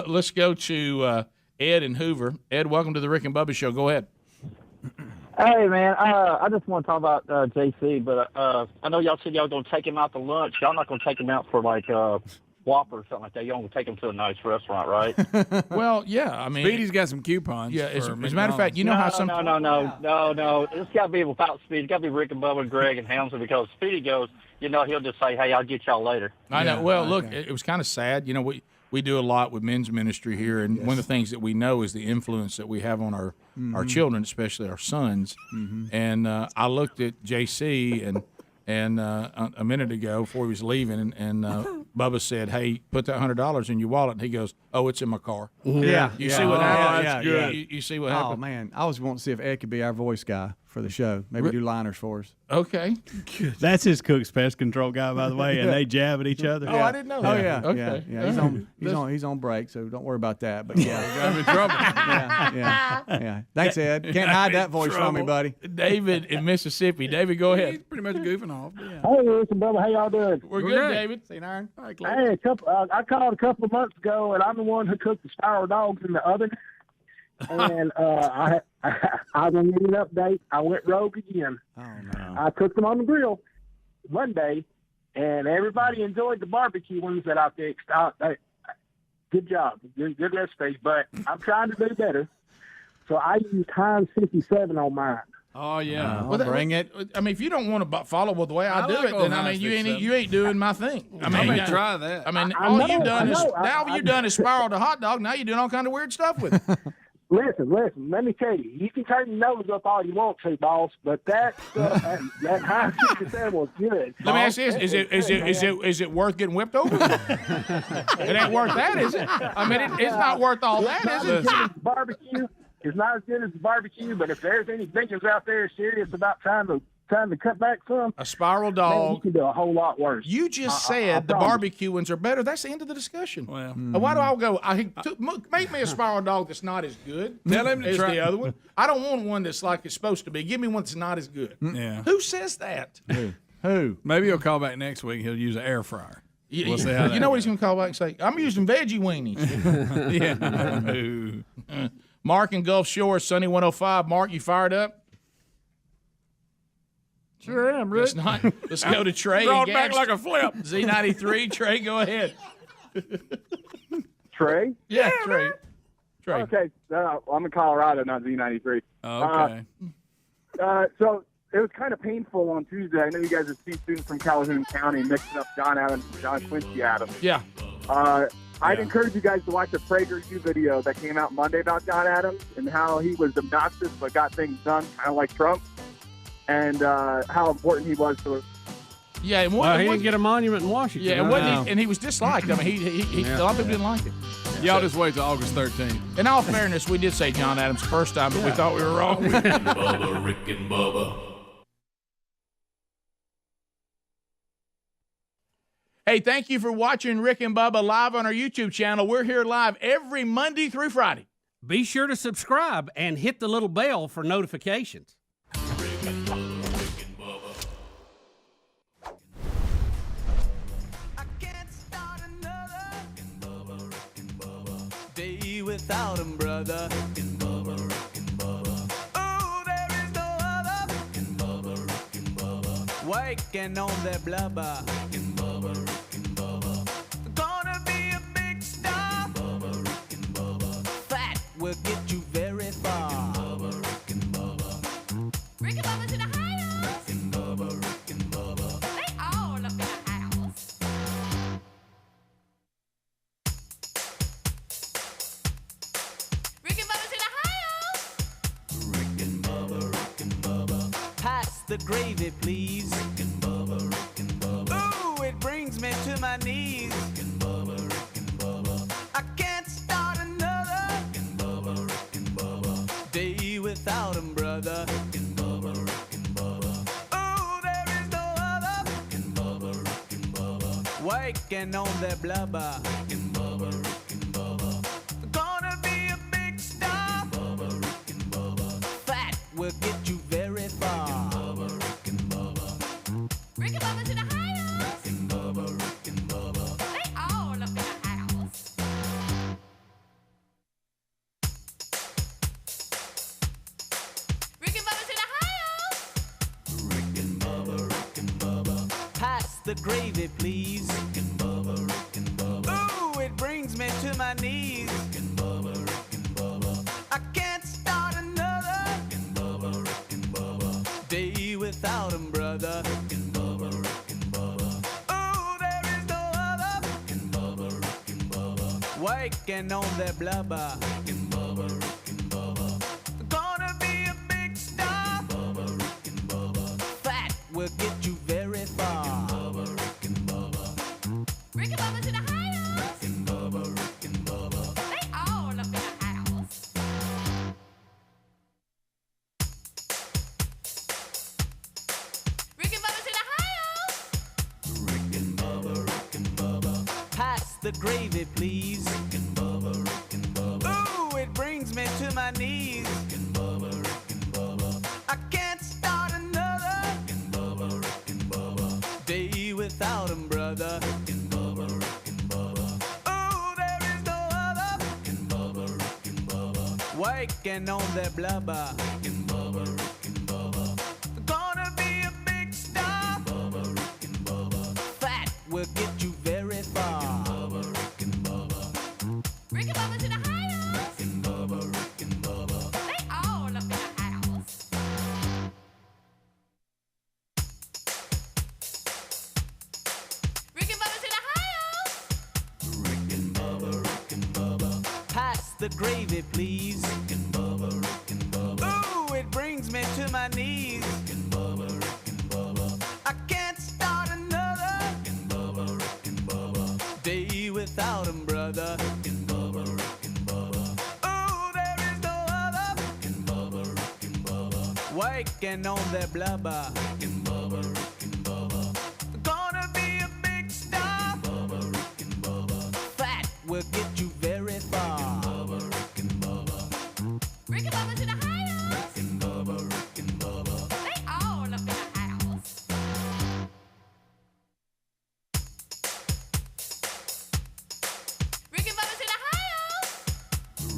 Let's go to Ed in Hoover. Ed, welcome to the Rick and Bubba Show. Go ahead. Hey, man. I just want to talk about JC, but I know y'all said y'all going to take him out to lunch. Y'all not going to take him out for, like, Whopper or something like that. Y'all going to take him to a nice restaurant, right? Well, yeah. I mean, Speedy's got some coupons. Yeah, as a matter of fact, you know how some... No. It's got to be without Speedy. It's got to be Rick and Bubba and Greg and Helmsley because Speedy goes, he'll just say, hey, I'll get y'all later. I know. Well, look, it was kind of sad. We do a lot with men's ministry here, and one of the things that we know is the influence that we have on our children, especially our sons. Mm-hmm. And I looked at JC and a minute ago before he was leaving, and Bubba said, "Hey, put that $100 in your wallet," and he goes, "Oh, it's in my car." Yeah. You see what happened? That's good. You see what happened? Oh, man. I was wanting to see if Ed could be our voice guy for the show. Maybe do liners for us. Okay. That's his Cook's Pest Control guy, by the way, and they jab at each other. Oh, I didn't know Oh, that. yeah. Okay. Yeah. He's on break, so don't worry about that. But yeah. I'm in trouble. Yeah. Thanks, Ed. Can't hide that voice from me, buddy. David in Mississippi. David, go ahead. He's pretty much goofing off. Yeah. Hey, listen, Bubba, how y'all doing? We're good, David. St. Iron. All right, Clay. Hey, I called a couple of months ago, and I'm the one who cooked the spiral dogs in the oven. And I was going to give you an update. I went rogue again. Oh, no. I cooked them on the grill Monday, and everybody enjoyed the barbecue ones that I fixed. Good job. Good recipe, but I'm trying to do better. So I used Heinz 57 on mine. Oh yeah, bring it. I mean, if you don't want to follow with the way I do like it, old then I Heinz mean, 57. you ain't doing my thing. I mean, try that. I mean, I all know, you've done I is know. now you've done is spiral the hot dog. Now you're doing all kind of weird stuff with it. Listen. Let me tell you. You can turn your nose up all you want to, boss, but that Heinz 57 was good. Let me ask you this: is it worth getting whipped over? It ain't worth that, is it? I mean, it's not worth all that, is it? Barbecue. It's not as good as the barbecue, but if there's any thinkers out there serious about trying to cut back some, a spiral man, dog, you can do a whole lot worse. You just said the barbecue ones are better. That's the end of the discussion. Well, why do I go? Make me a spiral dog that's not as good Tell him to as try the other one. I don't want one that's like it's supposed to be. Give me one that's not as good. Yeah. Who says that? Who? Maybe he'll call back next week. He'll use an air fryer. We'll see how you know what he's going to call back and say? I'm using veggie weenies. Yeah. Mark in Gulf Shores, Sunny 105. Mark, you fired up? Sure am, Rick. Let's go to Trey. Brought back like a flip. Z93. Trey, go ahead. Trey? Yeah, Trey. Trey. Okay, I'm in Colorado, not Z93. Okay. So it was kind of painful on Tuesday. I know you guys are students from Calhoun County mixing up John Adams and John Quincy Adams. Yeah. I'd encourage you guys to watch the PragerU video that came out Monday about John Adams and how he was obnoxious but got things done, kind of like Trump, and how important he was to us. Yeah, he didn't get a monument in Washington. Yeah, and he was disliked. I mean, a lot of people didn't like him. Y'all just wait till August 13th. In all fairness, we did say John Adams the first time, but we thought we were wrong. Rick and Bubba, Rick and Bubba. Hey, thank you for watching Rick and Bubba live on our YouTube channel. We're here live every Monday through Friday. Be sure to subscribe and hit the little bell for notifications. Rick and Bubba, Rick and Bubba. I can't start another Rick and Bubba, Rick and Bubba. Day without him, brother. Rick and Bubba, Rick and Bubba. Oh, there is no other Rick and Bubba, Rick and Bubba. Waking on their blubber. Rick and Bubba, Rick and Bubba. Gonna be a big star. Rick and Bubba, Rick and Bubba. Fat will get you very far. Rick and Bubba, Rick and Bubba. Rick and Bubba's in the house. Rick and Bubba, Rick and Bubba. They all up in the house. Rick and Bubba's in the house. Rick and Bubba, Rick and Bubba. Pass the gravy, please. Rick and Bubba, Rick and Bubba. Ooh, it brings me to my knees. Rick and Bubba, Rick and Bubba. I can't start another Rick and Bubba, Rick and Bubba. Day without him, brother. Rick and Bubba, Rick and Bubba. Oh, there is no other Rick and Bubba, Rick and Bubba. Waking on their blubber. Rick and Bubba, Rick and Bubba. Gonna be a big star. Rick and Bubba, Rick and Bubba. Fat will get you very far. Rick and Bubba, Rick and Bubba's in the house. Rick and Bubba, Rick and Bubba. They all up in the house. Rick and Bubba's in the house. Rick and Bubba, Rick and Bubba. Pass the gravy, please. Rick and Bubba, Rick and Bubba. Ooh, it brings me to my knees. Rick and Bubba, Rick and Bubba. I can't start another Rick and Bubba, Rick and Bubba. Day without him, brother. Rick and Bubba, Rick and Bubba. Oh, there is no other Rick and Bubba, Rick and Bubba. Waking on their blubber. Rick and Bubba, Rick and Bubba. Gonna be a big star. Rick and Bubba, Rick and Bubba. Fat will get you very far. Rick and Bubba, Rick and Bubba. Rick and Bubba. the gravy, please. Rick and Bubba, Rick and Bubba. Ooh, it brings me to my knees. Rick and Bubba, Rick and Bubba. I can't start another Rick and Bubba, Rick and Bubba. Day without 'em, brother. Rick and Bubba, Rick and Bubba. Ooh, there is no other Rick and Bubba, Rick and Bubba. Waking on their blubber. Rick and Bubba, Rick and Bubba. Gonna be a big star. Rick and Bubba, Rick and Bubba. Fat will get you very far. Rick and Bubba, Rick and Bubba's in the house. Rick and Bubba, Rick and Bubba. They all up in the house. Rick and Bubba's in the house. Rick and Bubba, Rick and Bubba. Pass the gravy, please. Rick and Bubba, Rick and Bubba. Ooh, it brings me to my knees. Rick and Bubba, Rick and Bubba. I can't start another Rick and Bubba, Rick and Bubba. Day without 'em, brother. Rick and Bubba, Rick and Bubba. Ooh, there is no other Rick and Bubba, Rick and Bubba. Waking on their blubber. Rick and Bubba, Rick and Bubba. Gonna be a big star. Rick and Bubba, Rick and Bubba. Fat will get you very far. Rick and Bubba, Rick and Bubba. Rick and Bubba's in the house. Rick and Bubba, Rick and Bubba. They all up in the house. Rick and Bubba's in the house.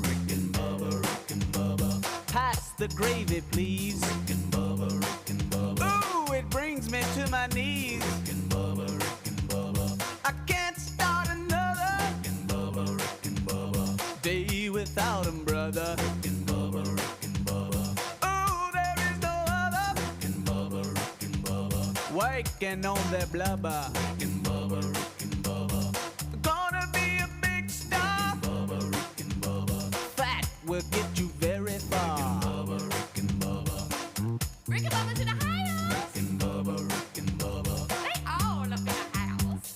Rick and Bubba, Rick and Bubba. Pass the gravy, please. Rick and Bubba, Rick and Bubba. Ooh, it brings me to my knees. Rick and Bubba, Rick and Bubba. I can't start another Rick and Bubba, Rick and Bubba. Day without 'em, brother. Rick and Bubba, Rick and Bubba. Ooh, there is no other Rick and Bubba, Rick and Bubba. Waking on their blubber. Rick and Bubba, Rick and Bubba. Gonna be a big star. Rick and Bubba, Rick and Bubba. Fat will get you very far. Rick and Bubba, Rick and Bubba. Rick and Bubba's in the house. Rick and Bubba, Rick and Bubba. They all up in the house.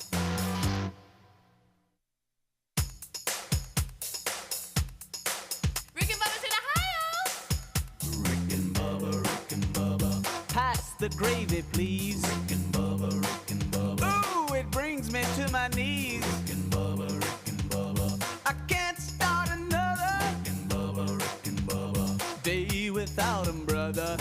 Rick and Bubba's in the house. Rick and Bubba, Rick and Bubba. Pass the gravy, please. Rick and Bubba, Rick and Bubba. Ooh, it brings me to my knees. Rick and Bubba, Rick and Bubba. I can't start another Rick and Bubba, Rick and Bubba. Day without 'em, brother.